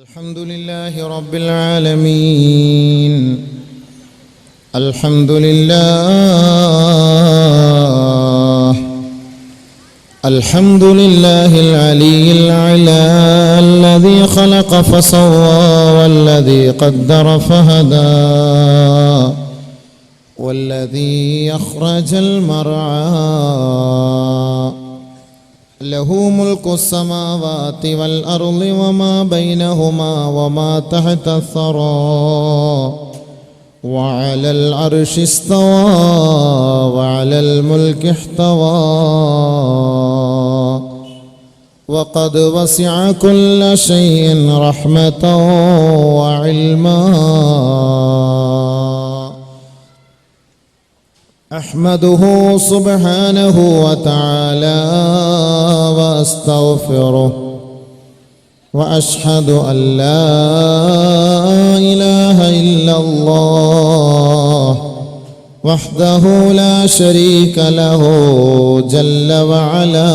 الحمد لله رب العالمين. الحمد لله العلي الأعلى الذي خلق فسوى والذي قدر فهدى والذي أخرج المرعى له ملك السماوات والأرض وما بينهما وما تحت الثرى وعلى العرش استوى وعلى الملك احتوى وقد وسع كل شيء رحمة وعلما. أحمده سبحانه وتعالى وأستغفره وأشهد أن لا إله إلا الله وحده لا شريك له جل وعلا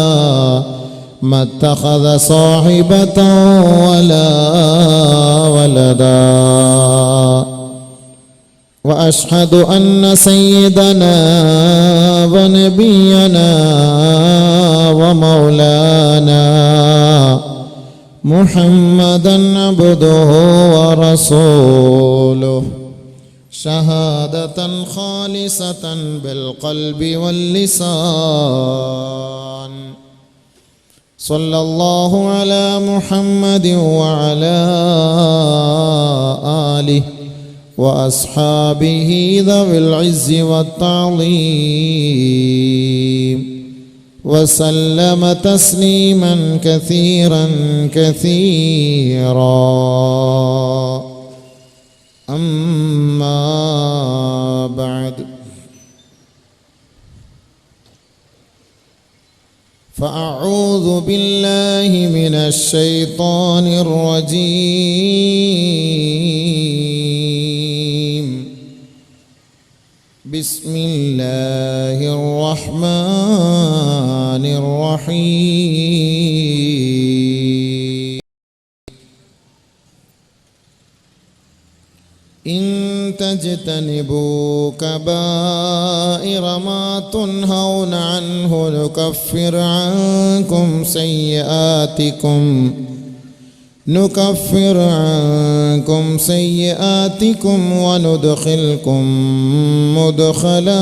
ما اتخذ صاحبة ولا ولدا. وأشهد أن سيدنا ونبينا ومولانا محمدا عبده ورسوله شهادة خالصة بالقلب واللسان. صلى الله على محمد وعلى آله وأصحابه ذوي العز والتعظيم وسلم تسليما كثيرا كثيرا. أما بعد فأعوذ بالله من الشيطان الرجيم. بسم الله الرحمن الرحيم. إن تجتنبوا كبائر ما تنهون عنه نكفر عنكم سيئاتكم وندخلكم مدخلا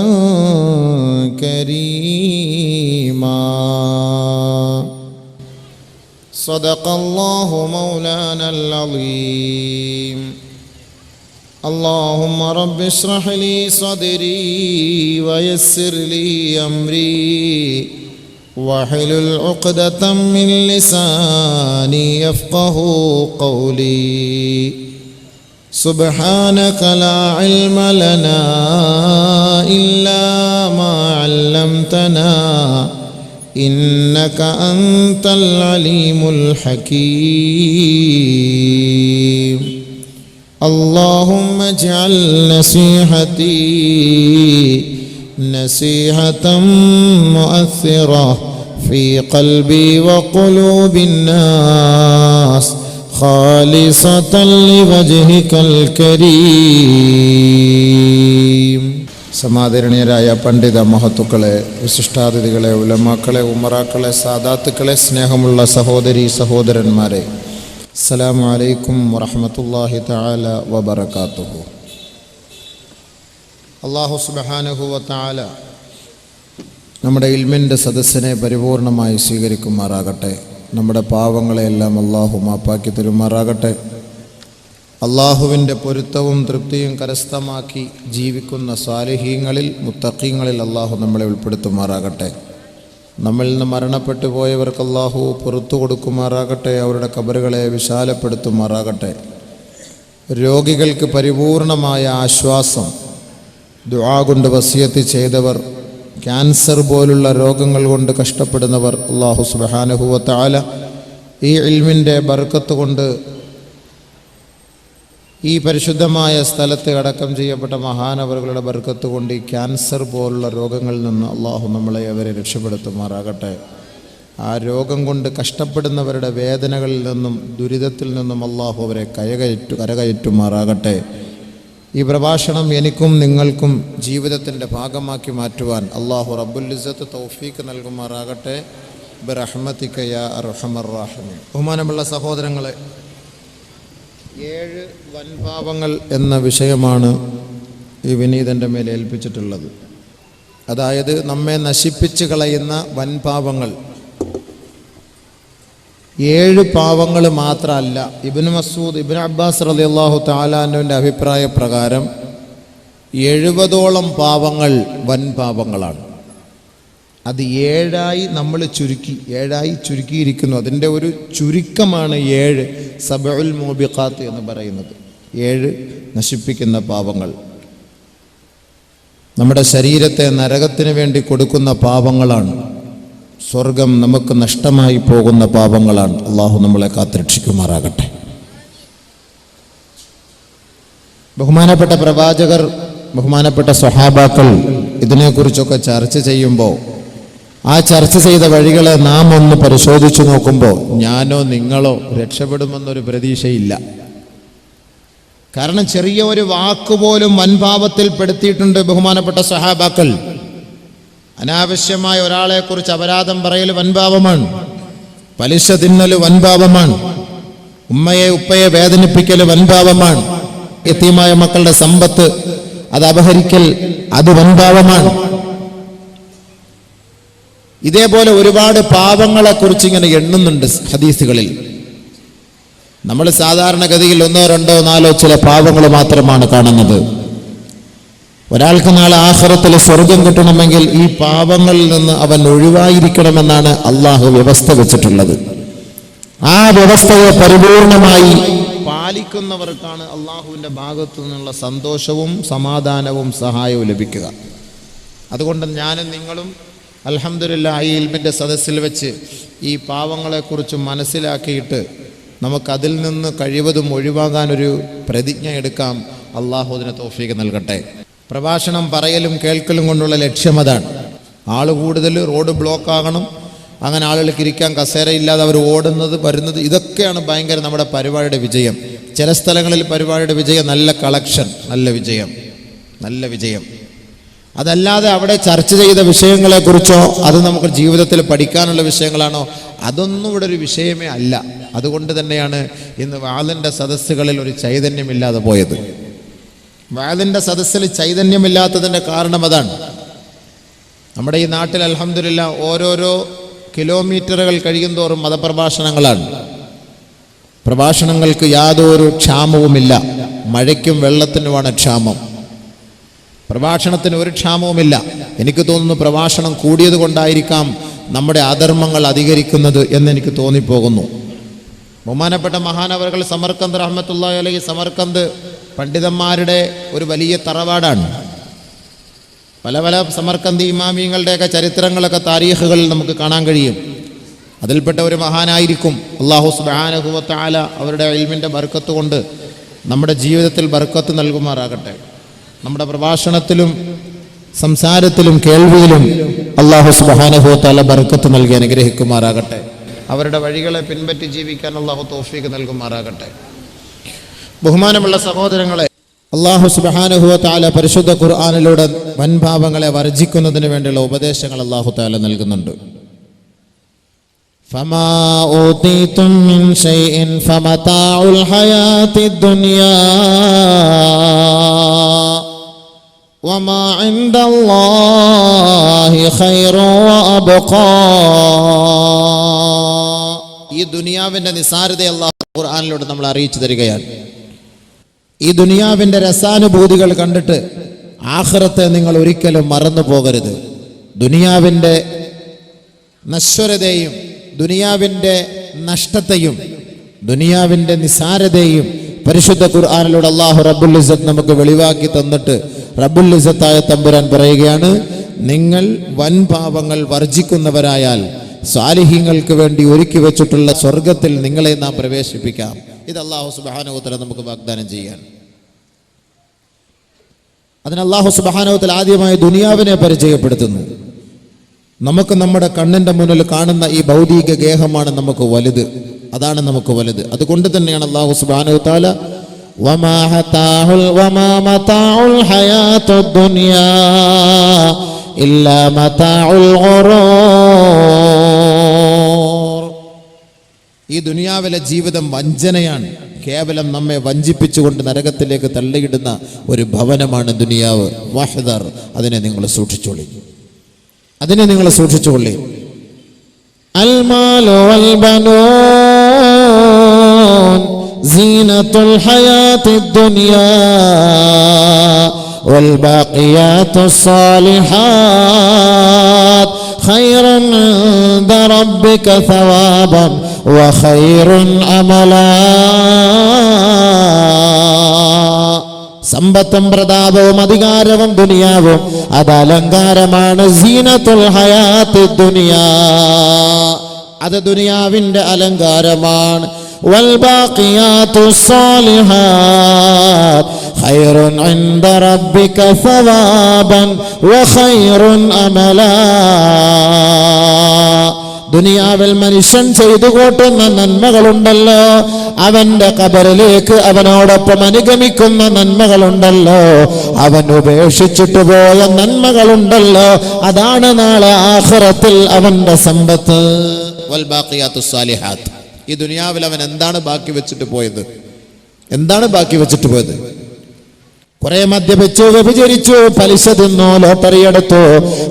كريما. صدق الله مولانا العظيم. اللهم رب اشرح لي صدري ويسر لي أمري واحلل عقدة من لساني يفقه قولي. سبحانك لا علم لنا إلا ما علمتنا إنك أنت العليم الحكيم. اللهم اجعل نصيحتي نصيحة مؤثرة في قلبي وقلوب الناس خالصة لوجهك الكريم. സമാദരണീയരായ പണ്ഡിത മഹത്തുക്കളെ, വിശിഷ്ടാതിഥികളെ, ഉലമാക്കളെ, ഉമറാക്കളെ, സാദാത്തുക്കളെ, സ്നേഹമുള്ള സഹോദരി സഹോദരന്മാരെ, അസ്സലാമു അലൈക്കും വറഹ്മത്തുള്ളാഹി തആല വബറകാതുഹു. അല്ലാഹു സുബ്ഹാനഹു വ തആല നമ്മുടെ ഇൽമിൻ്റെ സദസ്സിനെ പരിപൂർണമായി സ്വീകരിക്കുമാറാകട്ടെ. നമ്മുടെ പാവങ്ങളെയെല്ലാം അല്ലാഹു മാപ്പാക്കി തരുമാറാകട്ടെ. അല്ലാഹുവിൻ്റെ പൊരുത്തവും തൃപ്തിയും കരസ്ഥമാക്കി ജീവിക്കുന്ന സാലിഹീങ്ങളിൽ മുത്തഖീങ്ങളിൽ അല്ലാഹു നമ്മളെ ഉൾപ്പെടുത്തുമാറാകട്ടെ. നമ്മളിൽ നിന്ന് മരണപ്പെട്ടു പോയവർക്ക് അല്ലാഹു പുറത്തു കൊടുക്കുമാറാകട്ടെ. അവരുടെ ഖബറുകളെ വിശാലപ്പെടുത്തുമാറാകട്ടെ. രോഗികൾക്ക് പരിപൂർണമായ ആശ്വാസം ദുആ കൊണ്ട് വസിയത്ത് ചെയ്തവർ, ക്യാൻസർ പോലുള്ള രോഗങ്ങൾ കൊണ്ട് കഷ്ടപ്പെടുന്നവർ അല്ലാഹു സുബ്ഹാനഹു വ തആല ഈ ഇൽമിൻ്റെ ബർക്കത്ത് കൊണ്ട് ഈ പരിശുദ്ധമായ സ്ഥലത്ത് അടക്കം ചെയ്യപ്പെട്ട മഹാനവറുകളുടെ ബർക്കത്ത് കൊണ്ട് ഈ ക്യാൻസർ പോലുള്ള രോഗങ്ങളിൽ നിന്ന് അല്ലാഹു നമ്മളെ അവരെ രക്ഷപ്പെടുത്തുമാറാകട്ടെ. ആ രോഗം കൊണ്ട് കഷ്ടപ്പെടുന്നവരുടെ വേദനകളിൽ നിന്നും ദുരിതത്തിൽ നിന്നും അള്ളാഹു അവരെ കരകയറ്റുമാറാകട്ടെ. ഈ പ്രഭാഷണം എനിക്കും നിങ്ങൾക്കും ജീവിതത്തിൻ്റെ ഭാഗമാക്കി മാറ്റുവാൻ അള്ളാഹു റബ്ബുൽ ഇസ്സത്ത് തൗഫീക്ക് നൽകുമാറാകട്ടെ. ബിറഹ്മതിക യാ അർഹമർ റഹീമീൻ. ബഹുമാനമുള്ള സഹോദരങ്ങളെ, 7 വൻപാപങ്ങൾ എന്ന വിഷയമാണ് ഈ വിനീതൻ്റെ മേൽ ഏൽപ്പിച്ചിട്ടുള്ളത്. അതായത് നമ്മെ നശിപ്പിച്ച് കളയുന്ന വൻപാപങ്ങൾ. 7 പാവങ്ങൾ മാത്രമല്ല. ഇബ്നു മസ്ഊദ്, ഇബ്നു അബ്ബാസ് റളിയല്ലാഹു തആല അൻഹുവിൻ്റെ അഭിപ്രായ പ്രകാരം 70ഓളം പാവങ്ങൾ വൻപാപങ്ങളാണ്. അത് 7ആയി നമ്മൾ ചുരുക്കിയിരിക്കുന്നു. അതിൻ്റെ ഒരു ചുരുക്കമാണ് 7 സബഉൽ മൂബിഖാത്ത് എന്ന് പറയുന്നത്. 7 നശിപ്പിക്കുന്ന പാപങ്ങൾ, നമ്മുടെ ശരീരത്തെ നരകത്തിന് വേണ്ടി കൊടുക്കുന്ന പാപങ്ങളാണ്. സ്വർഗം നമുക്ക് നഷ്ടമായി പോകുന്ന പാപങ്ങളാണ്. അള്ളാഹു നമ്മളെ കാത്തുരക്ഷിക്കുമാറാകട്ടെ. ബഹുമാനപ്പെട്ട പ്രവാചകർ, ബഹുമാനപ്പെട്ട സ്വഹാബാക്കൾ ഇതിനെക്കുറിച്ചൊക്കെ ചർച്ച ചെയ്യുമ്പോൾ ആ ചർച്ച ചെയ്ത വഴികളെ നാം ഒന്ന് പരിശോധിച്ചു നോക്കുമ്പോൾ ഞാനോ നിങ്ങളോ രക്ഷപ്പെടുമെന്നൊരു പ്രതീക്ഷയില്ല. കാരണം ചെറിയ ഒരു വാക്കുപോലും വൻപാപത്തിൽ പെടുത്തിയിട്ടുണ്ട് ബഹുമാനപ്പെട്ട സ്വഹാബാക്കൾ. അനാവശ്യമായ ഒരാളെക്കുറിച്ച് അപരാധം പറയൽ വൻപാപമാണ്. പലിശ തിന്നൽ വൻപാപമാണ്. ഉമ്മയെ ഉപ്പയെ വേദനിപ്പിക്കൽ വൻപാപമാണ്. യതീമായ മക്കളുടെ സമ്പത്ത് അത് അപഹരിക്കൽ അത് വൻപാപമാണ്. ഇതേപോലെ ഒരുപാട് പാപങ്ങളെ കുറിച്ച് ഇങ്ങനെ എണ്ണുന്നുണ്ട് ഹദീസുകളിൽ. നമ്മൾ സാധാരണഗതിയിൽ 1, 2, 4 ചില പാപങ്ങൾ മാത്രമാണ് കാണുന്നത്. ഒരാൾക്ക് നാളെ ആഖിറത്തിൽ സ്വർഗം കിട്ടണമെങ്കിൽ ഈ പാപങ്ങളിൽ നിന്ന് അവൻ ഒഴിവായിരിക്കണമെന്നാണ് അള്ളാഹു വ്യവസ്ഥ വെച്ചിട്ടുള്ളത്. ആ വ്യവസ്ഥയെ പരിപൂർണമായി പാലിക്കുന്നവർക്കാണ് അള്ളാഹുവിൻ്റെ ഭാഗത്തു നിന്നുള്ള സന്തോഷവും സമാധാനവും സഹായവും ലഭിക്കുക. അതുകൊണ്ട് ഞാനും നിങ്ങളും അൽഹംദുലില്ലാഹ് ഈ ഇൽമിൻ്റെ സദസ്സിൽ വെച്ച് ഈ പാവങ്ങളെക്കുറിച്ച് മനസ്സിലാക്കിയിട്ട് നമുക്കതിൽ നിന്ന് കഴിവതും ഒഴിവാകാനൊരു പ്രതിജ്ഞ എടുക്കാം. അള്ളാഹു അതിന് തൗഫീഖ് നൽകട്ടെ. പ്രഭാഷണം പറയലും കേൾക്കലും കൊണ്ടുള്ള ലക്ഷ്യം അതാണ്. ആൾ കൂടുതൽ, റോഡ് ബ്ലോക്ക് ആകണം, അങ്ങനെ ആളുകൾക്ക് ഇരിക്കാൻ കസേരയില്ലാതെ അവർ ഓടുന്നത് വരുന്നത്, ഇതൊക്കെയാണ് ഭയങ്കര നമ്മുടെ പരിപാടിയുടെ വിജയം. ചില സ്ഥലങ്ങളിൽ പരിപാടിയുടെ വിജയം നല്ല കളക്ഷൻ, നല്ല വിജയം. അതല്ലാതെ അവിടെ ചർച്ച ചെയ്ത വിഷയങ്ങളെക്കുറിച്ചോ അത് നമുക്ക് ജീവിതത്തിൽ പഠിക്കാനുള്ള വിഷയങ്ങളാണോ, അതൊന്നും ഇവിടെ ഒരു വിഷയമേ അല്ല. അതുകൊണ്ട് തന്നെയാണ് ഇന്ന് വാളിൻ്റെ സദസ്സുകളിൽ ഒരു ചൈതന്യമില്ലാതെ പോയത്. വാളിൻ്റെ സദസ്സിൽ ചൈതന്യമില്ലാത്തതിൻ്റെ കാരണം അതാണ്. നമ്മുടെ ഈ നാട്ടിൽ അൽഹംദുലില്ലാഹ് ഓരോരോ കിലോമീറ്ററുകൾ കഴിയുന്തോറും മതപ്രഭാഷണങ്ങളാണ്. പ്രഭാഷണങ്ങൾക്ക് യാതൊരു ക്ഷാമവുമില്ല. മഴയ്ക്കും വെള്ളത്തിനുമാണ് ക്ഷാമം. പ്രഭാഷണത്തിന് ഒരു ക്ഷാമവുമില്ല. എനിക്ക് തോന്നുന്നു പ്രഭാഷണം കൂടിയത് കൊണ്ടായിരിക്കാം നമ്മുടെ അധർമ്മങ്ങൾ അധികരിക്കുന്നത് എന്നെനിക്ക് തോന്നിപ്പോകുന്നു. ബഹുമാനപ്പെട്ട മഹാനവറുകൾ സമർക്കന്ത് റഹ്മത്തുള്ളാഹി അലൈഹി, സമർക്കന്ത് പണ്ഡിതന്മാരുടെ ഒരു വലിയ തറവാടാണ്. പല സമർക്കന്ത് ഇമാമിയങ്ങളുടെയൊക്കെ ചരിത്രങ്ങളൊക്കെ താരീഖുകളിൽ നമുക്ക് കാണാൻ കഴിയും. അതിൽപ്പെട്ട ഒരു മഹാനായിരിക്കും. അല്ലാഹു സുബ്ഹാനഹു വ തആല അവരുടെ ഇൽമിൻ്റെ ബർക്കത്ത് കൊണ്ട് നമ്മുടെ ജീവിതത്തിൽ ബർക്കത്ത് നൽകുമാറാകട്ടെ. നമ്മുടെ പ്രഭാഷണത്തിലും സംസാരത്തിലും കേൾവിയിലും അല്ലാഹു സുബ്ഹാനഹു വ തആല ബർക്കത്ത് നൽകി അനുഗ്രഹിക്കുമാറാകട്ടെ. അവരുടെ വഴികളെ പിൻപറ്റി ജീവിക്കാൻ അല്ലാഹു തൗഫീഖ് നൽകുമാറാകട്ടെ. ബഹുമാനമുള്ള സഹോദരങ്ങളെ, അല്ലാഹു സുബ്ഹാനഹു വ തആല പരിശുദ്ധ ഖുർആനിലൂടെ വൻപാപങ്ങളെ വർജിക്കുന്നതിന് വേണ്ടിയുള്ള ഉപദേശങ്ങൾ അല്ലാഹു തആല നൽകുന്നുണ്ട്. ഫമാ ഊതീതും മിൻ ശൈഇൻ ഫമതാഉൽ ഹയാത്തിദ് ദുനിയാ വമാ ഇൻദല്ലാഹി ഖൈറു വഅബ്ഖാ. ഈ ദുനിയാവിൻ്റെ നിസാരതയെ അല്ലാഹു ഖുർആനിലൂടെ നമ്മൾ അറിയിച്ചു തരികയാണ്. ഈ ദുനിയാവിൻ്റെ രസാനുഭൂതികൾ കണ്ടിട്ട് ആഖിറത്തെ നിങ്ങൾ ഒരിക്കലും മറന്നു പോകരുത്. ദുനിയാവിൻ്റെ നശ്വരതയും ദുനിയാവിൻ്റെ നഷ്ടത്തെയും ദുനിയാവിൻ്റെ നിസാരതയും പരിശുദ്ധ ഖുർആനിലൂടെ അല്ലാഹു റബ്ബുൽ ഇസ്സത്ത് നമുക്ക് വെളിവാക്കി തന്നിട്ട് റബ്ബുൽ ഇസ്സത്തായ തമ്പുരാൻ പറയുകയാണ്, നിങ്ങൾ വൻപാപങ്ങൾ വർജിക്കുന്നവരായാൽ സാലിഹീങ്ങൾക്ക് വേണ്ടി ഒരുക്കി വെച്ചിട്ടുള്ള സ്വർഗത്തിൽ നിങ്ങളെ നാം പ്രവേശിപ്പിക്കാം. ഇത് അല്ലാഹു സുബ്ഹാനഹു വ തആല നമുക്ക് വാഗ്ദാനം ചെയ്യാൻ. അതിന് അല്ലാഹു സുബ്ഹാനഹു വ തആല ആദ്യമായി ദുനിയാവിനെ പരിചയപ്പെടുത്തുന്നു. നമുക്ക് നമ്മുടെ കണ്ണിന്റെ മുന്നിൽ കാണുന്ന ഈ ഭൗതിക ഗേഹമാണ് നമുക്ക് വലുത്, അതാണ് നമുക്ക് വലുത്. അതുകൊണ്ട് തന്നെയാണ് അല്ലാഹു സുബ്ഹാനഹു തആല വമാ മതാഉൽ ഹയാത്തുദ് ദുനിയാ ഇല്ലാ മതാഉൽ ഗുറൂർ. ഈ ദുനിയാവിലെ ജീവിതം വഞ്ചനയാണ്, കേവലം നമ്മെ വഞ്ചിപ്പിച്ചുകൊണ്ട് നരകത്തിലേക്ക് തള്ളിയിടുന്ന ഒരു ഭവനമാണ് ദുനിയാവ്. വഹ്ദർ, അതിനെ നിങ്ങൾ സൂക്ഷിച്ചോളി, അതിനെ നിങ്ങൾ സൂക്ഷിച്ചുകൊള്ളി. അൽ മാലു വൽ ബനൂൻ സീനത്തുൽ ഹയാത്തിദ് ദുനിയാ വൽ ബാഖിയാത്തുസ് സാലിഹാത്ത് ഖൈറുൻ ഇൻദ റബ്ബിക സവാബൻ വ ഖൈറുൻ അമലാ. സമ്പത്തും പ്രതാപവും അധികാരവും ദുനിയാവും അത് അലങ്കാരമാണ്. സീനത്തുൽ ഹയാത്തിദ് ദുനിയാ, അത് ദുനിയാവിന്റെ അലങ്കാരമാണ്. വൽ ബാഖിയാത്തുസ് സാലിഹാത്ത് ഖൈറുൻ ഇൻദ റബ്ബിക സവാബൻ വ ഖൈറുൻ അമലാ. ദുനിയാവിൽ മനുഷ്യൻ ചെയ്തു കൂട്ടുന്ന നന്മകളുണ്ടല്ലോ, അവന്റെ ഖബറിലേക്ക് അവനോടൊപ്പം അനുഗമിക്കുന്ന നന്മകളുണ്ടല്ലോ, അവൻ ഉപേക്ഷിച്ചിട്ട് പോയ നന്മകളുണ്ടല്ലോ, അതാണ് നാളെ ആഖിറത്തിൽ അവന്റെ സമ്പത്ത്. വൽ ബാഖിയാത്തുസ് സാലിഹാത്ത്. ഈ ദുനിയാവിൽ അവൻ എന്താണ് ബാക്കി വെച്ചിട്ട് പോയത്? എന്താണ് ബാക്കി വെച്ചിട്ട് പോയത്? കുറെ മദ്യപിച്ചു, വ്യഭിചരിച്ചു, പലിശ തിന്നു, ലോട്ടറി എടുത്തു,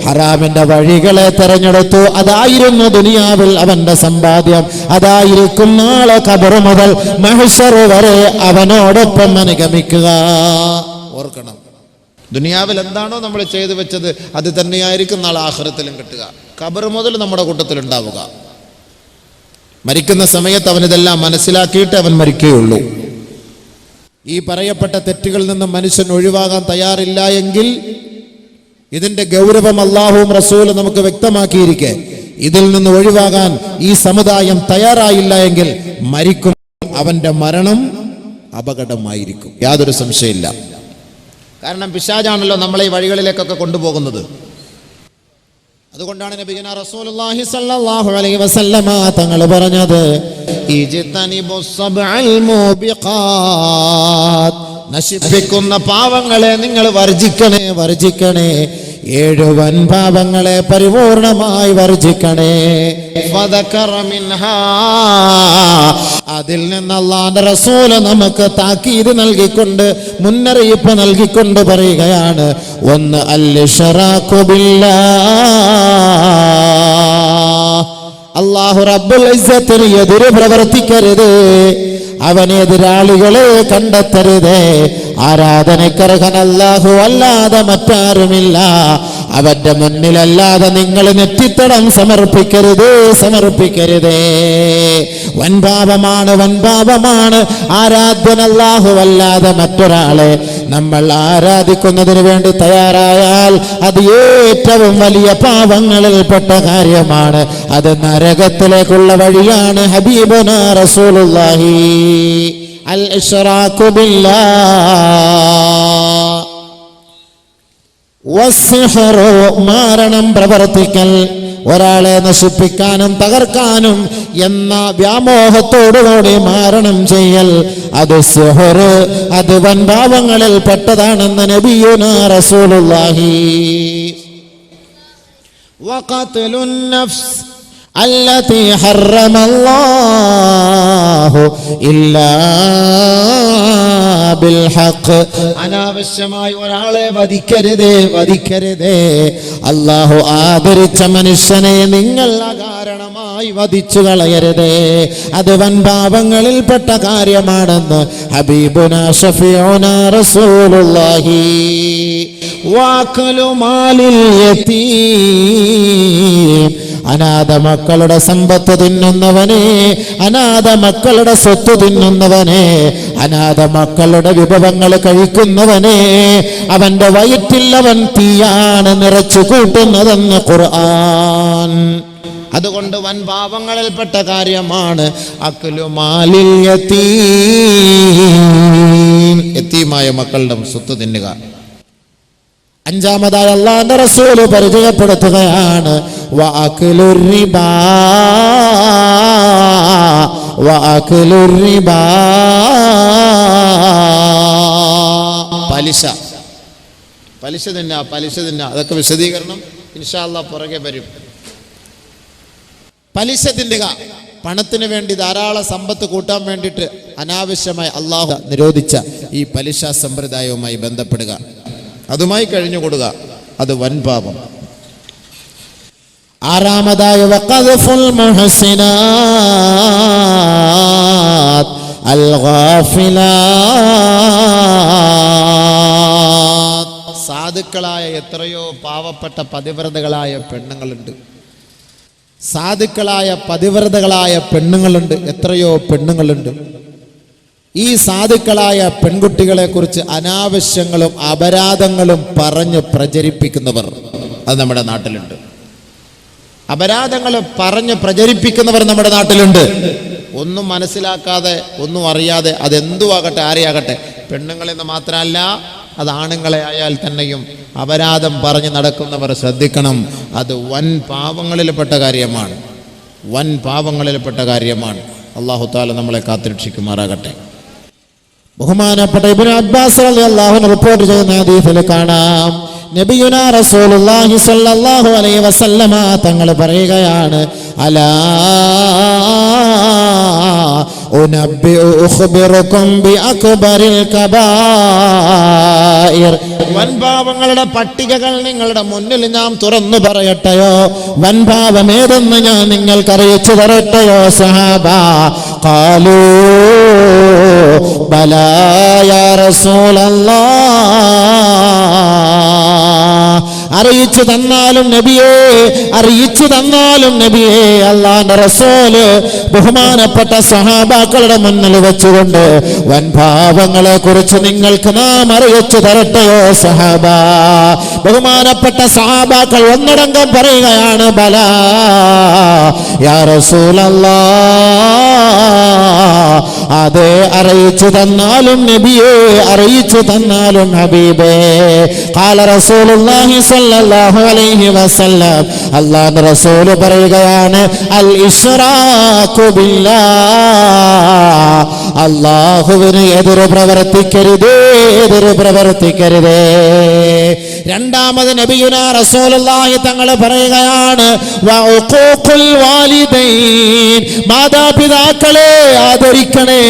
ഹറാമിന്റെ വഴികളെ തെരഞ്ഞെടുത്തു. അതായിരുന്നു ദുനിയാവിൽ അവന്റെ സമ്പാദ്യം. അതായിരിക്കും നാളെ ഖബർ മുതൽ മഹ്ശർ വരെ അവനോടൊപ്പം അനുഗമിക്കുക. ഓർക്കണം, ദുനിയാവിൽ എന്താണോ നമ്മൾ ചെയ്തു വെച്ചത് അത് തന്നെയായിരിക്കും നാളെ ആഖിറത്തിലും കിട്ടുക. ഖബർ മുതൽ നമ്മുടെ കൂട്ടത്തിൽ ഉണ്ടാവുക. മരിക്കുന്ന സമയത്ത് അവനിതെല്ലാം മനസ്സിലാക്കിയിട്ട് അവൻ മരിക്കുകയുള്ളൂ. ഈ പറയപ്പെട്ട തെറ്റുകളിൽ നിന്ന് മനുഷ്യൻ ഒഴിവാകാൻ തയ്യാറില്ല എങ്കിൽ, ഇതിന്റെ ഗൗരവം അല്ലാഹുവും റസൂലും നമുക്ക് വ്യക്തമാക്കിയിരിക്കെ, ഇതിൽ നിന്ന് ഒഴിവാകാൻ ഈ സമുദായം തയ്യാറായില്ല എങ്കിൽ മരിക്കും അവന്റെ മരണം അപകടമായിരിക്കും, യാതൊരു സംശയമില്ല. കാരണം പിശാചാണല്ലോ നമ്മളെ ഈ വഴികളിലേക്കൊക്കെ കൊണ്ടുപോകുന്നത്. അതുകൊണ്ടാണ് നബിയുനാ റസൂലുള്ളാഹി സ്വല്ലല്ലാഹു അലൈഹി വസല്ലമ തങ്ങൾ പറഞ്ഞത്, ഇജ്തനിബുസ് സബ്അൽ മൂബിഖാത്ത്, നശിപ്പിക്കുന്ന പാവങ്ങളെ നിങ്ങൾ വർജിക്കണേ, വർജിക്കണേ. 7 വൻ പാപങ്ങളെ പരിപൂർണമായി വർജിക്കണേ. ഫദകറ മിൻഹാ, അതിൽ നിന്ന് അല്ലാഹുവിന്റെ റസൂൽ നമുക്ക് താക്കീത് നൽകിക്കൊണ്ട്, മുന്നറിയിപ്പ് നൽകിക്കൊണ്ട് പറയുകയാണ്, ഒന്ന് അൽ ഇശ്റാഖു ബില്ലാഹ്, അല്ലാഹു റബ്ബുൽ ഇസ്സത്തിന് എതിര് പ്രവർത്തിക്കരുത്, അവനെതിരാളികളെ കണ്ടെത്തരുതേ. ആരാധനക്കർഹൻ അല്ലാഹു അല്ലാതെ മറ്റാരുമില്ല, അവന്റെ മുന്നിലല്ലാതെ നിങ്ങൾ നെറ്റിത്തടം സമർപ്പിക്കരുത്, സമർപ്പിക്കരുതേ. വൻപാപമാണ്, വൻപാപമാണ്. ആരാധ്യൻ അല്ലാഹു അല്ലാതെ മറ്റൊരാളെ നമ്മൾ ആരാധിക്കുന്നതിന് വേണ്ടി തയ്യാറായാൽ അത് ഏറ്റവും വലിയ പാപങ്ങളിൽപ്പെട്ട കാര്യമാണ്. അത് നരകത്തിലേക്കുള്ള വഴിയാണ്. ഹബീബുനാ റസൂലുള്ളാഹി അൽ ഇശ്റാഖു ബില്ലാഹ് വസ്സിഹ്റു, മാരണം പ്രവർത്തിക്കൽ, ഒരാളെ നശിപ്പിക്കാനും തകർക്കാനും എന്ന വ്യാമോഹത്തോടുകൂടി മാരണം ചെയ്യൽ, അത് സിഹ്ർ, അത് വൻപാപങ്ങളിൽ പെട്ടതാണെന്ന് നബിയുനാ റസൂലുള്ളാഹി. വഖത്ലുൻ നഫ്സ് അല്ലതി ഹറമല്ലാഹു ഇല്ലാ ബിൽ ഹഖ്, അനാവശ്യമായി ഒരാളെ വധിക്കരുതേ, വധിക്കരുതേ. അല്ലാഹു ആദരിച്ച മനുഷ്യനെ നിങ്ങൾ അകാരണമായി വധിച്ചു കളയരുതേ. അത് വൻപാപങ്ങളിൽപ്പെട്ട കാര്യമാണെന്ന് ഹബീബുനാ ഷഫീഉനാ റസൂലുള്ളാഹി. വാക്കലു മാലിൽ യതീം, അനാഥ മക്കളുടെ സമ്പത്ത് തിന്നുന്നവനെ, അനാഥ മക്കളുടെ സ്വത്ത് തിന്നുന്നവനെ, അനാഥ മക്കളുടെ വിഭവങ്ങൾ കഴിക്കുന്നവനെ, അവന്റെ വയറ്റിൽ അവൻ തീയാണ് നിറച്ചു കൂട്ടുന്നതെന്ന് ഖുർആൻ. അതുകൊണ്ട് വൻപാപങ്ങളിൽപ്പെട്ട കാര്യമാണ് അക്ലു മാലിൽ യതീം, യതീമായ മക്കളുടെ സ്വത്ത് തിന്നുക. അഞ്ചാമതായി അല്ലാഹുവിന്റെ റസൂൽ പരിചയപ്പെടുത്തുകയാണ് വഅക്ലുർ റിബാ വഅക്ലുർ റിബാ, പലിശ തിന്ന. അതൊക്കെ വിശദീകരണം ഇൻഷാ അല്ലാഹ് പുറകെ വരും. പലിശ തിന്നുക, പണത്തിന് വേണ്ടി ധാരാളം സമ്പത്ത് കൂട്ടാൻ വേണ്ടിയിട്ട് അനാവശ്യമായി അള്ളാഹു നിരോധിച്ച ഈ പലിശ സമ്പ്രദായവുമായി ബന്ധപ്പെടുക, അതുമായി കഴിഞ്ഞുകൊടുക, അത് വൻ പാപം. ആറാമതായി വഖദ്ഫുൽ മുഹ്സിനാത്ത് അൽ ഗാഫിലാത്ത്. സാധുക്കളായ എത്രയോ പാവപ്പെട്ട പതിവ്രതകളായ പെണ്ണുങ്ങളുണ്ട്. എത്രയോ പെണ്ണുങ്ങളുണ്ട്. ഈ സാധുക്കളായ പെൺകുട്ടികളെ കുറിച്ച് അനാവശ്യങ്ങളും അപരാധങ്ങളും പറഞ്ഞ് പ്രചരിപ്പിക്കുന്നവർ അത് നമ്മുടെ നാട്ടിലുണ്ട്. അപരാധങ്ങൾ പറഞ്ഞ് പ്രചരിപ്പിക്കുന്നവർ നമ്മുടെ നാട്ടിലുണ്ട്. ഒന്നും മനസ്സിലാക്കാതെ, ഒന്നും അറിയാതെ, അതെന്തുവാകട്ടെ, ആരെയാകട്ടെ, പെണ്ണുങ്ങളെന്ന് മാത്രമല്ല, അത് ആണുങ്ങളെ ആയാൽ തന്നെയും അപരാധം പറഞ്ഞ് നടക്കുന്നവർ ശ്രദ്ധിക്കണം. അത് വൻ പാപങ്ങളിൽപ്പെട്ട കാര്യമാണ്. അല്ലാഹു തആല നമ്മളെ കാത്തുരക്ഷിക്കുമാറാകട്ടെ. ബഹുമാനപ്പെട്ട ഇബ്നു അബ്ബാസ് റളിയല്ലാഹു അൻഹു റിപ്പോർട്ട് ചെയ്യുന്ന ഹദീസിൽ കാണാം, നബിയുനാ റസൂലുള്ളാഹി സ്വല്ലല്ലാഹു അലൈഹി വസല്ലമ തങ്ങൾ പറയുകയാണ്, അലാ ഉഖ്ബിറുക്കും ബിഅക്ബറിൽ കബായിർ. വൻപാപങ്ങളുടെ പട്ടികകൾ നിങ്ങളുടെ മുന്നിൽ ഞാൻ തുറന്നു പറയട്ടെയോ? വൻപാപം ഏതെന്ന് ഞാൻ നിങ്ങൾക്ക് അറിയിച്ചു തരട്ടെയോ സഹാബ? ഖാലൂ ബലാ യാ റസൂലല്ലാഹ്. അറിയിച്ചു തന്നാലും നബിയേ, അല്ലാഹുവിന്റെ റസൂല് ബഹുമാനപ്പെട്ട സഹാബാക്കളുടെ മുന്നിൽ വെച്ചുകൊണ്ട് വൻപാപങ്ങളെ കുറിച്ച് നിങ്ങൾക്ക് നാം അറിയിച്ചു തരട്ടെയോ സഹാബ? ബഹുമാനപ്പെട്ട സഹാബാക്കൾ ഒന്നടങ്കം പറയുകയാണ്, ബലാ യാ റസൂലല്ലാഹ്. അതെ, അറിയിച്ചു തന്നാലും നബിയേ, അറിയിച്ചു തന്നാലും ഹബീബേ. ഖാല റസൂലുള്ളാഹി സ്വല്ലല്ലാഹു അലൈഹി വസല്ലം, അല്ലാഹുവിന്റെ റസൂൽ പറയുകയാണ്, അൽ ഇശ്റാകു ബില്ലാഹ്. അല്ലാഹുവിന് എതിര് പ്രവർത്തിക്കരുതേ. രണ്ടാമത് നബിയുനാ റസൂലുള്ളാഹി തങ്ങൾ പറയുകയാണ്, വഉഖൂഖുൽ വാലിദൈൻ. മാതാപിതാക്കളെ ആദരിക്കണേ.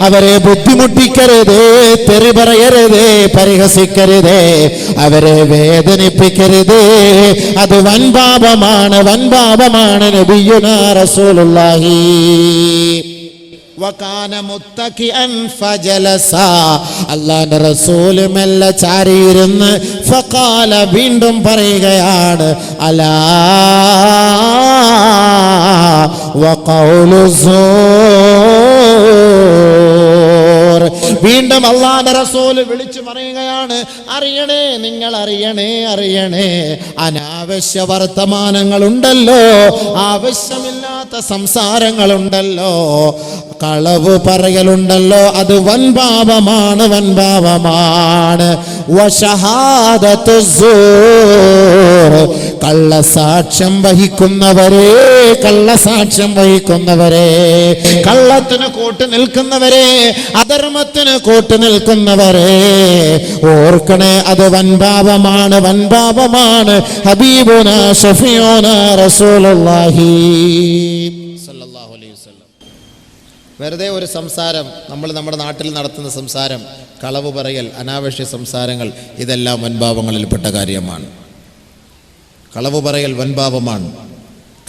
അവരെ ബുദ്ധിമുട്ടിക്കരുതേ, തെറി പറയരുതേ, പരിഹസിക്കരുതേ, അവരെ വേദനിപ്പിക്കരുതേ. അത് വൻപാപമാണ്. നബിയുനാ റസൂലുള്ളാഹി വകാന മുത്തഖിഅൻ ഫജലസ. അല്ലാഹുവിന്റെ റസൂൽ മെല്ലെ ചാരിയിരുന്ന് ഫഖാല, വീണ്ടും പറയുകയാണ്, അലാ വഖൗലു സൂർ. വീണ്ടും അല്ലാഹുവിന്റെ റസൂൽ വിളിച്ചു പറയുകയാണ്, നിങ്ങൾ അറിയണേ, അനാവശ്യ വർത്തമാനങ്ങളുണ്ടല്ലോ, ആവശ്യമില്ലാത്ത സംസാരങ്ങളുണ്ടല്ലോ, കളവ് പറയലുണ്ടല്ലോ, അത് വൻപാപമാണ്. വശഹാദത്തു സൂർ. കള്ളസാക്ഷ്യം വഹിക്കുന്നവരെ, കള്ളത്തിന് കൂട്ടു നിൽക്കുന്നവരെ, അധർമ്മത്തിന് കൂട്ടു നിൽക്കുന്നവരെ ഓർക്കണേ, അത് വൻപാപമാണ്. ഹബീബുനാ ഷഫീഉനാ റസൂലുള്ളാഹി സ്വല്ലല്ലാഹു അലൈഹി വസല്ലം. വെറുതെ ഒരു സംസാരം, നമ്മുടെ നാട്ടിൽ നടത്തുന്ന സംസാരം, കളവ് പറയൽ, അനാവശ്യ സംസാരങ്ങൾ, ഇതെല്ലാം വൻപാപങ്ങളിൽപ്പെട്ട കാര്യമാണ്. കളവ് പറയൽ വൻപാപമാണ്.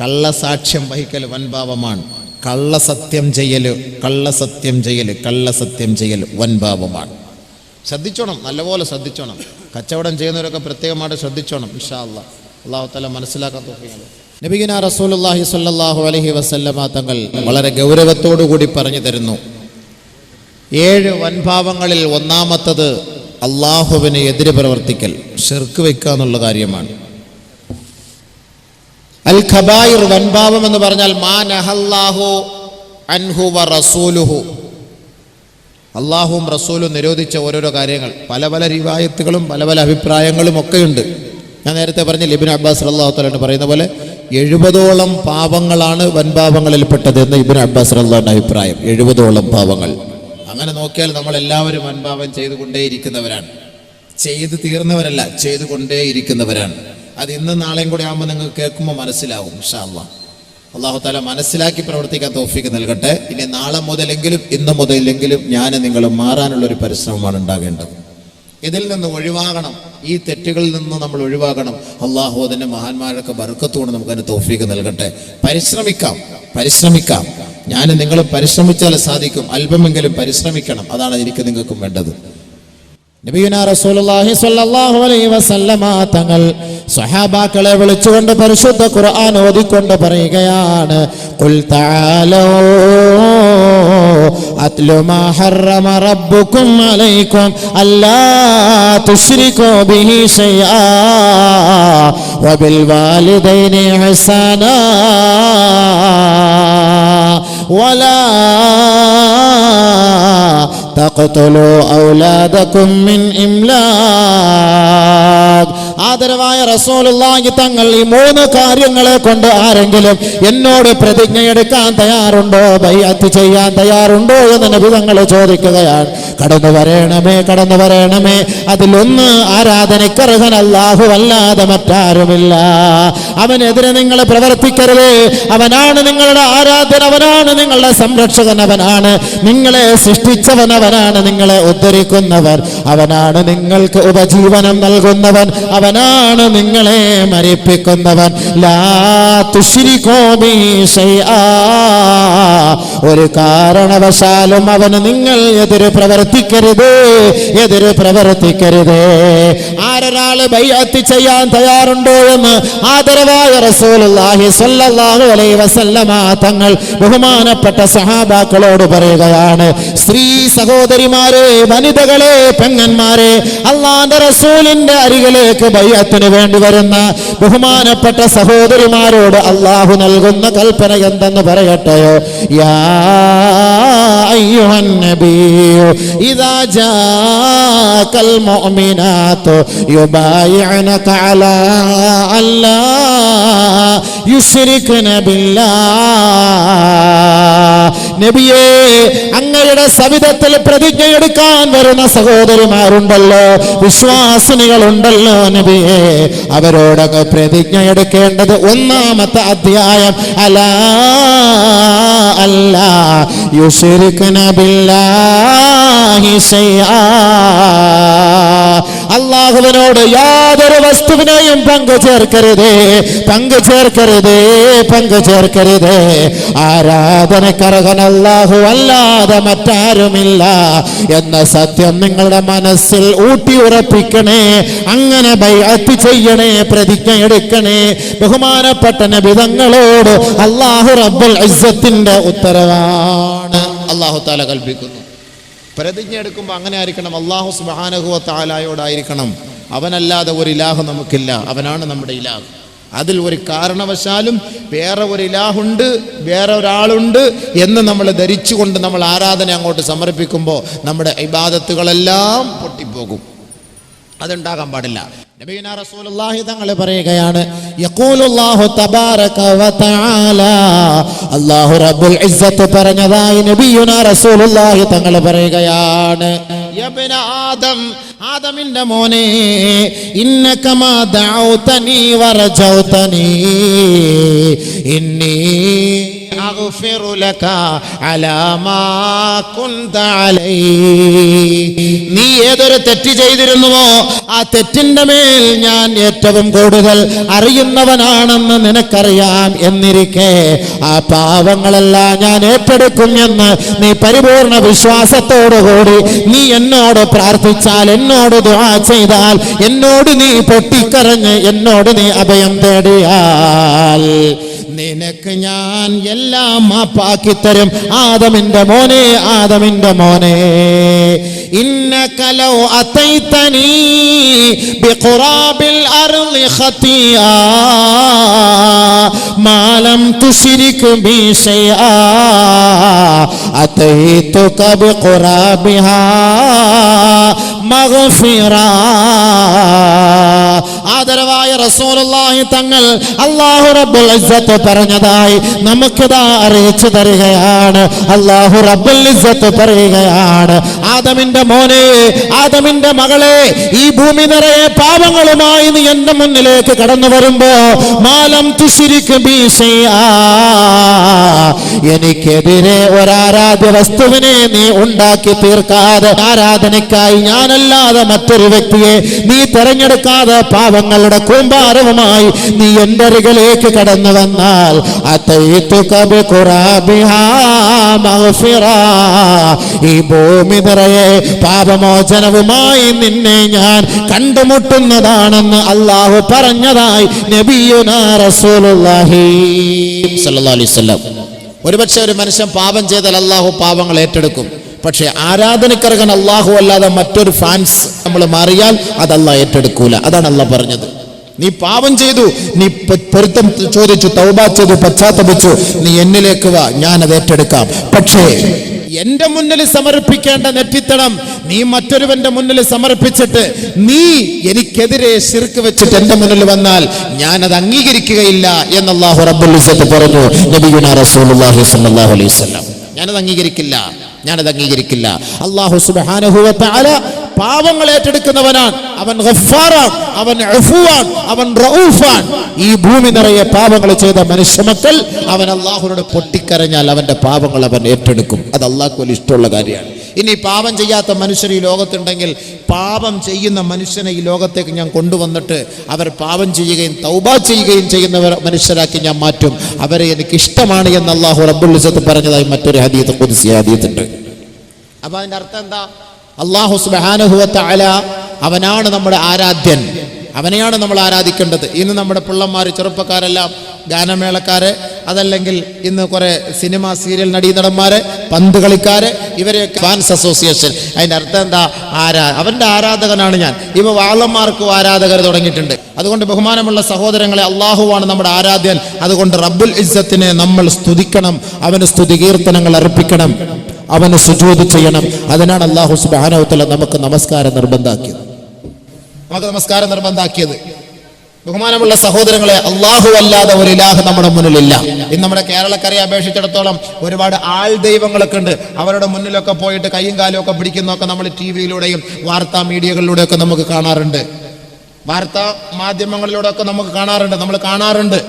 കള്ളസാക്ഷ്യം വഹിക്കൽ വൻപാപമാണ്. കള്ളസത്യം ചെയ്യൽ വൻപാപമാണ്. ശ്രദ്ധിച്ചോണം, നല്ലപോലെ ശ്രദ്ധിച്ചോണം. കച്ചവടം ചെയ്യുന്നവരൊക്കെ പ്രത്യേകമായിട്ട് ശ്രദ്ധിച്ചോണം. ഇൻഷാ അല്ലാഹ് അല്ലാഹു തആല മനസ്സിലാക്കാൻ തൗഫീഖ്. നബിയുനാ റസൂലുള്ളാഹി സ്വല്ലല്ലാഹു അലൈഹി വസല്ലമ തങ്ങൾ വളരെ ഗൗരവത്തോടു കൂടി പറഞ്ഞു തരുന്നു, 7 വൻപാപങ്ങളിൽ ഒന്നാമത്തത് അള്ളാഹുവിന് എതിര് പ്രവർത്തിക്കൽ, ഷിർക്ക് വെക്കുക എന്നുള്ള കാര്യമാണ്. അൽ ഖബായിർ, വൻപാപം എന്ന് പറഞ്ഞാൽ മാ നഹല്ലാഹു അൻഹു വ റസൂലുഹു. അള്ളാഹുവും റസൂലും നിരോധിച്ച ഓരോരോ കാര്യങ്ങൾ പല പല റിവായത്തുകളും പല പല അഭിപ്രായങ്ങളും ഒക്കെയുണ്ട്. ഞാൻ നേരത്തെ പറഞ്ഞ ഇബ്നു അബ്ബാസ് റളിയല്ലാഹു തആല പറയുന്ന പോലെ 70ഓളം പാപങ്ങളാണ് വൻപാപങ്ങളിൽപ്പെട്ടത് എന്ന് ഇബ്നു അബ്ബാസ് റളിയല്ലാഹുവിന്റെ അഭിപ്രായം. 70ഓളം പാപങ്ങൾ. അങ്ങനെ നോക്കിയാൽ നമ്മൾ എല്ലാവരും വൻപാപം ചെയ്തുകൊണ്ടേയിരിക്കുന്നവരാണ്. ചെയ്ത് തീർന്നവരല്ല, ചെയ്തുകൊണ്ടേയിരിക്കുന്നവരാണ്. അത് ഇന്നും നാളെയും കൂടെ ആകുമ്പോൾ നിങ്ങൾക്ക് കേൾക്കുമ്പോൾ മനസ്സിലാവും ഇൻഷാ അല്ലാഹ്. അല്ലാഹു തആല മനസ്സിലാക്കി പ്രവർത്തിക്കാൻ തൗഫീഖ് നൽകട്ടെ. ഇനി നാളെ മുതലെങ്കിലും ഇന്ന് മുതലെങ്കിലും ഞാൻ നിങ്ങൾ മാറാനുള്ളൊരു പരിശ്രമമാണ് ഉണ്ടാകേണ്ടത്. ഇതിൽ നിന്ന് ഒഴിവാകണം, ഈ തെറ്റുകളിൽ നിന്ന് നമ്മൾ ഒഴിവാകണം. അള്ളാഹു അതിൻ്റെ മഹാന്മാരൊക്കെ ബർക്കത്തോടെ നമുക്കതിന് തൗഫീഖ് നൽകട്ടെ. പരിശ്രമിക്കാം. ഞാൻ നിങ്ങൾ പരിശ്രമിച്ചാൽ സാധിക്കും. അല്പമെങ്കിലും പരിശ്രമിക്കണം. അതാണ് എനിക്ക് നിങ്ങൾക്കും വേണ്ടത്. നബിയുനാ റസൂലുള്ളാഹി സ്വല്ലല്ലാഹു അലൈഹി വസല്ലമ തങ്ങൾ സ്വഹാബാക്കളെ വിളിച്ചുകൊണ്ട് പരിശുദ്ധ ഖുർആൻ ഓതിക്കൊണ്ട് പറയുകയാണ്, ഖുൽ തആലൂ അത്ലു മാ ഹറമ റബ്ബുക്കും അലൈക്കും അല്ലാ തുശ്രികൂ ബിഹി ശൈആ വബിൽ വാലിദൈനി ഇഹ്സാനാ വലാ തഖ്തുലൂ ഔലാദകും മിൻ ഇംലാഖ്. ആദരവായ റസൂലുള്ളാഹി തങ്ങൾ ഈ 3 കാര്യങ്ങളെ കൊണ്ട് ആരെങ്കിലും എന്നോട് പ്രതിജ്ഞയെടുക്കാൻ തയ്യാറുണ്ടോ, ബൈഅത്ത് ചെയ്യാൻ തയ്യാറുണ്ടോ എന്ന് നബി തങ്ങൾ ചോദിക്കുകയാണ്. കടന്നു വരണമേ. അതിലൊന്ന്, ആരാധനയ്ക്കർഹൻ അല്ലാഹു അല്ലാതെ മറ്റാരുമില്ല. അവനെതിരെ നിങ്ങൾ പ്രവർത്തിക്കരുത്. അവനാണ് നിങ്ങളുടെ ആരാധന, അവനാണ് നിങ്ങളുടെ സംരക്ഷകൻ, അവനാണ് നിങ്ങളെ സൃഷ്ടിച്ചവൻ, അവനാണ് നിങ്ങളെ ഉദ്ധരിക്കുന്നവൻ, അവനാണ് നിങ്ങൾക്ക് ഉപജീവനം നൽകുന്നവൻ, അവനാണ് നിങ്ങളെ മരിപ്പിക്കുന്നവൻ. ലാ തുശ്രികൂ ബിഹി ശൈആ. ഒരു കാരണവശാലും അവന് നിങ്ങൾ എതിര് പ്രവർത്തിക്കരുത്. ആരൊരാള് ബൈഅത്ത് ചെയ്യാൻ തയ്യാറുണ്ടോ എന്ന് ആദരവായ റസൂലുള്ളാഹി സ്വല്ലല്ലാഹു അലൈഹി വസല്ലമ തങ്ങൾ ബഹുമാനപ്പെട്ട സഹാബാക്കളോട് പറയുകയാണ്, സ്ത്രീ സഹോദരിമാരെ, വനിതകളെ, പെങ്ങന്മാരെ, അല്ലാഹുവിന്റെ റസൂലിന്റെ അരികിലേക്ക് ബൈഅത്തിന് വേണ്ടി വരുന്ന ബഹുമാനപ്പെട്ട സഹോദരിമാരോട് അല്ലാഹു നൽകുന്ന കൽപ്പന എന്തെന്ന് പറയട്ടെയോ? യാ അയ്യുഹൻ നബിയ്യു ഇദാ ജാഅകൽ മുഅ്മിനാതു യുബായിഉനക അലാ അല്ലാ യുശ്രിക്ന ബില്ലാഹ്. നബിയേ, അങ്ങയുടെ സവിധത്തിൽ പ്രതിജ്ഞയെടുക്കാൻ വരുന്ന സഹോദരിമാരുണ്ടല്ലോ, വിശ്വാസിനികളുണ്ടല്ലോ നബിയേ, അവരോടൊക്കെ പ്രതിജ്ഞയെടുക്കേണ്ടത് 1-ാമത്തെ അധ്യായം അലാ അല്ലാ യുശ്രിക്ന ബില്ലാഹി ശൈആ. അല്ലാഹുവിനോട് യാതൊരു വസ്തുവിനെയും പങ്കു ചേർക്കരുതേ. ആരാധനക്കർഹൻ അല്ലാഹു അല്ലാതെ മറ്റാരുമില്ല എന്ന സത്യം നിങ്ങളുടെ മനസ്സിൽ ഊട്ടിയുറപ്പിക്കണേ. അങ്ങനെ ബൈഅത്ത് ചെയ്യണേ, പ്രതിജ്ഞ എടുക്കണേ. ബഹുമാനപ്പെട്ട നബി തങ്ങളോട് അല്ലാഹു റബ്ബുൽ ഇസ്സത്തിന്റെ ഉത്തരവാണ് അല്ലാഹു തആല കൽപ്പിക്കുന്നു. പ്രതിജ്ഞ എടുക്കുമ്പോൾ അങ്ങനെ ആയിരിക്കണം, അല്ലാഹു സുബ്ഹാനഹു വ തആലയോടായിരിക്കണം. അവനല്ലാതെ ഒരു ഇലാഹ് നമുക്കില്ല, അവനാണ് നമ്മുടെ ഇലാഹ്. അതിൽ ഒരു കാരണവശാലും വേറെ ഒരു ഇലാഹുണ്ട്, വേറെ ഒരാളുണ്ട് എന്ന് നമ്മൾ ധരിച്ചുകൊണ്ട് നമ്മൾ ആരാധന അങ്ങോട്ട് സമർപ്പിക്കുമ്പോൾ നമ്മുടെ ഇബാദത്തുകളെല്ലാം പൊട്ടിപ്പോകും. അതുണ്ടാകാൻ പാടില്ല. നബിയുനാ റസൂലുള്ളാഹി തങ്ങൾ പറയുകയാണ്, യഖൂലുല്ലാഹു തബാറക വ തആല. അല്ലാഹു റബ്ബുൽ ഇസ്സത്ത് പറഞ്ഞതായി നബിയുനാ റസൂലുള്ളാഹി തങ്ങൾ പറയുകയാണ്, യബ്ന ആദം, ആദമിന്റെ മോനെ, ഇന്നക മാ ദഅൗതനി വറജൗതനി ഇന്നി അഗ്ഫിറു ലക അലാ മാ കുൻത അലൈഹി. നീ ഏതൊരു തെറ്റ് ചെയ്തിരുന്നുവോ ആ തെറ്റിന്റെ മേൽ ഞാൻ ഏറ്റവും കൂടുതൽ അറിയുന്നവനാണെന്ന് നിനക്കറിയാം എന്നിരിക്കെ ആ പാവങ്ങളെല്ലാം ഞാൻ ഏറ്റെടുക്കും എന്ന് നീ പരിപൂർണ വിശ്വാസത്തോടുകൂടി നീ എന്നോട് പ്രാർത്ഥിച്ചാൽ, എന്നോട് ദുആ ചെയ്താൽ, എന്നോട് നീ പൊട്ടിക്കരഞ്ഞ് എന്നോട് നീ അഭയം തേടിയാൽ നിനക്ക് ഞാൻ എല്ലാം മാപ്പാക്കി തരും. ആദമിന്റെ മോനെ, ആദമിന്റെ മോനെ, ഇന്നക ലൗ അതൈതനി ബിഖുറാബിൽ അർളി ഖതിയാ മാ ലം തുശ്രിക് ബി ശൈആ അതൈതുക ബിഖുറാബിഹാ മഗ്ഫിറാ. ആദരവായ റസൂലുള്ളാഹി തങ്ങൾ അല്ലാഹു റബ്ബുൽ ഇസ്സത്ത് പറഞ്ഞതായി നമുക്കിതാ അറിയിച്ചു തരികയാണ്. അല്ലാഹു റബ്ബുൽ ഇസ്സത്ത് പറയുകയാണ്, ആദമിന്റെ മോനെ, ആദമിന്റെ മകളെ, ഈ ഭൂമി നിറയെ പാപങ്ങളുമായി നീ എന്റെ മുന്നിലേക്ക് കടന്നു വരുമ്പോ മാലം തുശ്രിക് ബി ശൈആ, എനിക്കെതിരെ ഒരാരാധ്യ വസ്തുവിനെ നീ ഉണ്ടാക്കി തീർക്കാതെ, ആരാധനയ്ക്കായി ഞാനല്ലാതെ മറ്റൊരു വ്യക്തിയെ നീ തെരഞ്ഞെടുക്കാതെ പാപങ്ങളുടെ കൂമ്പാരവുമായി നീ എന്റെ അരികിലേക്ക് കടന്നു വന്നാൽ ഈ ഭൂമി നിറയെ പാപമോചനവുമായി നിന്നെ ഞാൻ കണ്ടുമുട്ടുന്നതാണെന്ന് അല്ലാഹു പറഞ്ഞതായി നബിയുനാ റസൂലുള്ളാഹി സ്വല്ലല്ലാഹു അലൈഹി വസല്ലം. ഒരുപക്ഷെ ഒരു മനുഷ്യൻ പാപം ചെയ്താൽ അല്ലാഹു പാപങ്ങൾ ഏറ്റെടുക്കും. പക്ഷെ ആരാധനക്കർഹൻ അല്ലാഹു അല്ലാതെ മറ്റൊരു ഫാൻസ് നമ്മൾ മാറിയാൽ അത് അല്ലാഹു ഏറ്റെടുക്കൂല. അതാണ് അല്ലാഹു പറഞ്ഞത്. നീ പാപം ചെയ്തു, നീ പൊരുത്തം ചോദിച്ചു, തൗബ ചെയ്തു, പശ്ചാത്തപിച്ചു, നീ എന്നിലേക്ക് വാ, ഞാനത് ഏറ്റെടുക്കാം. പക്ഷേ എന്റെ മുന്നിൽ സമർപ്പിക്കേണ്ട നെറ്റിത്തടം നീ മറ്റൊരുവന്റെ മുന്നിൽ സമർപ്പിച്ചിട്ട് നീ എനിക്കെതിരെ ശിർക്ക് വെച്ചിട്ട് എന്റെ മുന്നിൽ വന്നാൽ ഞാനത് അംഗീകരിക്കുകയില്ല എന്ന് അല്ലാഹു റബ്ബുൽ ഇസ്സത്ത് പറഞ്ഞു നബിയുനാ റസൂലുള്ളാഹി സ്വല്ലല്ലാഹു അലൈഹി വസല്ലം. ഞാനത് അംഗീകരിക്കില്ല, ഞാനത് അംഗീകരിക്കില്ല. അല്ലാഹു സുബ്ഹാനഹു വ തആല പാപങ്ങൾ ഏറ്റെടുക്കുന്നവനാണ്. അവൻ ഗഫാറാൻ, അവൻ അഫൂവാൻ, അവൻ റഊഫാൻ. ഈ ഭൂമി നിറയെ പാപങ്ങൾ ചെയ്ത മനുഷ്യമക്കൾ അവൻ അല്ലാഹുവിനോട് പൊട്ടിക്കരഞ്ഞാൽ അവന്റെ പാപങ്ങൾ അവൻ ഏറ്റെടുക്കും. അത് അല്ലാഹുവിന് വലിയ ഇഷ്ടമുള്ള കാര്യമാണ്. ഇനി പാപം ചെയ്യാത്ത മനുഷ്യർ ഈ ലോകത്തുണ്ടെങ്കിൽ പാപം ചെയ്യുന്ന മനുഷ്യനെ ഈ ലോകത്തേക്ക് ഞാൻ കൊണ്ടുവന്നിട്ട് അവർ പാപം ചെയ്യുകയും തൗബ ചെയ്യുകയും ചെയ്യുന്നവർ മനുഷ്യരാക്കി ഞാൻ മാറ്റും. അവരെ എനിക്ക് ഇഷ്ടമാണ് എന്ന് അല്ലാഹു റബ്ബുൽ ഇസ്സത്ത് പറഞ്ഞതായി മറ്റൊരു ഹദീത്ത് ഖുദ്സി ഹദീത്തുണ്ട്. അപ്പൊ അതിന്റെ അർത്ഥം എന്താ? അല്ലാഹു സുബ്ഹാനഹു വ തആല അവനാണ് നമ്മുടെ ആരാധ്യൻ, അവനെയാണ് നമ്മൾ ആരാധിക്കേണ്ടത്. ഇന്ന് നമ്മുടെ പിള്ളന്മാർ, ചെറുപ്പക്കാരെല്ലാം ഗാനമേളക്കാര്, അതല്ലെങ്കിൽ ഇന്ന് കുറെ സിനിമ സീരിയൽ നടീനടന്മാര്, പന്ത് കളിക്കാര്, ഇവരെ ഫാൻസ് അസോസിയേഷൻ. അതിന്റെ അർത്ഥം എന്താ? അവന്റെ ആരാധകനാണ് ഞാൻ. ഇവ വാളന്മാർക്കും ആരാധകർ തുടങ്ങിയിട്ടുണ്ട്. അതുകൊണ്ട് ബഹുമാനമുള്ള സഹോദരങ്ങളെ, അള്ളാഹുവാണ് നമ്മുടെ ആരാധ്യൻ. അതുകൊണ്ട് റബ്ബുൽ ഇസ്സത്തിനെ നമ്മൾ സ്തുതിക്കണം, അവന് സ്തുതി കീർത്തനങ്ങൾ അർപ്പിക്കണം, അവന് സുജൂദ് ചെയ്യണം. അതിനാണ് അല്ലാഹു സുബ്ഹാനഹു വ തആല നമുക്ക് നമസ്കാരം നിർബന്ധാക്കിയത്. ബഹുമാനമുള്ള സഹോദരങ്ങളെ, അല്ലാഹു അല്ലാതെ ഒരു ഇലാഹ് നമ്മുടെ മുന്നിലില്ല. ഇന്ന് നമ്മുടെ കേരളക്കരയെ അപേക്ഷിച്ചിടത്തോളം ഒരുപാട് ആൾ ദൈവങ്ങളൊക്കെ ഉണ്ട്. അവരുടെ മുന്നിലൊക്കെ പോയിട്ട് കൈയും കാലും ഒക്കെ പിടിക്കുന്നതൊക്കെ നമ്മൾ ടിവിയിലൂടെയും വാർത്താ മീഡിയകളിലൂടെയൊക്കെ നമുക്ക് കാണാറുണ്ട്. വാർത്താ മാധ്യമങ്ങളിലൂടെയൊക്കെ നമുക്ക് കാണാറുണ്ട്, നമ്മൾ കാണാറുണ്ട്.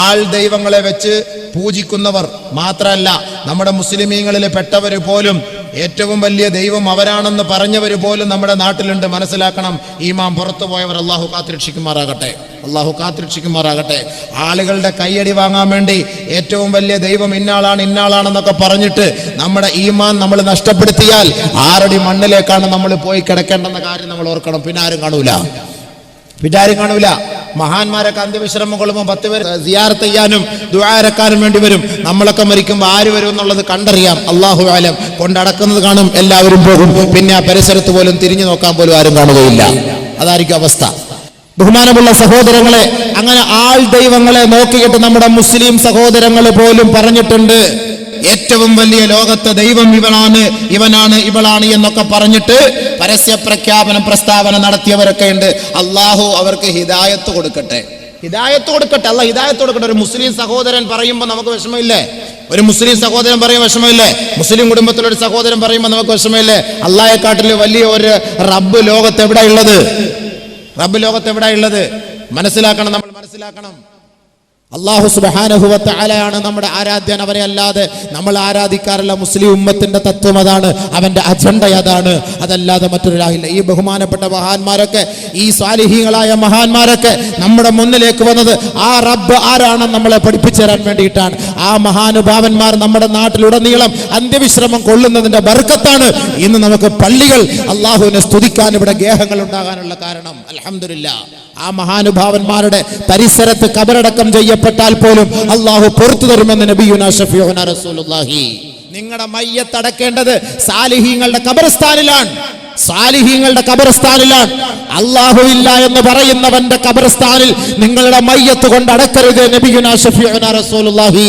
ആൾ ദൈവങ്ങളെ വെച്ച് പൂജിക്കുന്നവർ മാത്രമല്ല, നമ്മുടെ മുസ്ലിമീങ്ങളിൽ പെട്ടവര് പോലും ഏറ്റവും വലിയ ദൈവം അവരാണെന്ന് പറഞ്ഞവര് പോലും നമ്മുടെ നാട്ടിലുണ്ട്. മനസ്സിലാക്കണം, ഈമാൻ പുറത്തു പോയവർ അല്ലാഹു കാത്തുരക്ഷിക്കുമാറാകട്ടെ, അല്ലാഹു കാത്തുരക്ഷിക്കുമാറാകട്ടെ. ആളുകളുടെ കയ്യടി വാങ്ങാൻ വേണ്ടി ഏറ്റവും വലിയ ദൈവം ഇന്നാളാണെന്നൊക്കെ പറഞ്ഞിട്ട് നമ്മുടെ ഈമാൻ നമ്മൾ നഷ്ടപ്പെടുത്തിയാൽ 6 അടി മണ്ണിലേക്കാണ് നമ്മൾ പോയി കിടക്കേണ്ടെന്ന കാര്യം നമ്മൾ ഓർക്കണം. പിന്നെ ആരും കാണൂല. മഹാന്മാരൊക്കെ അന്ത്യവിശ്രമം കൊള്ളുമ്പോൾ 10 പേര് സിയാറത്ത് ചെയ്യാനും ദുആ ഇറക്കാനും വേണ്ടി വരും. നമ്മളൊക്കെ മരിക്കുമ്പോൾ ആര് വരും എന്നുള്ളത് കണ്ടറിയാം. അല്ലാഹു അലം. കൊണ്ടടക്കുന്നത് കാണും, എല്ലാവരും പോകും. പിന്നെ ആ പരിസരത്ത് പോലും തിരിഞ്ഞു നോക്കാൻ പോലും ആരും കാണുകയില്ല. അതായിരിക്കും അവസ്ഥ. ബഹുമാനമുള്ള സഹോദരങ്ങളെ, അങ്ങനെ ആൾ ദൈവങ്ങളെ നോക്കിയിട്ട് നമ്മുടെ മുസ്ലിം സഹോദരങ്ങൾ പോലും പറഞ്ഞിട്ടുണ്ട്, ഏറ്റവും വലിയ ലോകത്തെ ദൈവം ഇവളാണ് എന്നൊക്കെ പറഞ്ഞിട്ട് പരസ്യ പ്രസ്താവന നടത്തിയവരൊക്കെ ഉണ്ട്. അല്ലാഹു അവർക്ക് ഹിദായത്ത് കൊടുക്കട്ടെ. അല്ലാഹു ഹിദായത്ത് കൊടുക്കട്ടെ. ഒരു മുസ്ലിം സഹോദരൻ പറയുമ്പോൾ നമുക്ക് വിഷമമില്ലേ? മുസ്ലിം കുടുംബത്തിലൊരു സഹോദരൻ പറയുമ്പോൾ നമുക്ക് വിഷമമില്ലേ? അല്ലാഹയെക്കാട്ടിൽ വലിയ ഒരു റബ്ബ് ലോകത്ത് എവിടെ ഉള്ളത്? നമ്മൾ മനസ്സിലാക്കണം. അല്ലാഹു സുബ്ഹാനഹു വ തആലയാണ് നമ്മുടെ ആരാധ്യൻ. അവരെ അല്ലാതെ നമ്മൾ ആരാധിക്കാറില്ല. മുസ്ലിം ഉമ്മത്തിന്റെ തത്വം അതാണ്, അവന്റെ അജണ്ട അതാണ്. അതല്ലാതെ മറ്റൊരാളില്ല. ഈ ബഹുമാനപ്പെട്ട മഹാന്മാരൊക്കെ, ഈ സ്വാലിഹീങ്ങളായ മഹാന്മാരൊക്കെ നമ്മുടെ മുന്നിലേക്ക് വന്നത് ആ റബ്ബ് ആരാണെന്ന് നമ്മളെ പഠിപ്പിച്ചു തരാൻ വേണ്ടിയിട്ടാണ്. ആ മഹാനുഭാവന്മാർ നമ്മുടെ നാട്ടിലുടനീളം അന്ത്യവിശ്രമം കൊള്ളുന്നതിന്റെ ബർക്കത്താണ് ഇന്ന് നമുക്ക് പള്ളികൾ അല്ലാഹുവിനെ സ്തുതിക്കാൻ ഇവിടെ ഗേഹങ്ങൾ ഉണ്ടാകാനുള്ള കാരണം. അൽഹംദുലില്ലാഹ്. ആ മഹാനുഭാവന്മാരുടെ പരിസരത്ത് കബറടക്കം ചെയ്യപ്പെട്ടാൽ പോലും അള്ളാഹു പുറത്തു തരുമെന്ന് നബിയുനാ ഷഫീഉനാ റസൂലുള്ളാഹി. നിങ്ങളുടെ മയ്യത്ത് അടക്കേണ്ടത് സാലിഹീങ്ങളുടെ ഖബർസ്ഥാനിലാണ്. സാലിഹീങ്ങളുടെ ഖബർസ്ഥാനിലാണ്. അല്ലാഹു ഇല്ല എന്ന് പറയുന്നവന്റെ ഖബർസ്ഥാനിൽ നിങ്ങളുടെ മയ്യത്ത് കൊണ്ട് അടക്കരുത്. നബിയുനാ ഷഫീഉനാ റസൂലുള്ളാഹി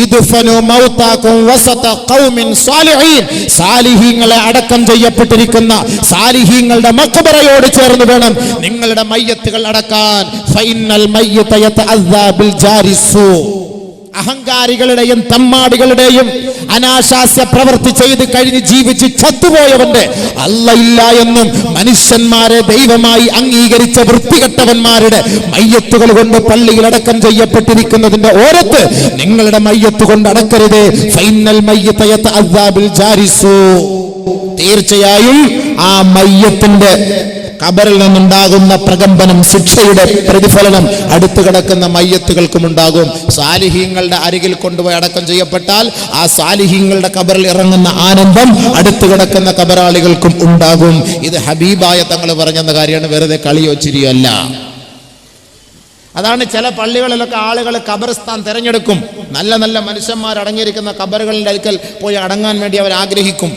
ഇദ്ഫനു മൗതാകും വസത ഖൗമിൻ സാലിഹീൻ. സാലിഹീങ്ങളെ അടക്കം ചെയ്യപ്പെട്ടിരിക്കുന്ന സാലിഹീങ്ങളുടെ മഖബറയോട് ചേർന്ന് വേണം നിങ്ങളുടെ മയ്യത്തുകൾ അടക്കാൻ. ഫഇന്നൽ മയ്യിത യതഅദ്ദാ ബിൽ ജാരിസു. അഹങ്കാരികളുടെയും തമ്മാടികളുടെയും അനാശാസ്യ പ്രവൃത്തി ചെയ്ത് കഴിഞ്ഞ് ജീവിച്ച് ചത്തുപോയവന്റെ അല്ല എന്നും മനുഷ്യന്മാരെ ദൈവമായി അംഗീകരിച്ച വൃത്തികെട്ടവന്മാരുടെ മയ്യത്തുകൾ കൊണ്ട് പള്ളിയിൽ അടക്കം ചെയ്യപ്പെട്ടിരിക്കുന്നതിന്റെ ഓരത്ത് നിങ്ങളുടെ മയ്യത്ത് കൊണ്ട് അടക്കരുത്. Final മയ്യിത യതഅദ്ദാ bill ജാരിസു. തീർച്ചയായും ആ മയ്യത്തിന്റെ ഖബറിൽ നിന്നുണ്ടാകുന്ന പ്രകമ്പനം, ശിക്ഷയുടെ പ്രതിഫലനം അടുത്ത് കിടക്കുന്ന മയ്യത്തുകൾക്കും ഉണ്ടാകും. സാലിഹീങ്ങളുടെ അരികിൽ കൊണ്ടുപോയി അടക്കം ചെയ്യപ്പെട്ടാൽ ആ സാലിഹീങ്ങളുടെ ഖബറിൽ ഇറങ്ങുന്ന ആനന്ദം അടുത്ത് കിടക്കുന്ന ഖബറാളികൾക്കും ഉണ്ടാകും. ഇത് ഹബീബായ തങ്ങൾ പറഞ്ഞെന്ന കാര്യമാണ്, വെറുതെ കളിയോ ചിരിയോ അല്ല. അതാണ് ചില പള്ളികളിലൊക്കെ ആളുകൾ ഖബർസ്ഥാൻ തിരഞ്ഞെടുക്കും. നല്ല നല്ല മനുഷ്യന്മാർ അടങ്ങിയിരിക്കുന്ന ഖബറുകളുടെ അടുക്കൽ പോയി അടങ്ങാൻ വേണ്ടി അവർ ആഗ്രഹിക്കും.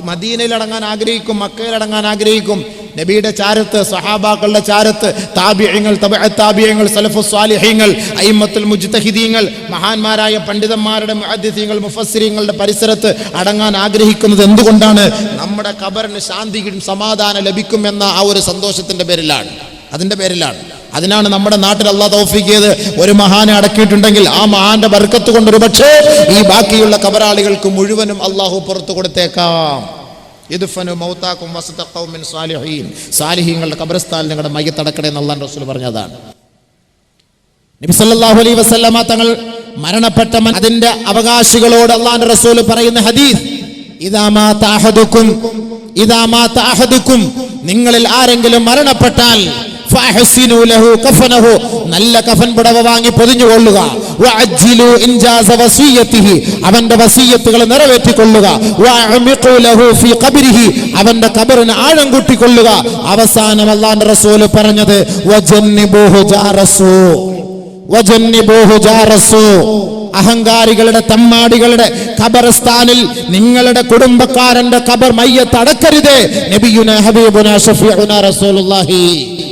മദീനയിൽ അടങ്ങാൻ ആഗ്രഹിക്കും, മക്കയിൽ അടങ്ങാൻ ആഗ്രഹിക്കും. നബിയുടെ ചാരത്ത്, സഹാബാക്കളുടെ ചാരത്ത്, താബിഈങ്ങൾ, തബഅ താബിഈങ്ങൾ, സലഫുസ് സാലിഹീങ്ങൾ, അയിമ്മത്തുൽ മുജ്തഹിദീങ്ങൾ, മഹാന്മാരായ പണ്ഡിതന്മാരുടെ മുഹദ്ദിസീങ്ങൾ, മുഫസ്സിരീങ്ങളുടെ പരിസരത്ത് അടങ്ങാൻ ആഗ്രഹിക്കുന്നത് എന്തുകൊണ്ടാണ്? നമ്മുടെ ഖബറിന് ശാന്തിയും സമാധാനം ലഭിക്കുമെന്ന ആ ഒരു സന്തോഷത്തിന്റെ പേരിലാണ്, അതിന്റെ പേരിലാണ്. അതിനാണ് നമ്മുടെ നാട്ടിൽ അല്ലാഹു തൗഫീഖ് ചെയ്ത് ഒരു മഹാനെ അടക്കിയിട്ടുണ്ടെങ്കിൽ ആ മഹാന്റെ ബർക്കത്ത് കൊണ്ട് ഒരു പക്ഷേ ഈ ബാക്കിയുള്ള ഖബറാളികൾക്ക് മുഴുവനും അള്ളാഹു പുറത്തു കൊടുത്തേക്കാം. ഇദ്ഫനു മൗതാകും വസത ഖൗമിൻ സാലിഹീൻ. സാലിഹീങ്ങളുടെ ഖബർസ്ഥാനിൽ നിങ്ങളുടെ മയ്യത്ത് അടക്കണേ എന്ന് അല്ലാഹുവിന്റെ റസൂൽ പറഞ്ഞതാണ്. നബി സല്ലല്ലാഹു അലൈഹി വസല്ലമ തങ്ങൾ മരണപ്പെട്ട അതിന്റെ അവകാശികളോട് അല്ലാഹുവിന്റെ റസൂൽ പറയുന്ന ഹദീസ്, ഇദാ മാത അഹദുക്കും, നിങ്ങളിൽ ആരെങ്കിലും മരണപ്പെട്ടാൽ ഫഅഹ്സിനു ലഹു കഫനഹു, നല്ല കഫൻ പുടവ വാങ്ങി പൊതിഞ്ഞുകൊള്ളുക. വഅജ്ജിലു ഇൻജാസ വസിയതിഹി, അവന്റെ വസിയത്തുകൾ നിറവേറ്റിക്കൊള്ളുക. വഅമിഖു ലഹു ഫീ ഖബ്രിഹി, അവന്റെ ഖബറിന് ആഴം കൂട്ടിക്കൊള്ളുക. അവസാനം അല്ലാഹുവിന്റെ റസൂൽ പറഞ്ഞത് വജന്നിബൂഹു ജാറസു, അഹങ്കാരികളുടെ തമ്മാടികളുടെ ഖബർസ്ഥാനിൽ നിങ്ങളുടെ കുടുംബക്കാരന്റെ ഖബർ മയ്യത്ത് അടക്കരുത്. നബിയുനാ ഹബീബുനാ ഷഫീഉനാ റസൂലുള്ളാഹി.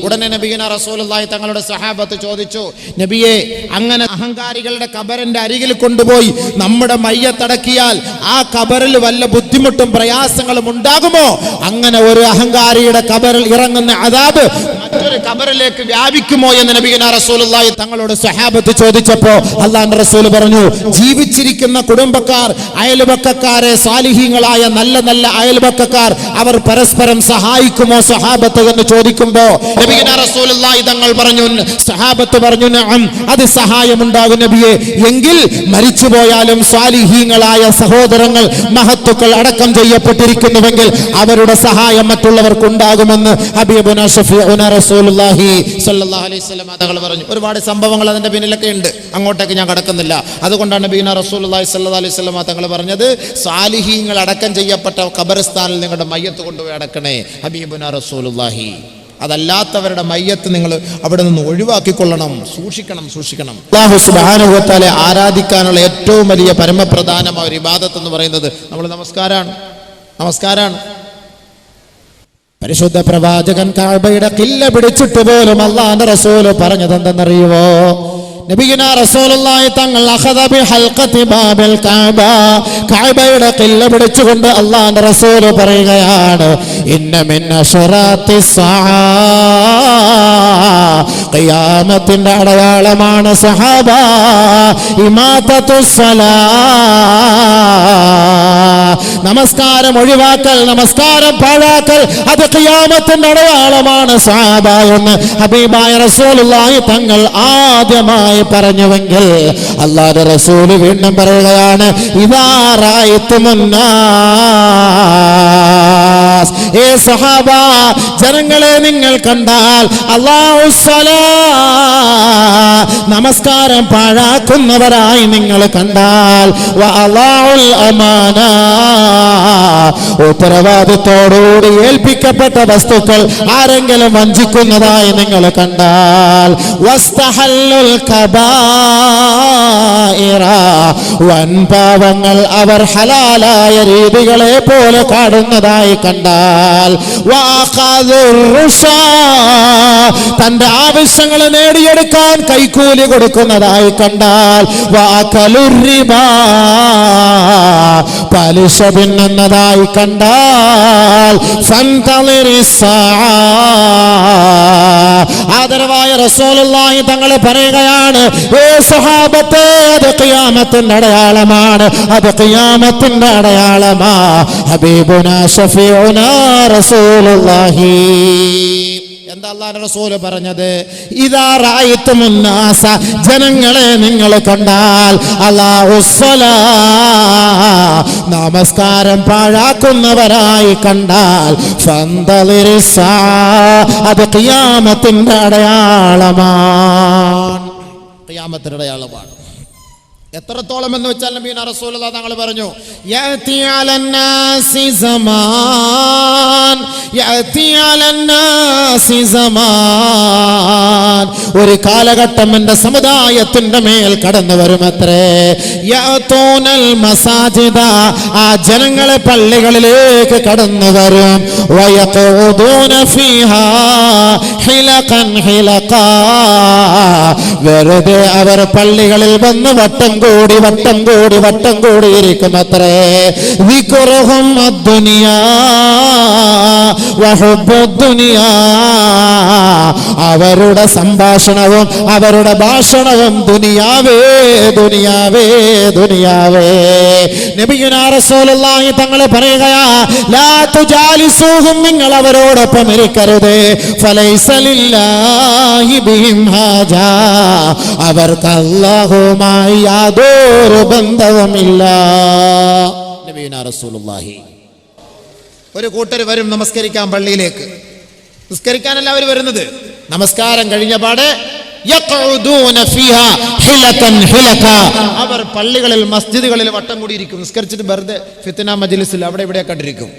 ഉടനെ നബിയുനാ റസൂലുള്ളാഹി തങ്ങളുടെ സഹാബത്ത് ചോദിച്ചു, നബിയെ, അങ്ങനെ അഹങ്കാരികളുടെ ഖബറിന്റെ അരികിൽ കൊണ്ടുപോയി നമ്മുടെ മയ്യത്തടക്കിയാൽ ആ ഖബറിൽ വല്ല ബുദ്ധിമുട്ടും പ്രയാസങ്ങളും ഉണ്ടാകുമോ? അങ്ങനെ ഒരു അഹങ്കാരിയുടെ ഖബറിൽ ഇറങ്ങുന്ന അദാബ് മറ്റൊരു ഖബറിലേക്ക് വ്യാപിക്കുമോ എന്ന് നബിയുനാ റസൂലുള്ളാഹി തങ്ങളോട് സഹാബത്ത് ചോദിച്ചപ്പോൾ അല്ലാഹുവിന്റെ റസൂൽ പറഞ്ഞു, ജീവിച്ചിരിക്കുന്ന കുടുംബക്കാർ, അയൽപക്കക്കാരെ, സാലിഹീങ്ങളായ നല്ല നല്ല അയൽപക്കക്കാർ, അവർ പരസ്പരം സഹായിക്കുമോ സഹാബത്ത് എന്ന് ചോദിക്കുമ്പോ നബിയുനാ റസൂലുള്ളാഹി തങ്ങൾ പറഞ്ഞു, സഹാബത്ത് പറഞ്ഞു, നഅം, അത് സഹായമുണ്ടാകും നബിയെ. എങ്കിൽ മരിച്ചുപോയാലും സാലിഹീങ്ങളായ സഹോദരങ്ങൾ, മഹത്തുക്കൾ അടക്കം ചെയ്യപ്പെട്ടിരിക്കുന്നുവെങ്കിൽ അവരുടെ സഹായം മറ്റുള്ളവർക്ക് ഉണ്ടാകുമെന്ന് ഹബീബുനാ ഷഫീഉനാ റസൂലുള്ളാഹി സ്വല്ലല്ലാഹു അലൈഹി വസല്ലം തങ്ങൾ പറഞ്ഞു. ഒരുപാട് സംഭവങ്ങൾ അതിന്റെ പിന്നിലൊക്കെ ഉണ്ട്, അങ്ങോട്ടേക്ക് ഞാൻ കടക്കുന്നില്ല. അതുകൊണ്ടാണ് നബിയുനാ റസൂലുള്ളാഹി സ്വല്ലല്ലാഹു അലൈഹി വസല്ലം തങ്ങൾ പറഞ്ഞത്, സാലിഹീങ്ങൾ അടക്കം ചെയ്യപ്പെട്ട ഖബർസ്ഥാനിൽ നിങ്ങളുടെ മയ്യത്ത് കൊണ്ടുപോയി അടക്കണേ ഹബീബുനാ റസൂലുള്ളാഹി. അതല്ലാത്തവരുടെ മയ്യത്ത് നിങ്ങൾ അവിടെ നിന്ന് ഒഴിവാക്കിക്കൊള്ളണം, സൂക്ഷിക്കണം. അല്ലാഹു സുബ്ഹാനഹു വ തആല ആരാധിക്കാനുള്ള ഏറ്റവും വലിയ പരമപ്രധാനമായ ഒരു ഇബാദത്ത് എന്ന് പറയുന്നത് നമ്മൾ നമസ്കാരാണ്. പരിശുദ്ധ പ്രവാചകൻ കഅബയുടെ ഖില്ല പിടിച്ചിട്ട് പോലും അല്ലാഹുവിന്റെ റസൂൽ പറഞ്ഞത് എന്തെന്നറിയുമോ? നബിയുനാ റസൂലുള്ളാഹി തങ്ങൾ അഖദ ബി ഹൽഖതി ബാബിൽ കഅബ, കഅബയുടെ ഖില്ല പിടിച്ചുകൊണ്ട് അല്ലാഹുവിന്റെ റസൂൽ പറയുകയാണ്, ഇന്ന മിൻ അശറാത്തിസ് ഖിയാമത്തിന്റെ അടയാളമാണ് സഹാബ ഇമാതത്തുസ് സലാ, നമസ്കാരം ഒഴിവാക്കൽ, നമസ്കാരം പാഴാക്കൽ, അത് ഖിയാമത്തിന്റെ അടയാളമാണ് സഹാബ എന്ന് ഹബീബായ റസൂലുള്ളാഹി തങ്ങൾ ആദ്യമായി പറഞ്ഞുവെങ്കിൽ അല്ലാഹുവിന്റെ റസൂൽ വീണ്ടും പറയുകയാണ്, ഇദാ റഅയ്തുമുന്നാസ്, ഏ സഹാബ, ജനങ്ങളെ നിങ്ങൾ കണ്ടാൽ അല്ലാഹു സ്വലാ നമസ്കാരം പാഴാക്കുന്നവരായി നിങ്ങൾ കണ്ടാൽ വഅല്ലാഉൽ അമാന ഉത്തരവാദിത്തോടുകൂടി ഏൽപ്പിക്കപ്പെട്ട വസ്തുക്കൾ ആരെങ്കിലും വഞ്ചിക്കുന്നതായി നിങ്ങൾ കണ്ടാൽ വസ്തഹല്ലുൽ കബായിറ വൻപാവങ്ങൾ അവർ ഹലാലായ രീതികളെ പോലെ കാണുന്നതായി കണ്ടാൽ വഅഖദുർ റുഷാ തന്റെ ആവശ്യങ്ങൾ നേടിയെടുക്കാൻ കൈക്കൂലി കൊടുക്കുന്നതായി കണ്ടാൽ വഅകലുർ റിബാ പലിശ തിന്നുന്നതായി കണ്ടാൽ ആദരവായ റസൂലുള്ളാഹി തങ്ങൾ പറയുകയാണ്, ഏ സ്വഹാബത്തെ, അത് ഖിയാമത്തിന്റെ അടയാളമാണ്, അത് ഖിയാമത്തിന്റെ അടയാളമാ. ഹബീബുനാ ശഫീഉനാ റസൂലുള്ളാഹി. എന്താ അല്ലാഹുവിന്റെ റസൂൽ പറഞ്ഞത്? ഇദാ റഅയ്തുമുൻ നാസ, ജനങ്ങളെ നിങ്ങൾ കണ്ടാൽ അല്ലാഹു സ്വലാ നമസ്കാരം പാഴാക്കുന്നവരായി കണ്ടാൽ ഫന്തളിരിസ അത് ഖിയാമത്തിന്റെ അടയാളമാണ്. ഖിയാമത്തിന്റെ അടയാളമാണ്. എത്രത്തോളം എന്ന് വെച്ചാൽ നബിയുനാ റസൂലുള്ളാഹി തങ്ങൾ പറഞ്ഞു, യഅതി അലന്നാസി സമാൻ, യഅതി അലന്നാസി സമാൻ, ഒരു കാലഘട്ടം എൻ്റെ സമുദായത്തിന്റെ മേൽ കടന്നു വരുമത്രേ. യഅതൂനൽ മസാജിദ, ആ ജനങ്ങളെ പള്ളികളിലേക്ക് കടന്നു വരും. വയഖൂദൂന ഫീഹാ ഹിലഖൻ ഹിലഖാ, വെറുതെ അവർ പള്ളികളിൽ വന്ന് വട്ടം കൂടി ഇരിക്കുമത്രേ. ദിക്റുഹും അദ്ദുനിയാ വഹുബ്ബുദ് ദുനിയാ, അവരുടെ സംഭാഷണവും അവരുടെ ഭാഷണവും ദുനിയാവേ ദുനിയാവേ ദുനിയാവേ. നബിയുനാ റസൂലുള്ളാഹി തങ്ങൾ പറയുകയാ, ലാ തുജാലിസൂഹും, നിങ്ങൾ അവരോടൊപ്പം ഇരിക്കരുത്. ഫലൈസ ലില്ലാഹി ബിഹിം ഹാജാ, അവർക്ക് അല്ലാഹുവുമായി യാതൊരു ബന്ധവുമില്ല. നബിയുനാ റസൂലുള്ളാഹി. ഒരു കൂട്ടർ വരും നമസ്കരിക്കാൻ പള്ളിയിലേക്ക്. നിസ്കരിക്കാനല്ല അവർ വരുന്നത്, നമസ്കാരം കഴിഞ്ഞ പാടെ അവർ പള്ളികളിൽ മസ്ജിദുകളിൽ വട്ടം കൂടിയിരിക്കും. നിസ്കരിച്ചിട്ട് വെറുതെ ഫിത്ന മജ്ലിസിൽ അവിടെ ഇവിടെ കണ്ടിരിക്കും.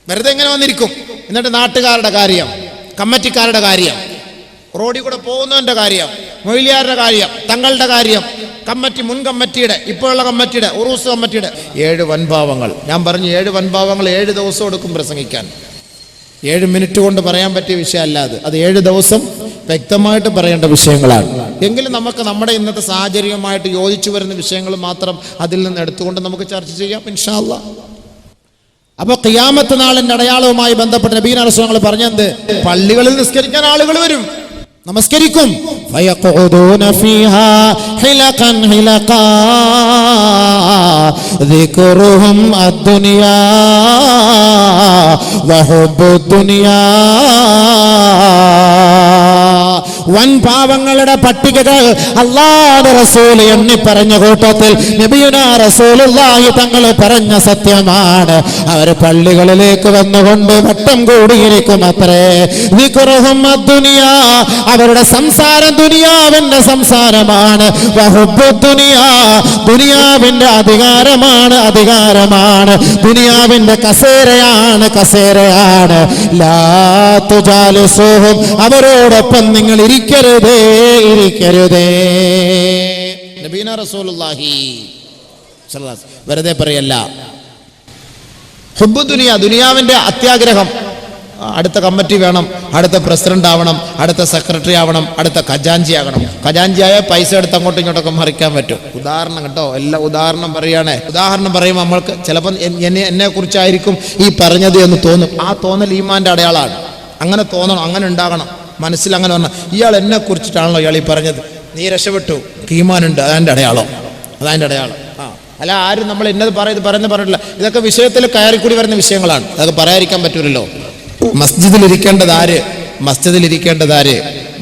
വെറുതെ എങ്ങനെ വന്നിരിക്കും. എന്നിട്ട് നാട്ടുകാരുടെ കാര്യം, കമ്മിറ്റിക്കാരുടെ കാര്യം, റോഡിൽ കൂടെ പോകുന്നവന്റെ കാര്യം, മൊയ്ലിയാരുടെ കാര്യം, തങ്ങളുടെ കാര്യം, കമ്മിറ്റി, മുൻ കമ്മിറ്റിയുടെ, ഇപ്പോഴുള്ള കമ്മിറ്റിയുടെ, ഉറൂസ് കമ്മിറ്റിയുടെ 7 വൻഭാവങ്ങൾ. ഞാൻ പറഞ്ഞു 7 വൻഭാവങ്ങൾ 7 ദിവസം എടുക്കും പ്രസംഗിക്കാൻ. 7 മിനിറ്റ് കൊണ്ട് പറയാൻ പറ്റിയ വിഷയമല്ല അത്. അത് 7 ദിവസം വ്യക്തമായിട്ട് പറയേണ്ട വിഷയങ്ങളാണ്. എങ്കിലും നമുക്ക് നമ്മുടെ ഇന്നത്തെ സാഹചര്യവുമായിട്ട് യോജിച്ചു വരുന്ന വിഷയങ്ങൾ മാത്രം അതിൽ നിന്ന് എടുത്തുകൊണ്ട് നമുക്ക് ചർച്ച ചെയ്യാം ഇൻഷാ അല്ലാഹ്. അപ്പൊ ഖിയാമത്ത് നാളിന്റെ അടയാളവുമായി ബന്ധപ്പെട്ട് നബിയുനാ റസൂലുള്ളാഹി പറഞ്ഞത്, പള്ളികളിൽ നിസ്കരിക്കാൻ ആളുകൾ വരും, നമസ്കരിക്കും. ഫയഖൂദൂന ഫീഹാ ഹിലഖൻ ഹിലഖാ ദിക്റുഹും അദ്ദുനിയാ വഹുബ്ബുദ് ദുനിയാ. വൻപാവങ്ങളുടെ പട്ടികകൾ അല്ലാഹുവിന്റെ റസൂൽ എണ്ണി പറഞ്ഞ കൂട്ടത്തിൽ നബിയുനാ റസൂലുള്ളാഹി തങ്ങൾ പറഞ്ഞ സത്യമാണ്. അവർ പള്ളികളിലേക്ക് വന്നുകൊണ്ട് വട്ടം കൂടിയിരിക്കും അത്രേ. ദിക്റുഹും അദ്ദുനിയാ, അവരുടെ സംസാരം ദുനിയാവിന്റെ സംസാരമാണ്. വഹുബ്ബുദ് ദുനിയാ, ദുനിയാവിന്റെ അധികാരമാണ്, അധികാരമാണ്. ദുനിയാവിന്റെ കസേരയാണ്, കസേരയാണ്. ലാ തുജാലിസൂഹും, അവരോടൊപ്പം നിങ്ങൾ ഇരിക്കരുതേ, ഇരിക്കരുതേ. നബിയുനാ റസൂലുള്ളാഹി സ്വല്ലല്ലാഹു അലൈഹി വസല്ലം വെറുതെ പറയല്ല. ഹുബ്ബു ദുനിയ, ദുനിയാവിന്റെ അത്യാഗ്രഹം. അടുത്ത കമ്മിറ്റി വേണം, അടുത്ത പ്രസിഡന്റ് ആവണം, അടുത്ത സെക്രട്ടറി ആവണം, അടുത്ത ഖജാൻജി ആകണം. ഖജാൻജിയായ പൈസ എടുത്ത് അങ്ങോട്ടും ഇങ്ങോട്ടൊക്കെ മറിക്കാൻ പറ്റും. ഉദാഹരണം കേട്ടോ, എല്ലാ ഉദാഹരണം പറയുകയാണേ. ഉദാഹരണം പറയുമ്പോൾ നമ്മൾക്ക് ചിലപ്പോൾ എന്നെ കുറിച്ചായിരിക്കും ഈ പറഞ്ഞത് എന്ന് തോന്നും. ആ തോന്നൽ ഈമാന്റെ അടയാളമാണ്. അങ്ങനെ തോന്നണം, അങ്ങനെ ഉണ്ടാകണം മനസ്സിൽ. അങ്ങനെ പറഞ്ഞാൽ ഇയാൾ എന്നെ കുറിച്ചിട്ടാണല്ലോ ഇയാൾ ഈ പറഞ്ഞത്, നീ രക്ഷപ്പെട്ടു, ഈമാനുണ്ട്, അതിൻ്റെ അടയാളം, അതതിൻ്റെ അടയാളം. അല്ല ആരും നമ്മൾ എന്നത് പറഞ്ഞിട്ടില്ല. ഇതൊക്കെ വിഷയത്തിൽ കയറിക്കൂടി വരുന്ന വിഷയങ്ങളാണ്. അതൊക്കെ പറയാതിരിക്കാൻ പറ്റൂലല്ലോ. മസ്ജിദിലിരിക്കേണ്ടതാര്, മസ്ജിദിലിരിക്കേണ്ടതാര്,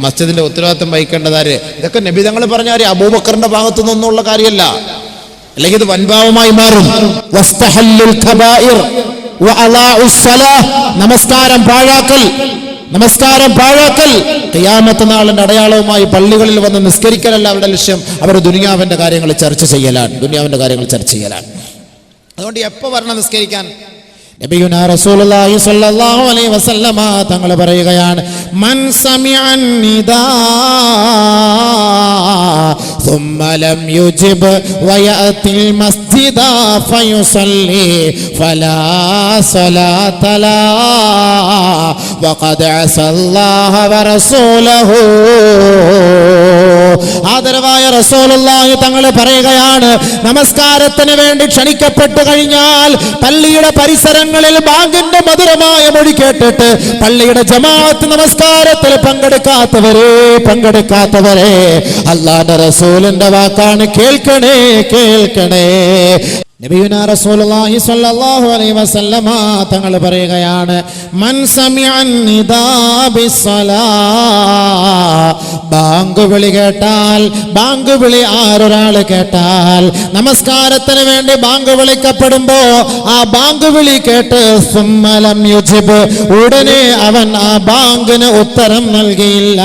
മസ്ജിദിന്റെ ഉത്തരവാദിത്വം വഹിക്കേണ്ടതാര്, ഇതൊക്കെ നബി തങ്ങൾ പറഞ്ഞാല് അബൂബക്കറിന്റെ ഭാഗത്തു നിന്നുള്ള കാര്യമല്ല. അല്ലെങ്കിൽ ഇത് വൻഭാവമായി മാറും. വസ്തഹല്ലുൽ ഖബായിർ, നമസ്കാരം പാഴാക്കൽ ഖിയാമത്ത് നാളിന്റെ അടയാളവുമായി പള്ളികളിൽ വന്ന് നിസ്കരിക്കലല്ല അവരുടെ ലക്ഷ്യം. അവർ ദുനിയാവിന്റെ കാര്യങ്ങൾ ചർച്ച ചെയ്യലാണ്. അതുകൊണ്ട് എപ്പോ വരണം നിസ്കരിക്കാൻ? നബിയുനാ റസൂലുള്ളാഹി സ്വല്ലല്ലാഹു അലൈഹി വസല്ലമ തങ്ങൾ പറയുകയാണ്, മൻ സമിഅൻ നിദാ ثم لم يجب ويأتي المسجد فيصلي فلا صلاة له وقد عصى الله ورسوله. ആദരവായ റസൂലുള്ളാഹി തങ്ങൾ പറയുകയാണ്, നമസ്കാരത്തിന് വേണ്ടി ക്ഷണിക്കപ്പെട്ടു കഴിഞ്ഞാൽ പള്ളിയുടെ പരിസരങ്ങളിൽ ബാങ്കിന്റെ മധുരമായ മൊഴി കേട്ടിട്ട് പള്ളിയുടെ ജമാഅത്ത് നമസ്കാരത്തിൽ പങ്കെടുക്കാത്തവരെ അല്ലാഹുവിന്റെ റസൂലിന്റെ വാക്കാണ്, കേൾക്കണേ. നബിയുനാ റസൂലുള്ളാഹി സ്വല്ലല്ലാഹു അലൈഹി വസല്ലമ തങ്ങൾ പറയുകയാണ്, മൻ സമിഅൻ നിദാ ബിസ്സലാ, ബാങ്ക് വിളി കേട്ടാൽ, ബാങ്ക് വിളി ആരൊരാൾ കേട്ടാൽ, നമസ്കാരത്തിന് വേണ്ടി ബാങ്ക് വിളിക്കപ്പെടുമ്പോ ആ ബാങ്ക് വിളി കേട്ട് സുമ്മ ലം യുജിബ്, ഉടനെ അവൻ ആ ബാങ്കിന് ഉത്തരം നൽകിയില്ല,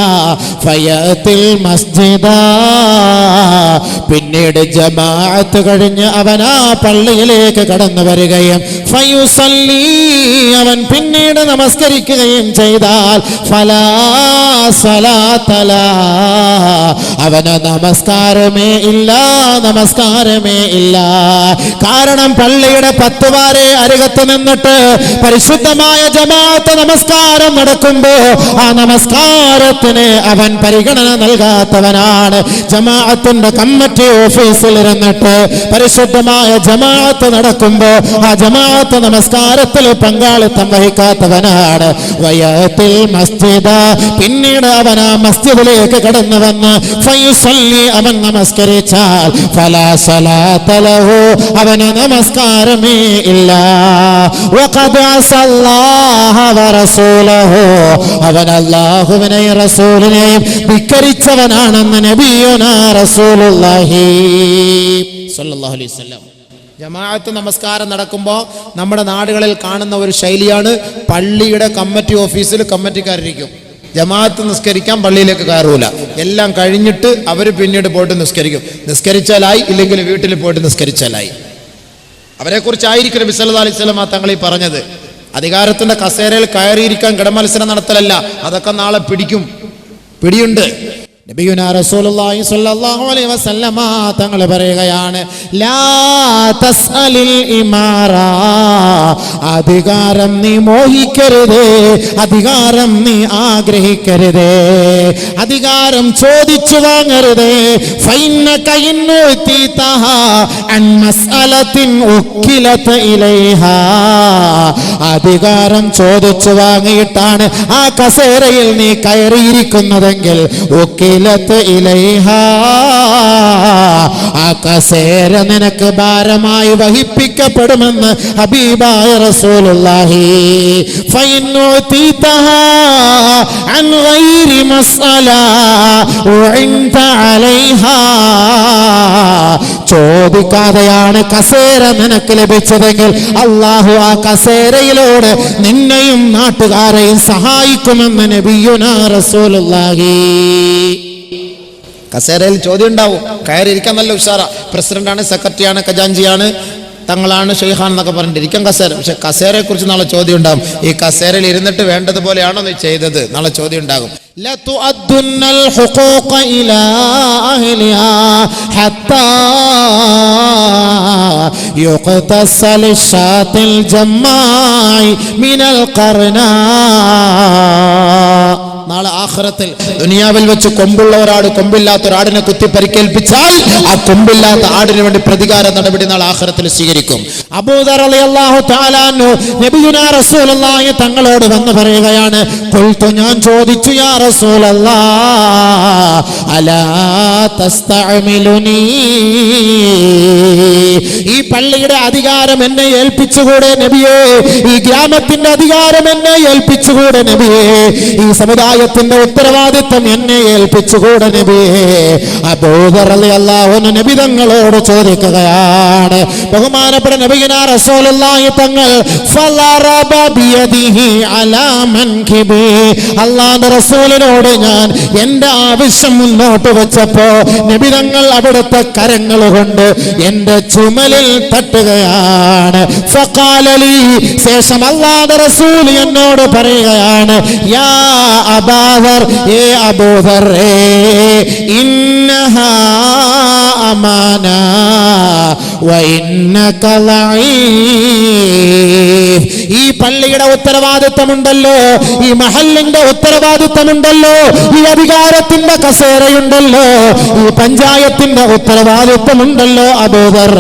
ഫയത്തിൽ മസ്ജിദ, പിന്നീട് ജമാഅത്ത് കഴിഞ്ഞ് അവൻ ആ പള്ളിയിലേക്ക് കടന്നു വരികയും ഫയുസല്ലി, അവൻ പിന്നീട് നമസ്കരിക്കുകയും ചെയ്താൽ ഫലാ സ്വലാത്ത ലഹു, അവന് നമസ്കാരമേ ഇല്ല. കാരണം പള്ളിയുടെ 10 വാരെ അരികത്ത് നിന്നിട്ട് പരിശുദ്ധമായ ജമാഅത്ത് നമസ്കാരം നടക്കുമ്പോ ആ നമസ്കാരത്തിന് അവൻ പരിഗണന നൽകാത്തവനാണ്. ജമാഅത്തിന്റെ കമ്മിറ്റി ഓഫീസിൽ ഇരുന്നിട്ട് പരിശുദ്ധമായ ജമാഅത്ത് നടക്കുമ്പോ ആ ജമാഅത്ത് നമസ്കാരത്തിൽ പങ്കാളിത്തം വഹിക്കാത്തവനാണ്. വയത്തിൽ മസ്ജിദ, പിന്നീട് അവൻ ആ മസ്ജിദിലേക്ക് കടന്നു വന്ന് ഫയുസല്ലി, അവൻ നമസ്കരിച്ചാൽ ഫലാ സ്വലാത്ത ലഹു, അവന് നമസ്കാരമേ ഇല്ല. വഖദ് അസല്ലാഹ വറസൂലഹു, അവൻ അല്ലാഹുവിനെയും റസൂലിനെയും ധിക്കരിച്ചവനാണെന്ന് നബിയുനാ റസൂലുള്ളാഹി സ്വല്ലല്ലാഹു അലൈഹി വസല്ലം. ജമാഅത്ത് നമസ്കാരം നടക്കുമ്പോൾ നമ്മുടെ നാടുകളിൽ കാണുന്ന ഒരു ശൈലിയാണ്, പള്ളിയുടെ കമ്മിറ്റി ഓഫീസിൽ കമ്മിറ്റിക്കാരിരിക്കും. ജമാഅത്ത് നിസ്കരിക്കാൻ പള്ളിയിലേക്ക് കയറൂല, എല്ലാം കഴിഞ്ഞിട്ട് അവർ പിന്നീട് പോയിട്ട് നിസ്കരിച്ചാലായി, ഇല്ലെങ്കിൽ വീട്ടിൽ പോയിട്ട് നിസ്കരിച്ചാലായി. അവരെക്കുറിച്ചായിരിക്കും നബി സല്ലല്ലാഹു അലൈഹി വസല്ലം തങ്ങളീ പറഞ്ഞത്. അധികാരത്തിന്റെ കസേരയിൽ കയറിയിരിക്കാൻ കിടമത്സരം നടത്തലല്ല, അതൊക്കെ നാളെ പിടിയുണ്ട്. നബിയുനാ റസൂലുള്ളാഹി സ്വല്ലല്ലാഹു അലൈഹി വസല്ലമ തങ്ങൾ പറയുകയാണ്, ലാ തസ്അലിൽ ഇമാറ, അധികാരം നീ മോഹിക്കരുത്, അധികാരം നീ ആഗ്രഹിക്കരുത്, അധികാരം ചോദിച്ചു വാങ്ങരുത്. ഫൈന്നക ഇന്നുതീതഹ അൻ മസ്അലത്തിൻ ഉക്കിലത ഇലൈഹാ, അധികാരം ചോദിച്ചു വാങ്ങിയിട്ടാണ് ആ കസേരയിൽ നീ കയറിയിരിക്കുന്നതെങ്കിൽ ഇലൈഹാ, ആ കസേര നിനക്ക് ഭാരമായി വഹിപ്പിക്കപ്പെടുമെന്ന് ഹബീബായ റസൂലുള്ളാഹി. ഫൈനുതീതഹാ അൻ ഗൈരി മസ്അല വഇൻത അലൈഹാ, ചോദിക്കാതെയാണ് കസേര നിനക്ക് ലഭിച്ചതെങ്കിൽ അല്ലാഹു ആ കസേരയിലൂടെ നിന്നെയും നാട്ടുകാരെയും സഹായിക്കുമെന്ന് നബിയുനാ റസൂലുള്ളാഹി. കസേരയിൽ ചോദ്യം ഉണ്ടാവും, കയറിയിരിക്കാൻ നല്ല ഉഷാറ, പ്രസിഡന്റാണ്, സെക്രട്ടറിയാണ്, ഖജാൻജിയാണ്, തങ്ങളാണ്, ഷെയ്ഖാൻ എന്നൊക്കെ പറഞ്ഞിട്ടിരിക്കാം കസേര. പക്ഷെ കസേരയെ കുറിച്ച് നാളെ ചോദ്യം ഉണ്ടാകും. ഈ കസേരയിൽ ഇരുന്നിട്ട് വേണ്ടതുപോലെയാണോ നീ ചെയ്തത്? നാളെ ചോദ്യം ഉണ്ടാകും. ലതുഅദ്ദുന്നൽ ഹുഖൂഖ ഇലാ അഹ്ലിഹാ ഹത്താ യുഖ്തസൽ ഷാത്തിൽ ജമ്മായി മിനൽ ഖർനാ. നാളെ ആഖിറത്തിൽ ദുനിയാവിൽ വെച്ച് കൊമ്പുള്ള ഒരാട് കൊമ്പില്ലാത്ത ഒരാടിനെ കുത്തി പരിക്കേൽപ്പിച്ചാൽ ആ കൊമ്പില്ലാത്ത ആടിന് വേണ്ടി പ്രതികാര നടപടി നാളെ ആഖിറത്തിൽ സ്വീകരിക്കും. അബൂദർ റളിയല്ലാഹു തആല അൻഹു നബിയുനാ റസൂലുള്ളാഹി തങ്ങളോട് വന്ന് പറയുകയാണ്, ഖുൽതു, ഞാൻ ചോദിച്ചു, യാ റസൂലല്ലാഹ് അലാ തസ്തഅമിലുനി, ഈ പള്ളിയുടെ അധികാരം എന്നെ ഏൽപ്പിച്ചുകൂടെ നബിയേ? ഈ ഗ്രാമത്തിന്റെ അധികാരം എന്നെ ഏൽപ്പിച്ചുകൂടെ നബിയേ? ഈ സമുദായത്തിന്റെ പള്ളിയുടെ ഉത്തരവാദിത്വം എന്നെ ഏൽപ്പിച്ചുകൂടെ നബിയേ? അബൂദർ റളിയല്ലാഹു അൻഹു നബി തങ്ങളോട് ചോദിക്കുകയാണ്. ബഹുമാനപ്പെട്ട നബിയുനാ റസൂലുള്ളാഹി തങ്ങൾ ഫളറബ ബിയദിഹി അലാ മൻകിബി, അല്ലാഹുവിന്റെ റസൂലിനോട് ഞാൻ എന്റെ ആവശ്യം മുന്നോട്ട് വെച്ചപ്പോ നബി തങ്ങൾ അവിടുത്തെ കരങ്ങൾ കൊണ്ട് എന്റെ ചുമലിൽ തട്ടുകയാണ്. ഫഖാല ലി, ശേഷം അല്ലാഹുവിന്റെ റസൂൽ എന്നോട് പറയുകയാണ്, യാ അബൂദർ, ഏ അബൂദർ, ഇന്നഹാ അമാന വ ഇന്നക ലഈഫ്. ഈ പള്ളിയുടെ ഉത്തരവാദിത്തമുണ്ടല്ലോ, ഈ മഹല്ലിന്റെ ഉത്തരവാദിത്തമുണ്ടല്ലോ, ഈ അധികാരത്തിന്റെ കസേരയുണ്ടല്ലോ, ഈ പഞ്ചായത്തിന്റെ ഉത്തരവാദിത്തമുണ്ടല്ലോ അബൂദർ,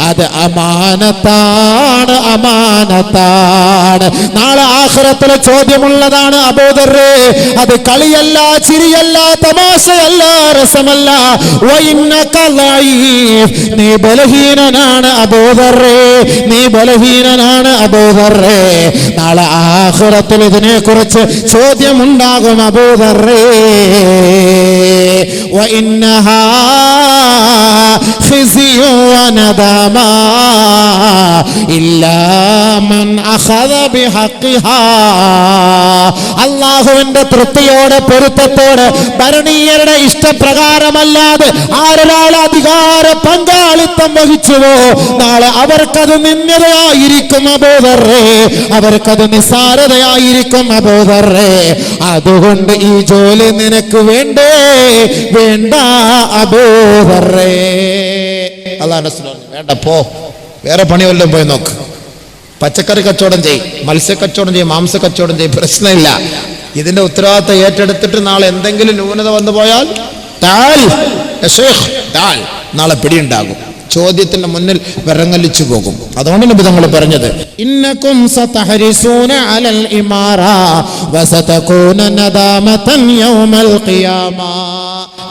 അത് അമാനത്താണ്, അമാനത്താണ്. നാളെ ആഖിറത്തിലെ ചോദ്യമുള്ളതാണ് അബൂദർ. അത് കളിയല്ല, ചിരിയല്ല, തമാശയല്ല, രസമല്ല. വഇന്നക ലഈഫ്, നീ ബലഹീനനാണ് അബൂദർ, നീ ബലഹീനനാണ് അബൂദർ. നാളെ ആഖിറത്തിൽ ഇതിനെ കുറിച്ച് ചോദ്യമുണ്ടാകും അബൂദർ. വഇന്നഹാ ഖിസിയു വനദമാ ഇല്ലാ മൻ അഖദ ബിഹഖിഹാ. അല്ലാഹുവിന്റെ തൃപ്തിയോടെ, പൊരുത്തത്തോടെ, ഭരണീയരുടെ ഇഷ്ടപ്രകാരമല്ലാതെ ആരൊരാൾ അധികാര പങ്കാളിത്തം വഹിച്ചുവോ നാളെ അവർക്കത് നിന്ദയായിരിക്കും അബൂദർ, അവർക്കത് നിസ്സാരതയായിരിക്കും അബൂദർ. അതുകൊണ്ട് ഈ ജോലി നിനക്ക് വേണ്ടേ വേണ്ട അബൂദർ. അല്ലാഹു റസൂൽ വേണ്ട, പോ, വേറെ പണി വല്ലതും പോയി നോക്ക്. പച്ചക്കറി കച്ചവടം ചെയ്യും, മത്സ്യ കച്ചവടം ചെയ്യും, മാംസ കച്ചവടം ചെയ്യും, പ്രശ്നമില്ല. ഇതിന്റെ ഉത്തരവാദിത്തം ഏറ്റെടുത്തിട്ട് നാളെ എന്തെങ്കിലും ന്യൂനത വന്നു പോയാൽ നാളെ പിടിയുണ്ടാകും, ചോദ്യത്തിന്റെ മുന്നിൽ വിറങ്ങലിച്ചു പോകും. അതുകൊണ്ട് നബി തങ്ങൾ പറഞ്ഞത്, ഇന്നകും സതഹരിസൂന അലൽ ഇമാറ വസതകൂന നദാമതൻ യൗമൽ ഖിയാമ.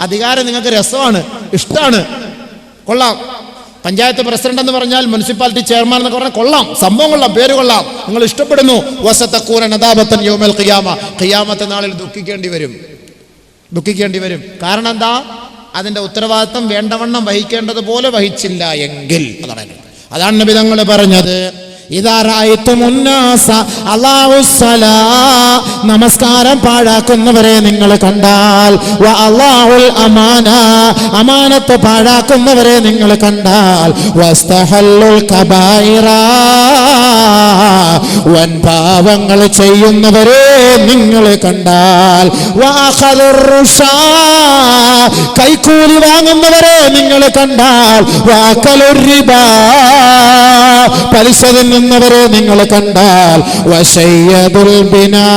അധികാരം നിങ്ങൾക്ക് രസമാണ്, ഇഷ്ടമാണ്, കൊള്ളാം. പഞ്ചായത്ത് പ്രസിഡന്റ് എന്ന് പറഞ്ഞാൽ, മുനിസിപ്പാലിറ്റി ചെയർമാൻ എന്നൊക്കെ പറഞ്ഞാൽ കൊള്ളാം, സംഭവം കൊള്ളാം, പേര് കൊള്ളാം, നിങ്ങൾ ഇഷ്ടപ്പെടുന്നു. വസതകൂന നദാമതൻ യൗമൽ ഖിയാമ, ഖിയാമത്ത് നാളിൽ ദുഃഖിക്കേണ്ടി വരും, ദുഃഖിക്കേണ്ടി വരും. കാരണം എന്താ? അതിന്റെ ഉത്തരവാദിത്തം വേണ്ടവണ്ണം വഹിക്കേണ്ടതുപോലെ വഹിച്ചില്ല എങ്കിൽ. അതാണ് നബി തങ്ങൾ പറഞ്ഞത്, നമസ്കാരം പാഴാക്കുന്നവരെ നിങ്ങൾ കണ്ടാൽ, അമാനത്ത് പാഴാക്കുന്നവരെ നിങ്ങൾ കണ്ടാൽ, വൻ പാവങ്ങൾ ചെയ്യുന്നവരെ നിങ്ങൾ കണ്ടാൽ, കൈക്കൂലി വാങ്ങുന്നവരെ നിങ്ങൾ കണ്ടാൽ, പലിശ തിന്നുന്നവരെ നിങ്ങൾ കണ്ടാൽ, വശയ്യദുൽ ബിനാ,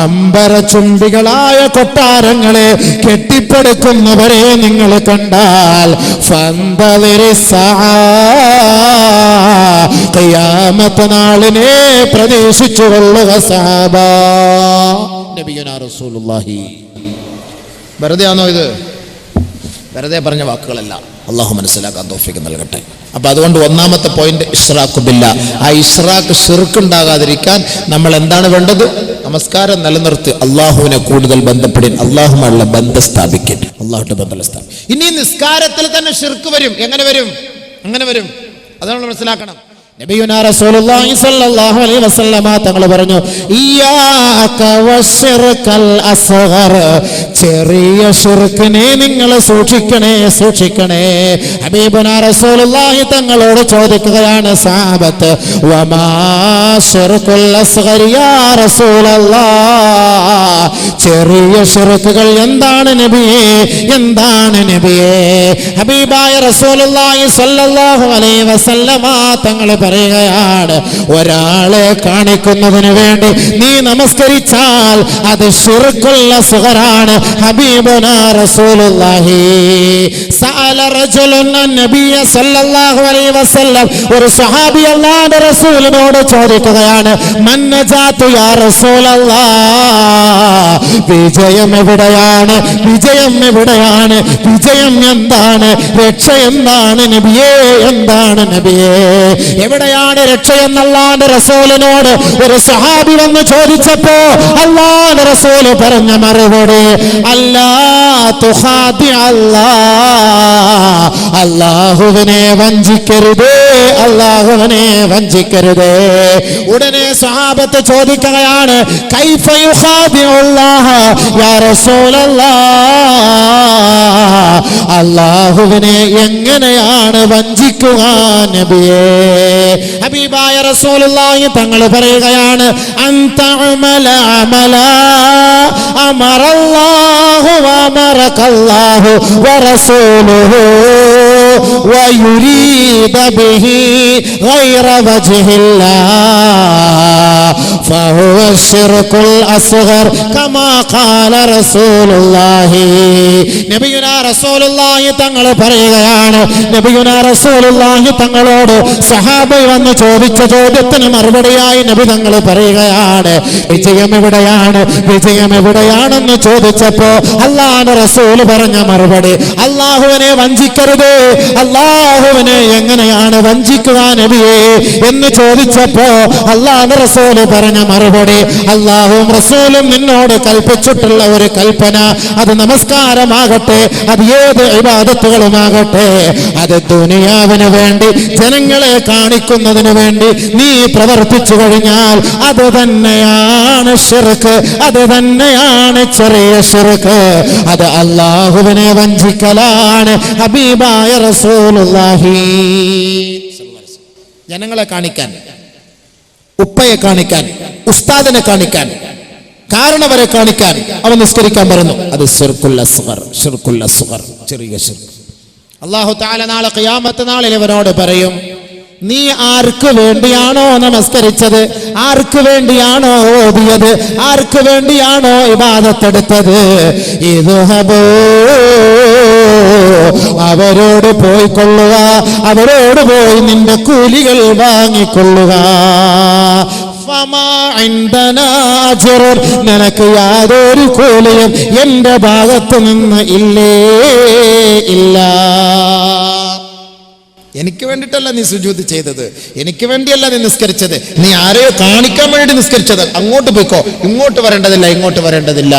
അമ്പരചുംബികളായ കൊട്ടാരങ്ങളെ കെട്ടിപ്പടുക്കുന്നവരെ നിങ്ങൾ കണ്ടാൽ, ഖിയാമത്ത് നാളിനെ പ്രതീക്ഷിച്ചുകൊള്ളുക സഹാബ. നബിയുനാ റസൂലുള്ളാഹി. വെറുതെയാണോ ഇത്? വെറുതെ പറഞ്ഞ വാക്കുകളല്ല. അള്ളാഹു മനസ്സിലാക്കാൻ തൗഫീഖ് നൽകട്ടെ. അപ്പൊ അതുകൊണ്ട് ഒന്നാമത്തെ പോയിന്റ് ഇശ്റാഖു ബില്ലാ. ആ ഇശ്റാഖ് ശിർക്കുണ്ടാകാതിരിക്കാൻ നമ്മൾ എന്താണ് വേണ്ടത്? നമസ്കാരം നിലനിർത്തി അള്ളാഹുവിനെ കൂടുതൽ ബന്ധപ്പെടിൻ, അള്ളാഹുമായുള്ള ബന്ധം സ്ഥാപിക്കൻ, അള്ളാഹുവിന്റെ ബന്ധം സ്ഥാപിക്കും. ഇനി നിസ്കാരത്തിൽ തന്നെ ശിർക്ക് വരും. എങ്ങനെ വരും? അങ്ങനെ വരും, അതാണ് മനസ്സിലാക്കണം. നബിയുനാ റസൂലുള്ളാഹി സ്വല്ലല്ലാഹു അലൈഹി വസല്ലമ തങ്ങൾ പറഞ്ഞു, ഇയ്യാക വശിർകൽ അസ്ഗർ, ചെറിയ ശിർക്കിനെ നിങ്ങൾ സൂക്ഷിക്കണേ, സൂക്ഷിക്കണേ. ഹബീബുനാ റസൂലുള്ളാഹി തങ്ങളോട് ചോദിക്കുകയാണ് സഹാബത്ത്, വമാ ശിർകുൽ അസ്ഗർ യാ റസൂലല്ലാഹ്, ചെറിയ ശിർക്കുകൾ എന്താണ് നബിയേ, എന്താണ് നബിയേ? ഹബീബായ റസൂലുള്ളാഹി സ്വല്ലല്ലാഹു അലൈഹി വസല്ലമ തങ്ങൾ പറയുകയാണ്, ഒരാളെ കാണിക്കുന്നതിന് വേണ്ടി നീ നമസ്കരിച്ചാൽ അത് ശിർക്കുൽ അസ്ഗറാണ്. ഹബീബുനാ റസൂലുള്ളാഹി സഅല റജുലുൻ നബിയ സല്ലല്ലാഹു അലൈഹി വസല്ലം, ഒരു സ്വഹാബി അല്ലാഹുവിന്റെ റസൂലിനോട് ചോദിക്കുകയാണ്, മൻ നജാതു യാ റസൂലല്ലാഹ്, വിജയം എവിടെയാണ്, വിജയം എവിടെയാണ്, വിജയം എന്താണ്, രക്ഷ എന്താണ് നബിയേ, എന്താണ് നബിയേ? എവിടെയാണ് രക്ഷയെന്ന് അല്ലാഹുവിന്റെ റസൂലിനോട് ഒരു സഹാബി വന്ന് ചോദിച്ചപ്പോ അല്ലാഹുവിന്റെ റസൂൽ പറഞ്ഞ മറുപടി അല്ലാ തുഖാദി അല്ലാഹുവിനെ വഞ്ചിക്കരുതേ, അല്ലാഹുവിനെ വഞ്ചിക്കരുതേ. ഉടനെ സ്വഹാബത്ത് ചോദിക്കുകയാണ് കൈഫ യുഖാദിഉല്ലാഹ യാ റസൂലല്ലാഹ്, അല്ലാഹുവിനെ എങ്ങനെയാണ് വഞ്ചിക്കുക നബിയേ? ഹബീബായ റസൂലുള്ളാഹി തങ്ങൾ പറയുകയാണ് അൻതഅമല അമലാ അമറല്ലാഹു വഅമറകല്ലാഹു വറസൂലുഹു വയുരീദ ബിഹി ഗൈറ വജ്ഹില്ലാഹ് ഫഹുവ ശിർകുൽ അസ്ഗർ കമാ ഖാല റസൂലുള്ളാഹി. നബിയുനാ റസൂലുള്ളാഹി തങ്ങൾ പറയുകയാണ്, നബിയുനാ റസൂലുള്ളാഹി തങ്ങളോട് സഹാബ വന്ന് ചോദിച്ച ചോദ്യത്തിന് മറുപടിയായി നബി തങ്ങൾ പറയുകയാണ് വിജയം എവിടെയാണ്, വിജയം എവിടെയാണെന്ന് ചോദിച്ചപ്പോ അല്ലാഹുവിന്റെ റസൂൽ പറഞ്ഞ മറുപടി അല്ലാഹുവിനെ വഞ്ചിക്കരുത്. അല്ലാഹുവിനെ എങ്ങനെയാണ് വഞ്ചിക്കുക നബിയേ എന്ന് ചോദിച്ചപ്പോ അല്ലാഹുവിന്റെ റസൂൽ പറഞ്ഞ മറുപടി അല്ലാഹുവും റസൂലും നിന്നോട് കൽപ്പിച്ചിട്ടുള്ള ഒരു കൽപ്പന, അത് നമസ്കാരമാകട്ടെ, അത് ഏത് ഇബാദത്തുകളുമാകട്ടെ, അത് ദുനിയാവിന് വേണ്ടി ജനങ്ങളെ കാണിക്കുന്നതിന് വേണ്ടി നീ പ്രവർത്തിച്ചു കഴിഞ്ഞാൽ അത് തന്നെയാണ് ശിർക്ക്, അത് തന്നെയാണ് ചെറിയ ശിർക്ക്, അത് അല്ലാഹുവിനെ വഞ്ചിക്കലാണ്. ഹബീബായ റസൂലുള്ളാഹി ജനങ്ങളെ കാണിക്കാൻ, ഉപ്പയെ കാണിക്കാൻ, ഉസ്താദിനെ കാണിക്കാൻ, കാരണവരെ കാണിക്കാൻ അവൻ നിസ്കരിക്കാൻ പറഞ്ഞു, അത് ശിർകുൽ അസ്ഗർ, ശിർകുൽ അസ്ഗർ, ചെറിയ ശിർക്ക്. അല്ലാഹു തആല നാളെ ഖിയാമത്ത് നാളിൽ ഇവനോട് പറയും നീ ആർക്ക് വേണ്ടിയാണോ നമസ്കരിച്ചത്, ആർക്ക് വേണ്ടിയാണോ ഓതിയത്, ആർക്ക് വേണ്ടിയാണോ ഇബാദത്തെടുത്തത്, ഇദ്ഹബൂ അവരോട് പോയിക്കൊള്ളുക, അവരോട് പോയി നിന്റെ കൂലികൾ വാങ്ങിക്കൊള്ളുക. നിനക്ക് യാതൊരു കൂലിയും എന്റെ ഭാഗത്ത് നിന്ന് ഇല്ലേ ഇല്ല. എനിക്ക് വേണ്ടിയിട്ടല്ല നീ സുജൂദ് ചെയ്തത്, എനിക്ക് വേണ്ടിയല്ല നീ നിസ്കരിച്ചത്, നീ ആരെയോ കാണിക്കാൻ വേണ്ടി നിസ്കരിച്ചത്. അങ്ങോട്ട് പോയിക്കോ, ഇങ്ങോട്ട് വരേണ്ടതില്ല, ഇങ്ങോട്ട് വരേണ്ടതില്ല.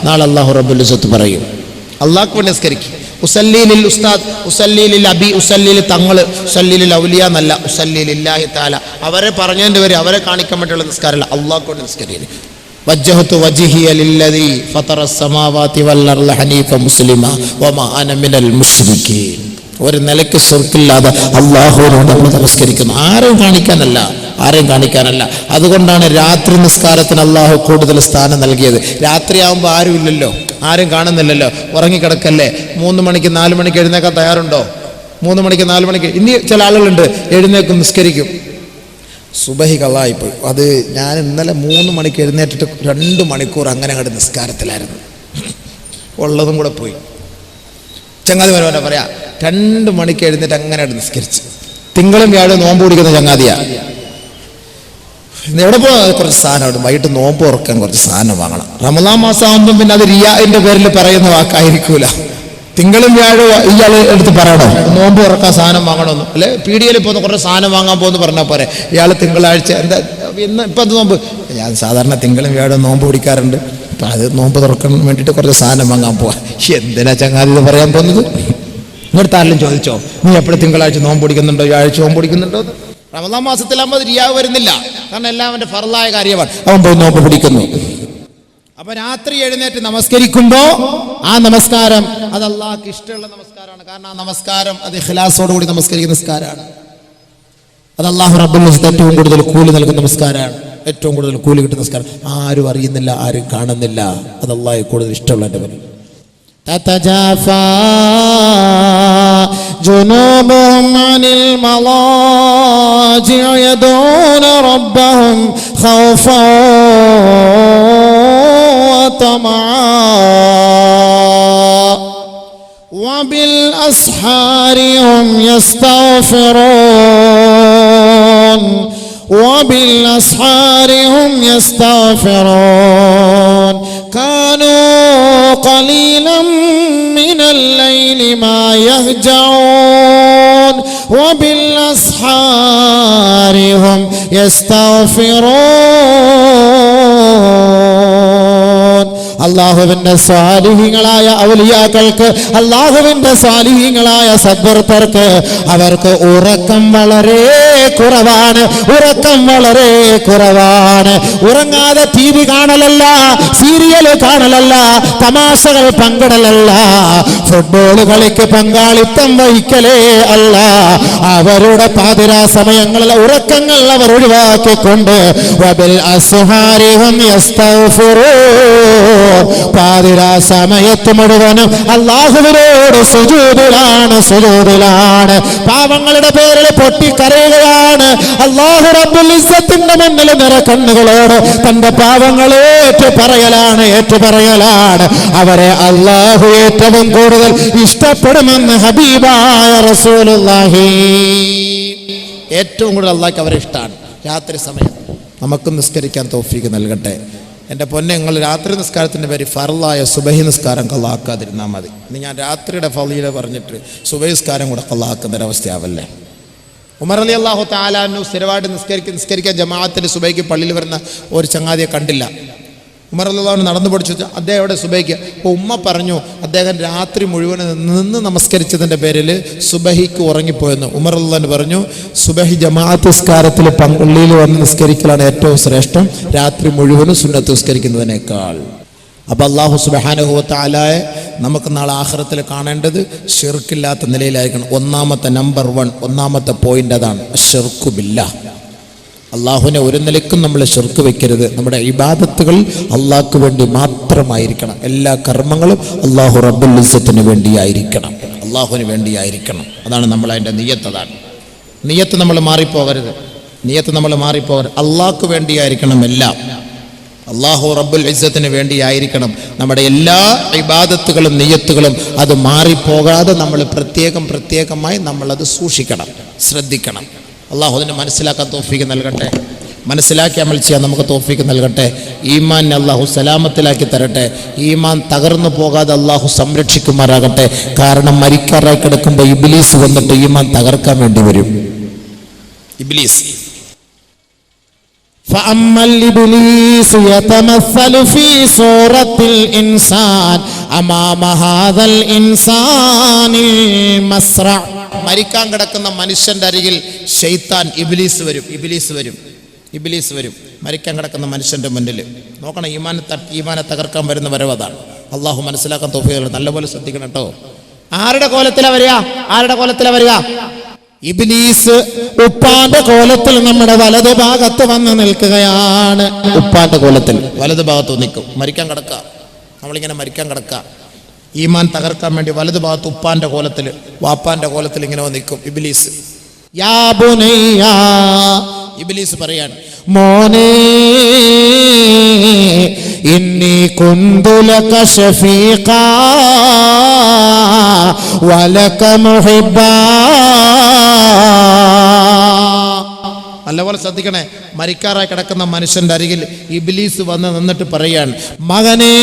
നാളെ അല്ലാഹു റബ്ബുൽ ഇസ്സത്ത് പറയും അല്ലാഹുവിനെ നിസ്കരിക്കും. ഉസല്ലീലിൽ ഉസ്താദ്, ഉസല്ലീലിൽ അബി, ഉസല്ലീൽ തങ്ങൾ, ഉസല്ലീലിൽ ഔലിയ എന്നല്ല, ഉസല്ലീലില്ലാഹി തആല. അവരെ പറഞ്ഞതിന്റെ പേര് അവരെ കാണിക്കാൻ വേണ്ടിയുള്ള നിസ്കാരമല്ല, അല്ലാഹുവിനെ നിസ്കരിക്കും. വജ്ജഹതു വജ്ഹിയ ലില്ലദീ ഫതറസ് സമാവാതി വൽ അർള ഹനീഫ മുസ്ലിമ വമാ അന മിനൽ മുശ്രിക്കീൻ. ഒരു നിലയ്ക്ക് ശിർക്കില്ലാതെ അല്ലാഹുവിനോട് നമ്മൾ നമസ്കരിക്കുന്നു, ആരെയും കാണിക്കാനല്ല, ആരെയും കാണിക്കാനല്ല. അതുകൊണ്ടാണ് രാത്രി നിസ്കാരത്തിന് അല്ലാഹു കൂടുതൽ സ്ഥാനം നൽകിയത്. രാത്രിയാവുമ്പോൾ ആരും ഇല്ലല്ലോ, ആരും കാണുന്നില്ലല്ലോ, ഉറങ്ങിക്കിടക്കല്ലേ. 3 മണിക്ക് 4 മണിക്ക് എഴുന്നേക്കാൻ തയ്യാറുണ്ടോ? 3 മണിക്ക് 4 മണിക്ക് ഇനി ചില ആളുകളുണ്ട് എഴുന്നേക്കും, നിസ്കരിക്കും. സുബഹി കളായിപ്പോയി. അത് ഞാൻ ഇന്നലെ 3 മണിക്ക് എഴുന്നേറ്റിട്ട് 2 മണിക്കൂർ അങ്ങനെ അങ്ങോട്ട് നിസ്കാരത്തിലായിരുന്നു, ഉള്ളതും കൂടെ പോയി. ചങ്ങാതി വരവനെ പറയാ 2 മണിക്ക് എഴുന്നേറ്റ് അങ്ങനെ നിസ്കരിച്ച്. തിങ്കളും വ്യാഴവും നോമ്പ് പിടിക്കുന്ന ചങ്ങാതിയാ. എവിടെ പോ കുറച്ച് സാധനം ഉണ്ട്, വൈകിട്ട് നോമ്പ് ഉറക്കാൻ കുറച്ച് സാധനം വാങ്ങണം. റമദാൻ മാസം ആകുമ്പം പിന്നെ അത് റിയാന്റെ പേരിൽ പറയുന്ന വാക്കായിരിക്കൂല. തിങ്കളും വ്യാഴവും ഇയാൾ എടുത്ത് പറയണോ നോമ്പ് ഉറക്കാൻ സാധനം വാങ്ങണമെന്ന്? അല്ലെ പീടികയിൽ പോകുന്ന കുറച്ച് സാധനം വാങ്ങാൻ പോകുന്നു പറഞ്ഞാൽ പോരെ. ഇയാൾ തിങ്കളാഴ്ച എന്താ ഇന്ന് ഇപ്പം അത് നോമ്പ്, ഞാൻ സാധാരണ തിങ്കളും വ്യാഴവും നോമ്പ് പിടിക്കാറുണ്ട്, അപ്പം അത് നോമ്പ് തുറക്കാൻ വേണ്ടിയിട്ട് കുറച്ച് സാധനം വാങ്ങാൻ പോവാ. എന്തിനാ ചങ്ങാതി ഇത് പറയാൻ പോകുന്നത്? ഇങ്ങോട്ട് ആരെങ്കിലും ചോദിച്ചോ നീ എപ്പോഴും തിങ്കളാഴ്ച നോമ്പ് പിടിക്കുന്നുണ്ടോ, വ്യാഴാഴ്ച നോമ്പ് പിടിക്കുന്നുണ്ടോ? റമദാൻ മാസത്തിലാകുമ്പോൾ അത് റിയാവ് വരുന്നില്ല, കാരണം എല്ലാം അവൻ്റെ ഫർളായ കാര്യമാണ്. അവൻ പോയി നോമ്പ് പിടിക്കുന്നു. അപ്പൊ രാത്രി എഴുന്നേറ്റ് നമസ്കരിക്കുമ്പോ ആ നമസ്കാരം അത് അല്ലാഹുക്ക് ഇഷ്ടമുള്ള നമസ്കാരമാണ്. കാരണം ആ നമസ്കാരം അത് ഇഖ്ലാസോടുകൂടി നമസ്കരിക്കുന്ന നമസ്കാരമാണ്. അത് അല്ലാഹു റബ്ബുൽ ഇസ്സത്ത് ഏറ്റവും കൂടുതൽ കൂലി നൽകുന്ന നമസ്കാരമാണ്, ഏറ്റവും കൂടുതൽ കൂലി കിട്ടുന്ന നമസ്കാരം. ആരും അറിയുന്നില്ല, ആരും കാണുന്നില്ല. അത് അല്ലാഹുക്ക് കൂടുതൽ ഇഷ്ടമുള്ള എൻ്റെ പേര്. تتجافى جنوبهم عن المضاجع يدعون ربهم خوفا وطمعا وبالأسحار هم يستغفرون وبالأسحار هم يستغفرون كانوا قليلا من الليل ما يهجعون وبالأسحار هم يستغفرون. അള്ളാഹുവിന്റെ സ്വാലിഹീങ്ങളായ ഔലിയാക്കൾക്ക്, അള്ളാഹുവിന്റെ സ്വാലിഹീങ്ങളായ സദ്വർത്തർക്ക് അവർക്ക് ഉറക്കം വളരെ കുറവാണ്. ഉറക്കം വളരെ കുറവാണ്. ഉറങ്ങാതെ ടി വി കാണലല്ല, സീരിയൽ കാണലല്ല, തമാശകൾ പങ്കിടലല്ല, ഫുട്ബോൾ കളിക്ക് പങ്കാളിത്തം വഹിക്കലേ അല്ല. അവരുടെ പാതിരാ സമയങ്ങളിൽ ഉറക്കങ്ങൾ അവർ ഒഴിവാക്കിക്കൊണ്ട് വബിൽ അസ്ഹാരിഹും യസ്തഗ്ഫിറൂൻ, പാതിരാ സമയത്ത് മുഴുവനും അല്ലാഹുവിനോട് സുജൂദിലാണ്. പാവങ്ങളുടെ പേരിൽ പൊട്ടിക്കരയുകയാണ്. അല്ലാഹു റബ്ബുൽ ഇസ്സത്തിന്റെ മുന്നിൽ നിറകണ്ണുകളോട് തന്റെ പാവങ്ങളെ ഏറ്റുപറയലാണ്. അവരെ അല്ലാഹു ഏറ്റവും കൂടുതൽ ഇഷ്ടപ്പെടുമെന്ന് ഹബീബായ റസൂലുള്ളാഹി. ഏറ്റവും കൂടുതൽ അല്ലാഹുക്ക് അവരെ ഇഷ്ടമാണ്. രാത്രി സമയം നമുക്ക് നിസ്കരിക്കാൻ തൗഫീഖ് നൽകട്ടെ. എൻ്റെ പൊന്നെ, നിങ്ങൾ രാത്രി നിസ്കാരത്തിൻ്റെ പേര് ഫർളായ സുബഹി നിസ്കാരം ഖളാക്കാതിരുന്നാൽ മതി. ഇനി ഞാൻ രാത്രിയുടെ ഫളീല പറഞ്ഞിട്ട് സുബഹി നിസ്കാരം കൂടെ ഖളാക്കുന്ന ഒരവസ്ഥയാവല്ലേ. ഉമർ റളിയല്ലാഹു തആല അൻഹു സ്ഥിരമായിട്ട് നിസ്കരിക്കാൻ ജമാഅത്തിന് സുബഹിക്ക് പള്ളിയിൽ വരുന്ന ഒരു ചങ്ങാതിയെ കണ്ടില്ല. ഉമർ റളിയല്ലാഹു അൻഹു നടന്നു പഠിച്ചു അദ്ദേഹം അവിടെ സുബഹിക്ക്. അപ്പോൾ ഉമ്മ പറഞ്ഞു അദ്ദേഹം രാത്രി മുഴുവൻ നിന്ന് നമസ്കരിച്ചതിൻ്റെ പേരിൽ സുബഹിക്ക് ഉറങ്ങിപ്പോയെന്ന്. ഉമർ റളിയല്ലാഹു അൻഹു പറഞ്ഞു, സുബഹി ജമാഅത്ത് നിസ്കാരത്തിൽ പള്ളിയിൽ വന്ന് നിസ്കരിക്കലാണ് ഏറ്റവും ശ്രേഷ്ഠം, രാത്രി മുഴുവനും സുന്നത്ത് നിസ്കരിക്കുന്നതിനേക്കാൾ. അപ്പോൾ അല്ലാഹു സുബ്ഹാനഹു വ തആലയെ നമുക്ക് നാളെ ആഖിറത്തിൽ കാണേണ്ടത് ശിർക്കില്ലാത്ത നിലയിലായിരിക്കണം. ഒന്നാമത്തെ പോയിന്റ് അതാണ്, ശിർക്കു ബില്ലാഹ്. അള്ളാഹുവിനെ ഒരു നിലയ്ക്കും നമ്മൾ ശിർക്ക് വെക്കരുത്. നമ്മുടെ ഇബാദത്തുകൾ അള്ളാഹ്ക്ക് വേണ്ടി മാത്രമായിരിക്കണം. എല്ലാ കർമ്മങ്ങളും അള്ളാഹു റബ്ബുൽ ഇസ്സത്തിന് വേണ്ടിയായിരിക്കണം, അള്ളാഹുവിന് വേണ്ടിയായിരിക്കണം. അതാണ് നമ്മൾ അതിൻ്റെ നിയ്യത്ത്. അതാണ് നിയ്യത്ത്. നമ്മൾ മാറിപ്പോകരുത്. അള്ളാഹ്ക്ക് വേണ്ടിയായിരിക്കണം എല്ലാം. അള്ളാഹു റബ്ബുൽ ഇസ്സത്തിന് വേണ്ടിയായിരിക്കണം നമ്മുടെ എല്ലാ ഇബാദത്തുകളും നിയ്യത്തുകളും. അത് മാറിപ്പോകാതെ നമ്മൾ പ്രത്യേകമായി നമ്മളത് സൂക്ഷിക്കണം, ശ്രദ്ധിക്കണം. അള്ളാഹു അതിനെ മനസ്സിലാക്കാൻ തൗഫീഖ് നൽകട്ടെ. മനസ്സിലാക്കി അമൽ ചെയ്യാൻ നമുക്ക് തൗഫീഖ് നൽകട്ടെ. ഈമാൻ അള്ളാഹു സലാമത്തിലാക്കി തരട്ടെ. ഈമാൻ തകർന്നു പോകാതെ അള്ളാഹു സംരക്ഷിക്കുമാറാകട്ടെ. കാരണം മരിക്കാറായി കിടക്കുമ്പോൾ ഇബ്ലീസ് വന്നിട്ട് ഈമാൻ തകർക്കാൻ വേണ്ടി വരും. ഇബ്ലീസ് فأما الإبليس يتمثل في صورة الإنسان أمام هذا الإنسان المسرع. മരിക്കാൻ കിടക്കുന്ന മനുഷ്യന്റെ അരികിൽ ശൈത്താൻ ഇബ്ലീസ് വരും. മരിക്കാൻ കിടക്കുന്ന മനുഷ്യന്റെ മുന്നിൽ നോക്കണം. ഈമാനെ തകർക്കാൻ വരുന്ന വരവതാണ്. അള്ളാഹു മനസ്സിലാക്കാൻ തൗഫീഖ്. നല്ലപോലെ ശ്രദ്ധിക്കണം കേട്ടോ. ആരുടെ കോലത്തിലാ വരിക? ഇബ്ലീസ് ഉപ്പാന്റെ കോലത്തിൽ നമ്മുടെ വലതു ഭാഗത്ത് വന്ന് നിൽക്കുകയാണ്. ഉപ്പാന്റെ കോലത്തിൽ വലതു ഭാഗത്ത് നിൽക്കും. നമ്മളിങ്ങനെ മരിക്കാൻ കിടക്കുക, ഈമാൻ തകർക്കാൻ വേണ്ടി വലതു ഭാഗത്ത് ഉപ്പാന്റെ കോലത്തിൽ, വാപ്പാന്റെ കോലത്തിൽ ഇങ്ങനെ നിൽക്കും ഇബ്ലീസ്. യാ ബുനയ്യ, ഇബ്ലീസ് പറയാണ്, മോനെ ഇന്നി കുന്തു ലക ശഫീഖാ വലക മുഹിബ്ബാ. നല്ലപോലെ ശ്രദ്ധിക്കണേ. മരിക്കാറായി കിടക്കുന്ന മനുഷ്യന്റെ അരികിൽ ഇബ്ലീസ് വന്ന് നിന്നിട്ട് പറയാണ്, മകനെ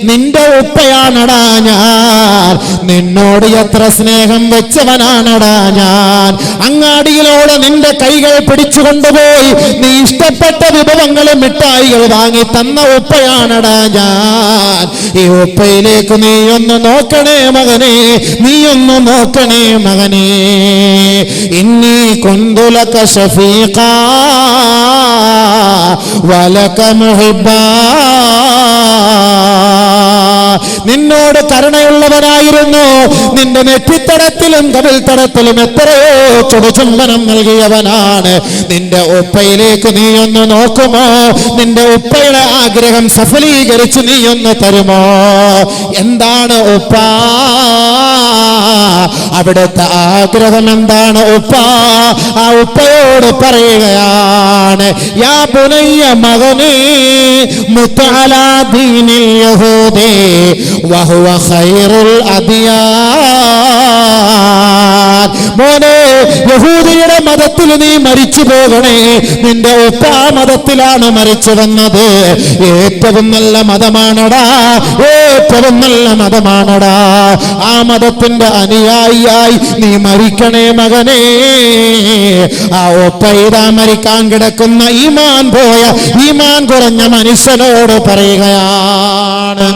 നിന്റെ ഉപ്പയാണടാ ഞാൻ, നിന്നോട് എത്ര സ്നേഹം വെച്ചവനാണടാ ഞാൻ. അങ്ങാടിയിലൂടെ നിന്റെ കൈകൾ പിടിച്ചു കൊണ്ടുപോയി നീ ഇഷ്ടപ്പെട്ട വിഭവങ്ങളും മിഠായികൾ വാങ്ങി തന്ന ഉപ്പയാണടാ ഞാൻ. ഈ ഉപ്പയിലേക്ക് നീ ഒന്ന് നോക്കണേ മകനെ, ഇന്നി കുന്തു ലക ശഫീഖാ വലക മുഹിബ്ബാ. നിന്നോട് കരുണയുള്ളവനായിരുന്നു, നിന്റെ നെറ്റിത്തടത്തിലും കവിൾത്തടത്തിലും എത്രയോ ചുടുചുംബനം നൽകിയവനാണ്. നിന്റെ ഉപ്പയിലേക്ക് നീ ഒന്ന് നോക്കുമോ? നിന്റെ ഉപ്പയുടെ ആഗ്രഹം സഫലീകരിച്ച് നീ ഒന്ന് തരുമോ? എന്താണ് ഉപ്പ? അവിടുത്തെ ആഗ്രഹം എന്താണ് ഉപ്പ? ആ ഉപ്പയോട് പറയുകയാണ്, യാ ബുനയ്യ, മകനേ, മുത്ത് അലാ ദീനിൽ യഹൂദി വഹുവ ഖൈറുൽ അദിയാൻ. മോനെ, യഹൂദിയുടെ മതത്തിൽ നീ മരിച്ചു പോകണേ. നിന്റെ ഉപ്പ ആ മതത്തിലാണ് മരിച്ചു വന്നത്. ഏറ്റവും നല്ല മതമാണടാ, ഏറ്റവും നല്ല മതമാണടാ. ആ മതത്തിന്റെ അനുയായിയായി നീ മരിക്കണേ മകനേ. ആ ഒപ്പ ഇതാ മരിക്കാൻ കിടക്കുന്ന ഈമാൻ പോയ, ഈമാൻ കുറഞ്ഞ മനുഷ്യനോട് പറയുകയാണ്.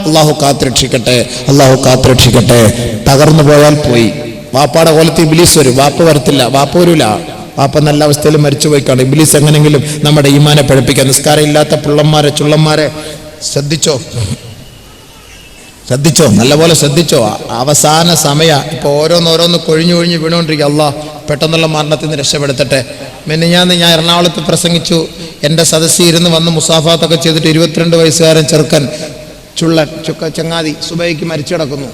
അള്ളാഹു കാത്തുരക്ഷിക്കട്ടെ, അള്ളാഹു കാത്തുരക്ഷിക്കട്ടെ. തകർന്നു പോയാൽ പോയി. വാപ്പാടെ കോലത്തിൽ ഇബ്ലീസ് വരും, വാപ്പ വരത്തില്ല, വാപ്പ വരൂല. വാപ്പ നല്ല അവസ്ഥയിൽ മരിച്ചുപോയി കാണും. ഇബ്ലീസ് എങ്ങനെങ്കിലും നമ്മുടെ ഈമാനെ പഴിപ്പിക്കാൻ. നിസ്കാരം ഇല്ലാത്ത പിള്ളന്മാരെ ചുള്ളന്മാരെ ശ്രദ്ധിച്ചോ, ശ്രദ്ധിച്ചോ, നല്ലപോലെ ശ്രദ്ധിച്ചോ. അവസാന സമയ ഇപ്പൊ ഓരോന്നോരോന്ന് കൊഴിഞ്ഞു വീണുകൊണ്ടിരിക്കുക. അള്ളാഹ് പെട്ടെന്നുള്ള മരണത്തിൽ നിന്ന് രക്ഷപ്പെടുത്തട്ടെ. മിനിഞ്ഞാന്ന് ഞാൻ എറണാകുളത്ത് പ്രസംഗിച്ചു. എൻ്റെ സദസ്സിൽ ഇരുന്ന് വന്ന് മുസാഫാത്തൊക്കെ ചെയ്തിട്ട് 22 വയസ്സുകാരൻ ചെറുക്കൻ ചങ്ങാതി സുബൈക്ക് മരിച്ചു കിടക്കുന്നു.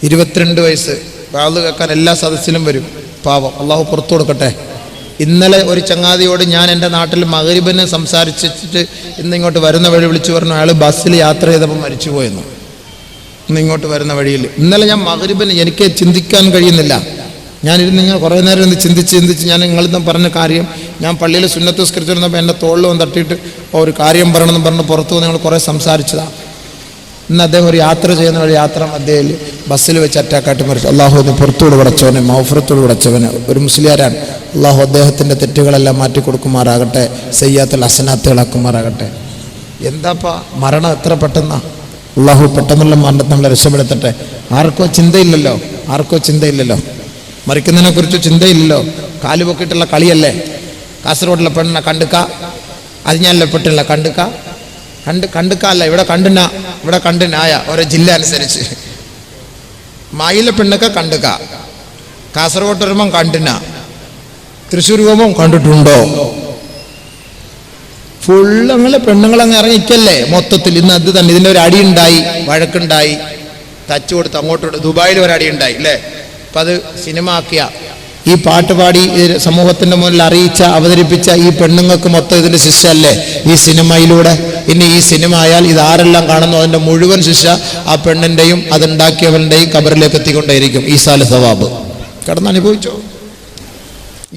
22 വയസ്സ്. വാള് കേൾക്കാൻ എല്ലാ സദസ്സിലും വരും. പാവം, അള്ളാഹു പുറത്തു കൊടുക്കട്ടെ. ഇന്നലെ ഒരു ചങ്ങാതിയോട് ഞാൻ എൻ്റെ നാട്ടിൽ മഗ്രിബിന് സംസാരിച്ചിട്ട് ഇന്നിങ്ങോട്ട് വരുന്ന വഴി വിളിച്ചു പറഞ്ഞു, അയാൾ ബസ്സിൽ യാത്ര ചെയ്തപ്പോൾ മരിച്ചുപോയെന്നു. ഇന്നിങ്ങോട്ട് വരുന്ന വഴിയിൽ ഇന്നലെ ഞാൻ മഗ്രിബിന് എനിക്ക് ചിന്തിക്കാൻ കഴിയുന്നില്ല. ഞാനിരുന്ന് കുറേ നേരം ഒന്ന് ചിന്തിച്ച് ഞാൻ നിങ്ങളിന്ന് പറഞ്ഞ കാര്യം, ഞാൻ പള്ളിയിൽ സുന്നത്ത് നിസ്കരിച്ചിരുന്നപ്പോൾ എൻ്റെ തോളിൽ വന്ന് തട്ടിയിട്ട് ഒരു കാര്യം പറയണമെന്ന് പറഞ്ഞ് പുറത്തു വന്ന് ഞങ്ങൾ കുറേ സംസാരിച്ചതാണ്. ഇന്ന് അദ്ദേഹം ഒരു യാത്ര ചെയ്യുന്ന വഴി യാത്ര മധ്യയിൽ ബസ്സിൽ വെച്ച് അറ്റാക്കായിട്ട് മരിച്ചു. അള്ളാഹു ഒന്ന് പുറത്തോട് വിടച്ചവനെ, മൗഫറത്തോട് വിടച്ചവന്. ഒരു മുസ്ലിയാരാണ്. അള്ളാഹു അദ്ദേഹത്തിൻ്റെ തെറ്റുകളെല്ലാം മാറ്റി കൊടുക്കുമാറാകട്ടെ, സയ്യാത്തുൽ ഹസനാത്തുകളാക്കുമാറാകട്ടെ. എന്താപ്പാ മരണം എത്ര പെട്ടെന്നാ. അള്ളാഹു പെട്ടെന്നുള്ള മരണത്തെ നമ്മളെ രക്ഷപ്പെടുത്തട്ടെ. ആർക്കോ ചിന്തയില്ലല്ലോ, ആർക്കോ ചിന്തയില്ലല്ലോ, മരിക്കുന്നതിനെ കുറിച്ച് ചിന്തയില്ലല്ലോ. കാല് പൊക്കിയിട്ടുള്ള കളിയല്ലേ. കാസർഗോഡിലെ പെണ്ണിനെ കണ്ടുക്ക, അതിഞ്ഞാലിലെ പെട്ടില്ല കണ്ടുക്ക, കണ്ടുക്ക അല്ല, ഇവിടെ കണ്ടിന, ഇവിടെ കണ്ടിനായ ഓരോ ജില്ല അനുസരിച്ച്. മായിലെ പെണ്ണൊക്കെ കണ്ടുക്ക, കാസർഗോഡ് വരുമ്പം കണ്ടിന, തൃശ്ശൂർ പോകുമ്പം കണ്ടിട്ടുണ്ടോ. ഫുള്ളങ്ങളെ പെണ്ണുങ്ങളങ്ങ് ഇറങ്ങിക്കല്ലേ മൊത്തത്തിൽ. ഇന്ന് അത് തന്നെ. ഇതിൻ്റെ ഒരു അടിയുണ്ടായി, വഴക്കുണ്ടായി, തച്ചു കൊടുത്ത് അങ്ങോട്ട്. ദുബായിൽ ഒരു അടിയുണ്ടായി അല്ലേ. അപ്പം അത് സിനിമ ആക്കിയ, ഈ പാട്ട് പാടി സമൂഹത്തിൻ്റെ മുന്നിൽ അറിയിച്ച, അവതരിപ്പിച്ച ഈ പെണ്ണുങ്ങൾക്ക് മൊത്തം ഇതിൻ്റെ ശിക്ഷ അല്ലേ ഈ സിനിമയിലൂടെ. ഇനി ഈ സിനിമ ആയാൽ ഇതാരെല്ലാം കാണുന്നു അതിൻ്റെ മുഴുവൻ ശിക്ഷ ആ പെണ്ണിൻ്റെയും അതുണ്ടാക്കിയവരുടെയും കബറിലേക്ക് എത്തിക്കൊണ്ടേയിരിക്കും. ഈസാല് സവാബ് കിടന്നനുഭവിച്ചോ,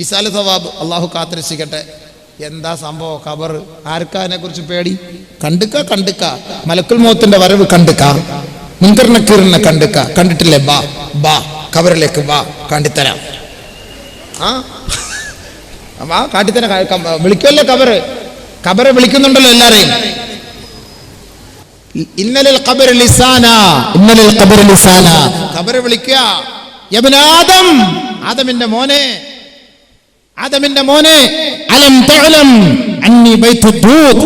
ഈസാല് സവാബ്. അള്ളാഹു കാത്തിരക്ഷിക്കട്ടെ. എന്താ സംഭവം ഖബർ? ആർക്കാ അതിനെ കുറിച്ച് പേടി? കണ്ടുക്ക മലക്കുൽ മൗത്തിന്റെ വരവ് കണ്ടുക്ക, മുൻകർ നക്കീറിനെ കണ്ടുക്ക. കണ്ടിട്ടില്ലേ? ബാ ഖബറിലേക്ക് വാ, കാട്ടിത്തരാം. വാ കാട്ടിത്തരാം. വിളിക്കുമല്ലോ ഖബറ് വിളിക്കുന്നുണ്ടല്ലോ എല്ലാരെയും. ഇന്നലിൽ ഖബർ ലിസാന, ഇന്നലിൽ ഖബർ ലിസാന. ഖബർ വിളിക്കുക. യബ്ന ആദം, ആദമിന്റെ മോനെ, ആദമിന്റെ മോനെ, അലം തഅലം അന്നി ബൈത്തുദ്ദൂദ്,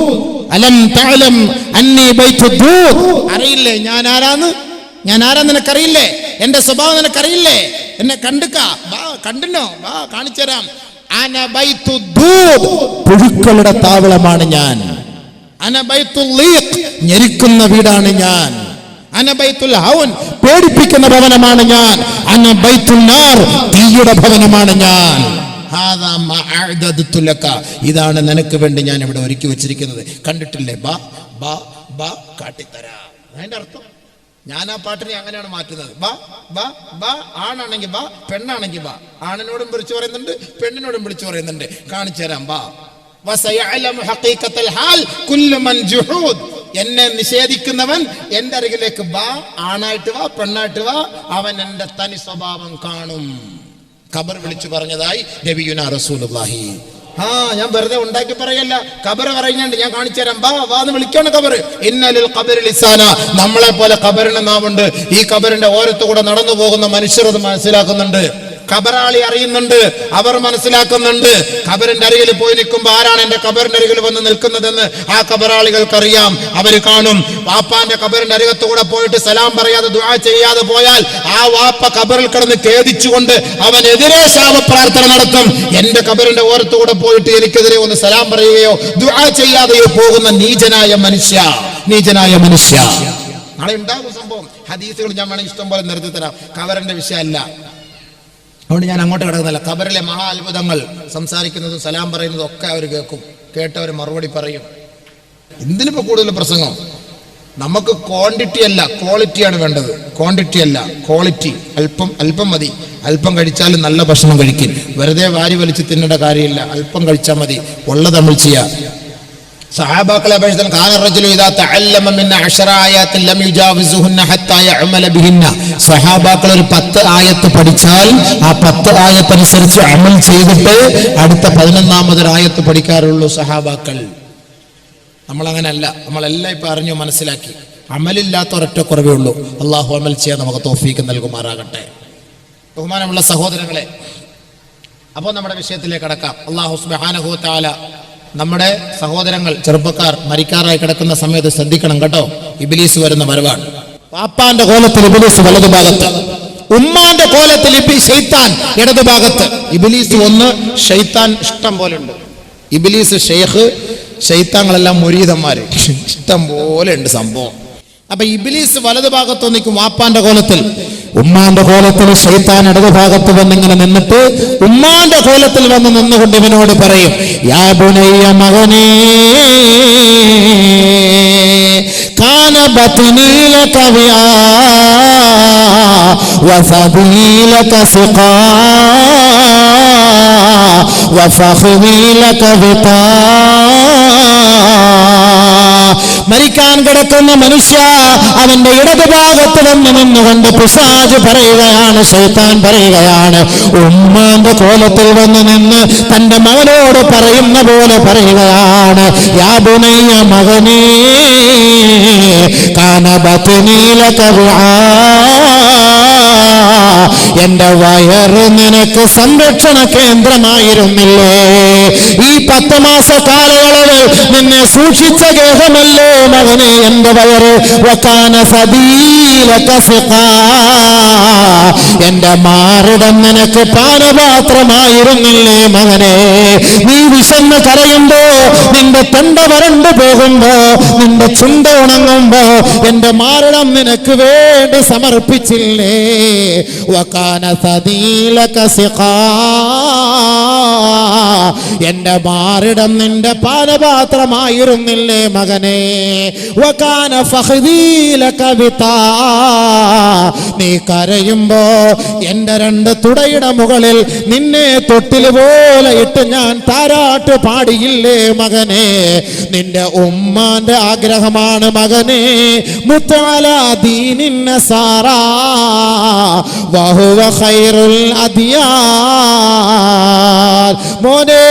അലം തഅലം അന്നി ബൈത്തുദ്ദൂദ്. അറിയില്ലേ ഞാൻ ആരാന്ന്? ഞാൻ ആരാന്ന് നിനക്കറിയില്ലേ? എന്റെ സ്വഭാവം നിനക്കറിയില്ലേ? എന്നെ കണ്ടുക്ക, വാ കണ്ടിനോ, വാ കാണിച്ചുതരാം. അന ബൈത്തുദ്ദൂദ്, പുഴുക്കളുടെ താവളമാണ് ഞാൻ. അന ബൈത്തുൽ ലീഖ്, ഞെരിക്കുന്ന വീടാണ് ഞാൻ. അന ബൈത്തുൽ ഹൗൻ, പേടിപ്പിക്കുന്ന ഭവനമാണ് ഞാൻ. അന ബൈത്തുൽ നാർ, തീയുടെ ഭവനമാണ് ഞാൻ. ഇതാണ് നിനക്ക് വേണ്ടി ഞാൻ ഇവിടെ ഒരുക്കി വെച്ചിരിക്കുന്നത്. കണ്ടിട്ടില്ലേ? ബാ ബാ ബാ കാട്ടിത്തരാം. അതിന്റെ അർത്ഥം ഞാൻ ആ പാട്ടിനെ അങ്ങനെയാണ് മാറ്റുന്നത്. ബാ ബാ ബാ, ആണാണെങ്കിൽ ബാ, പെണ്ണാണെങ്കിൽ ബാ. ആണിനോടും വിളിച്ചു പറയുന്നുണ്ട്, പെണ്ണിനോടും വിളിച്ചു പറയുന്നുണ്ട്. കാണിച്ചു തരാം, ബാ. എന്നെ നിഷേധിക്കുന്നവൻ എന്റെ അരികിലേക്ക് ബാ, ആണായിട്ട് വാ, പെണ്ണായിട്ട് വാ, അവൻ എന്റെ തനി സ്വഭാവം കാണും. ഖബർ വിളിച്ചു പറഞ്ഞതായി നബിയുനാ റസൂലുള്ളാഹി. ഞാൻ വെറുതെ ഉണ്ടാക്കി പറയല്ല, ഖബർ പറയുന്നുണ്ട്. ഞാൻ കാണിച്ചു തരാം, വാന്ന് വിളിക്കാണ് ഖബർ. ഇന്നലിൽ ഖബരി ലിസാന, നമ്മളെ പോലെ ഖബറിന് നാവുണ്ട്. ഈ ഖബറിന്റെ ഓരത്തുകൂടെ നടന്നു പോകുന്ന മനുഷ്യർ അത് മനസ്സിലാക്കുന്നുണ്ട്. ഖബറാളി അറിയുന്നുണ്ട്, അവർ മനസ്സിലാക്കുന്നുണ്ട്. ഖബറിന്റെ അരികിൽ പോയി നിൽക്കുമ്പോൾ ആരാണ് എന്റെ ഖബറിന്റെ അരികിൽ വന്ന് നിൽക്കുന്നതെന്ന് ആ ഖബറാളികൾക്കറിയാം. അവര് കാണും. വാപ്പാന്റെ ഖബറിന്റെ അരികത്തുകൂടെ പോയിട്ട് സലാം പറയാതെ ദുആ ചെയ്യാതെ പോയാൽ ആ വാപ്പ ഖബറിൽ കിടന്ന് ഖേദിച്ചുകൊണ്ട് അവനെതിരെ ശാപപ്രാർത്ഥന നടത്തും. എന്റെ ഖബറിന്റെ ഓരത്തുകൂടെ പോയിട്ട് എനിക്കെതിരെ ഒന്ന് സലാം പറയുകയോ ദുആ ചെയ്യാതെയോ പോകുന്ന നീചനായ മനുഷ്യ, നീചനായ മനുഷ്യ. നാളെ ഉണ്ടാകും സംഭവം. ഹദീസുകൾ ഞാൻ വേണമെങ്കിൽ ഇഷ്ടം പോലെ നിർത്തി തരാം. ഖബറിന്റെ വിഷയമല്ല, അതുകൊണ്ട് ഞാൻ അങ്ങോട്ട് കിടക്കുന്നില്ല. ഖബറിലെ മഹാ അത്ഭുതങ്ങൾ സംസാരിക്കുന്നതും സലാം പറയുന്നതും ഒക്കെ അവർ കേൾക്കും. കേട്ടവർ മറുപടി പറയും. എന്തിനിപ്പോ കൂടുതൽ പ്രസംഗം? നമുക്ക് ക്വാണ്ടിറ്റി അല്ല ക്വാളിറ്റിയാണ് വേണ്ടത്. ക്വാണ്ടിറ്റി അല്ല ക്വാളിറ്റി. അല്പം മതി. അല്പം കഴിച്ചാലും നല്ല ഭക്ഷണം കഴിക്കും. വെറുതെ വാരി വലിച്ച് തിന്നേണ്ട കാര്യമില്ല. അല്പം കഴിച്ചാൽ മതി. ഉള്ളത് നമ്മൾ ചെയ്യാം. സഹാബാക്കളെ അപേക്ഷിച്ച് കാന റജുലു ഇദാ തഅല്ലമ മിൻ 10 ആയാത്തിൻ ലം യുജാവിസുഹുന്ന ഹത്താ യഅമല ബിഹിന്ന. സഹാബാക്കൾ ഒരു 10 ആയത്ത് പഠിച്ചാൽ ആ 10 ആയത്ത് അനുസരിച്ച് അമൽ ചെയ്തിട്ട് അടുത്ത 11ാമതൊരു ആയത്ത് പഠിക്കാറുള്ളൂ സഹാബാക്കൾ. നമ്മളങ്ങനെയല്ല. നമ്മളെല്ലാം ഇപ്പൊ അറിഞ്ഞു മനസ്സിലാക്കി. അമലില്ലാത്ത ഒരൊറ്റ കുറവേ ഉള്ളൂ. അള്ളാഹു അമൽ ചെയ്യാൻ നമുക്ക് തൗഫീഖ് നൽകുമാറാകട്ടെ. ബഹുമാനമുള്ള സഹോദരങ്ങളെ, അപ്പോൾ നമ്മുടെ വിഷയത്തിലേക്ക് കടക്കാം. അള്ളാഹു സുബ്ഹാനഹു വ തആല നമ്മുടെ സഹോദരങ്ങൾ ചെറുപ്പക്കാർ മരിക്കാറായി കിടക്കുന്ന സമയത്ത് ശ്രദ്ധിക്കണം കേട്ടോ. ഇബ്ലീസ് വരുന്ന വരവാണ്. പാപ്പാന്റെ കോലത്തിൽ ഇബ്ലീസ് വലതുഭാഗത്ത്, ഉമ്മാന്റെ കോലത്തിൽ ശൈത്താൻ ഇടതുഭാഗത്ത്. ഇബ്ലീസ് ഒന്ന്, ശൈത്താൻ ഇഷ്ടം പോലെ ഉണ്ട്. ഇബ്ലീസ് ഷെയ്ഖ്, ശൈത്താങ്ങളെല്ലാം മുരീദന്മാര്, ഇഷ്ടം പോലെ ഉണ്ട് സംഭവം. അപ്പൊ ഇബ്ലീസ് വലതുഭാഗത്ത് നിൽക്കും വാപ്പാന്റെ കോലത്തിൽ, ഉമ്മാന്റെ കോലത്തിൽ ശൈത്താൻ ഇടതുഭാഗത്ത് വന്നിങ്ങനെ നിന്നിട്ട് ഉമ്മാന്റെ കോലത്തിൽ വന്ന് നിന്നുകൊണ്ട് ഇവനോട് പറയും, യാ ബുനയ്യ മകനേ കാന ബത്നീ ലക വിആ വഫദീ ലക സിഖാ വഫഖ്ദീ ലക വിതാ. മരിക്കാൻ കിടക്കുന്ന മനുഷ്യ, അവന്റെ ഇടതുഭാഗത്ത് വന്ന് നിന്നുകൊണ്ട് പിശാച് പറയുകയാണ്, ശൈത്താൻ പറയുകയാണ്, ഉമ്മാന്റെ കോലത്തിൽ വന്ന് നിന്ന് തന്റെ മകനോട് പറയുന്ന പോലെ പറയുകയാണ്, യാ ബുനയ്യ മകനേ കാന ബത്നീ ലക വിആ. എന്റെ വയറ് നിനക്ക് സംരക്ഷണ കേന്ദ്രമായിരുന്നില്ലേ? ഈ 10 മാസ കാലയളവിൽ നിന്നെ സൂക്ഷിച്ച ഗേഹമല്ലേ മകനെ എന്റെ വയറ്. വകാന സബീലക സിഖാ. എന്റെ മാറിടം നിനക്ക് പാനപാത്രമായിരുന്നില്ലേ മകനെ? നീ വിശന്ന് കരയുമ്പോ, നിന്റെ തൊണ്ട വരണ്ടു പോകുമ്പോ, നിന്റെ ചുണ്ട ഉണങ്ങുമ്പോ എന്റെ മാറിടം നിനക്ക് വേണ്ടി സമർപ്പിച്ചില്ലേ? വകാന സബീലക സിഖാ. എന്റെ മാറിടം നിന്റെ പാനപാത്രമായിരുന്നില്ലേ മകനെ? വകാന ഫഖ്ദീ ലക വിതാ. നീ കരയുമ്പോ എന്റെ 2 തുടയുടെ മുകളിൽ നിന്നെ തൊട്ടിൽ പോലെ ഇട്ട് ഞാൻ താരാട്ട് പാടിയില്ലേ മകനെ? നിന്റെ ഉമ്മാന്റെ ആഗ്രഹമാണ് മകനെ, മുത്തഅലാ ദീനിൻ നസാറാ വഹുവ ഖൈറുൽ അദിയാൻ. മോനെ,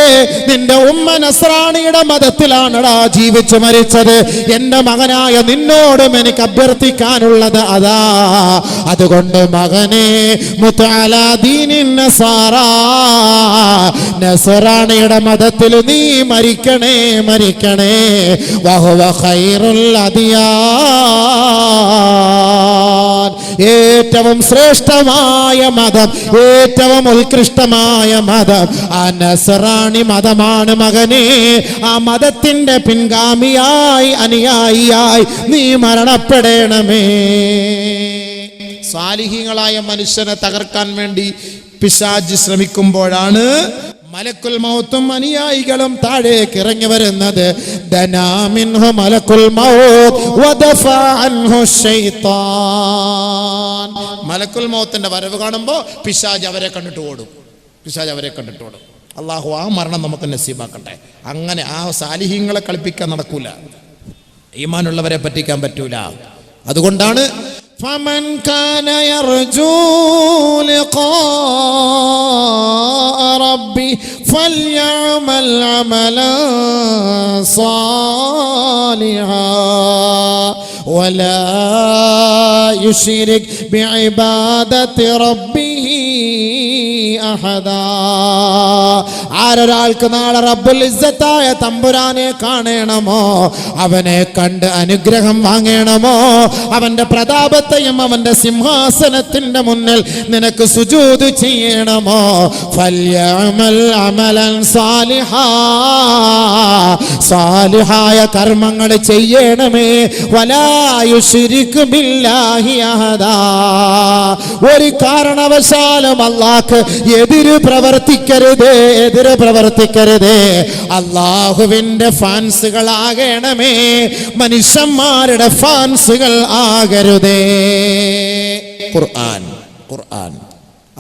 നിന്റെ ഉമ്മ നസ്രാണിയുടെ മതത്തിലാണടാ ജീവിച്ചു മരിച്ചത്. എന്റെ മകനായ നിന്നോടും എനിക്ക് അഭ്യർത്ഥിക്കാനുള്ളത് അതാ. അതുകൊണ്ട് മകനെ, മുത്തഅലാ ദീനിൻ നസാറാ, നസ്രാണിയുടെ മതത്തിൽ നീ മരിക്കണേ, മരിക്കണേ. വഹുവ ഖൈറുൽ അദിയാൻ. ഏറ്റവും ശ്രേഷ്ഠമായ മതം, ഏറ്റവും ഉത്കൃഷ്ടമായ മതം ആ നസ്രാണി മതമാണ് മകനെ. ആ മതത്തിന്റെ പിൻഗാമിയായി, അനുയായിയായി നീ മരണപ്പെടണമേ. സാലിഹീങ്ങളായ മനുഷ്യനെ തകർക്കാൻ വേണ്ടി പിശാച് ശ്രമിക്കുമ്പോഴാണ് മലക്കുൽ മൗത്തും അനുയായികളും താഴേക്ക് ഇറങ്ങി വരുന്നത്. ദനാ മിൻഹു മലക്കുൽ മൗത്ത് വദഫഅ അൻഹു ശൈത്താൻ. മലക്കുൽ മൗത്തിന്റെ വരവ് കാണുമ്പോൾ പിശാച് അവരെ കണ്ടിട്ട് ഓടും. പിശാച് അവരെ കണ്ടിട്ട് ഓടും. അള്ളാഹു ആ മരണം നമുക്ക് നസീബാക്കട്ടെ. അങ്ങനെ ആ സാലിഹീങ്ങളെ കളിപ്പിക്കാൻ നടക്കൂല, ഈമാനുള്ളവരെ പറ്റിക്കാൻ പറ്റൂല. അതുകൊണ്ടാണ് فمن كان يرجو لقاء ربه فليعمل عملا صالحا ولا يشرك بعبادة ربه أحدا. ആരൊരാൾക്ക് നാളെ റബ്ബുൽ ഇസ്സത്തായ തമ്പുരാനെ കാണണമോ, അവനെ കണ്ട് അനുഗ്രഹം വാങ്ങണമോ, അവന്റെ പ്രതാപത്തെയും അവന്റെ സിംഹാസനത്തിന്റെ മുന്നിൽ നിനക്ക് സുജൂദ് ചെയ്യണമോ, ഫല്യഅമൽ അമലൻ സാലിഹാ, സാലിഹായ കർമ്മങ്ങൾ ചെയ്യണമേ. വലാ യുശ്രിക് ബില്ലാഹി അഹദാ, ഒരു കാരണവശാലും അല്ലാഹ് എതിര് പ്രവർത്തിക്കരുതേ. അള്ളാഹുവിന്റെ ഫാൻസുകളാകണമേ, മനുഷ്യന്മാരുടെ ഫാൻസുകൾ ആകരുതേ. ഖുർആൻ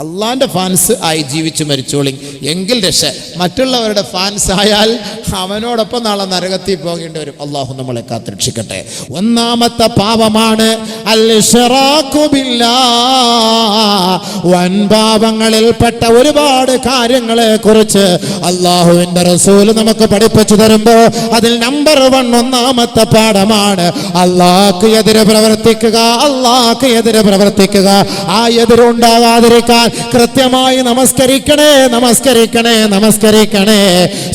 അള്ളാന്റെ ഫാൻസ് ആയി ജീവിച്ചു മരിച്ചോളി, എങ്കിൽ രക്ഷ. മറ്റുള്ളവരുടെ ഫാൻസ് ആയാൽ അവനോടൊപ്പം നാളെ നരകത്തിൽ പോകേണ്ടി വരും. അള്ളാഹു നമ്മളെ കാത്തുരക്ഷിക്കട്ടെ. ഒന്നാമത്തെ പാപമാണ് അൽ-ഇശ്റാഖു ബില്ലാഹ്. വൻപാപങ്ങളിൽപ്പെട്ട ഒരുപാട് കാര്യങ്ങളെ കുറിച്ച് അള്ളാഹുവിന്റെ റസൂൽ നമുക്ക് പഠിപ്പിച്ചു തരുമ്പോ അതിൽ നമ്പർ 1 ഒന്നാമത്തെ പാഠമാണ് അള്ളാഹ്ക്ക് എതിരെ പ്രവർത്തിക്കുക. ആ എതിരുണ്ടാകാതിരിക്കാൻ കൃത്യമായി നമസ്കരിക്കണേ.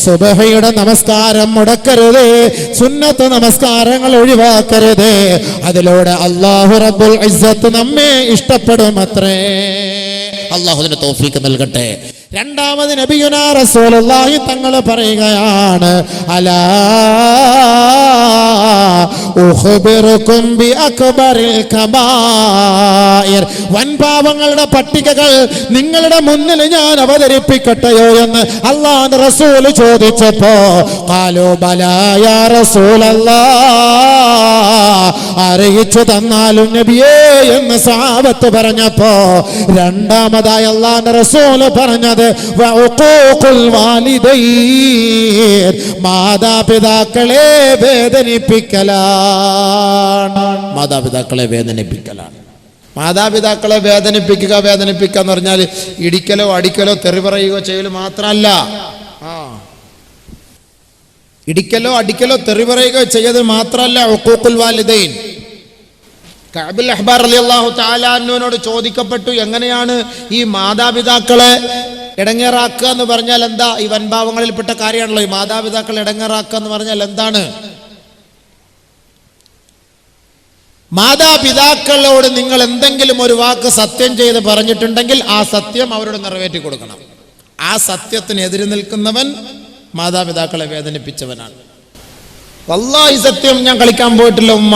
സുബഹയുടെ നമസ്കാരം മുടക്കരുത്, സുന്നത്ത് നമസ്കാരങ്ങൾ ഒഴിവാക്കരുത്. അതിലൂടെ അല്ലാഹു റബ്ബുൽ ഇസ്സത്ത് നമ്മെ ഇഷ്ടപ്പെടുമത്രേ. അല്ലാഹു അതിന് തൗഫീഖ് നൽകട്ടെ. രണ്ടാമത് നബിയുനാ റസൂലുള്ളാഹി തങ്ങൾ പറയുകയാണ്, അലാ ഉഖ്ബിറുകും ബി അക്ബറിൽ കബായിർ. വൻപാപങ്ങളുടെ പട്ടികകൾ നിങ്ങളുടെ മുന്നിൽ ഞാൻ അവതരിപ്പിക്കട്ടെയോ എന്ന് അല്ലാഹുവിന്റെ റസൂൽ ചോദിച്ചപ്പോ ഖാലൂ ബലാ യാ റസൂലല്ലാഹ്, അറിയിച്ചു തന്നാലും നബിയേ എന്ന് സഹാബത്ത് പറഞ്ഞപ്പോ രണ്ടാമതായി അല്ലാഹുവിന്റെ റസൂൽ പറഞ്ഞത് വഉഖൂഖുൽ വാലിദൈൻ, മാതാപിതാക്കളെ വേദനിപ്പിക്കലാണ്. മാതാപിതാക്കളെ വേദനിപ്പിക്കുക എന്ന് പറഞ്ഞാൽ ഇടിക്കലോ അടിക്കലോ തെറി പറയുകയോ ചെയ്യലോ മാത്രമല്ല. ഇടിക്കലോ അടിക്കലോ തെറി പറയുകയോ ചെയ്യത് മാത്രമല്ല ഉഖൂഖുൽ വാലിദൈൻ. കഅബുൽ അഹ്ബാർ റളിയല്ലാഹു തആല അൻഹുവിനോട് ചോദിക്കപ്പെട്ടു, എങ്ങനെയാണ് ഈ മാതാപിതാക്കളെ ഇടങ്ങേറാക്കുക എന്ന് പറഞ്ഞാൽ എന്താ? ഈ വൻപാവങ്ങളിൽപ്പെട്ട കാര്യമാണല്ലോ ഈ മാതാപിതാക്കളെ ഇടങ്ങേറാക്കുക എന്ന് പറഞ്ഞാൽ എന്താണ്? മാതാപിതാക്കളോട് നിങ്ങൾ എന്തെങ്കിലും ഒരു വാക്ക് സത്യം ചെയ്ത് പറഞ്ഞിട്ടുണ്ടെങ്കിൽ ആ സത്യം അവരോട് നിറവേറ്റി കൊടുക്കണം. ആ സത്യത്തിന് എതിര് നിൽക്കുന്നവൻ മാതാപിതാക്കളെ വേദനിപ്പിച്ചവനാണ്. വല്ലാഹി സത്യം, ഞാൻ കളിക്കാൻ പോയിട്ടില്ല ഉമ്മ.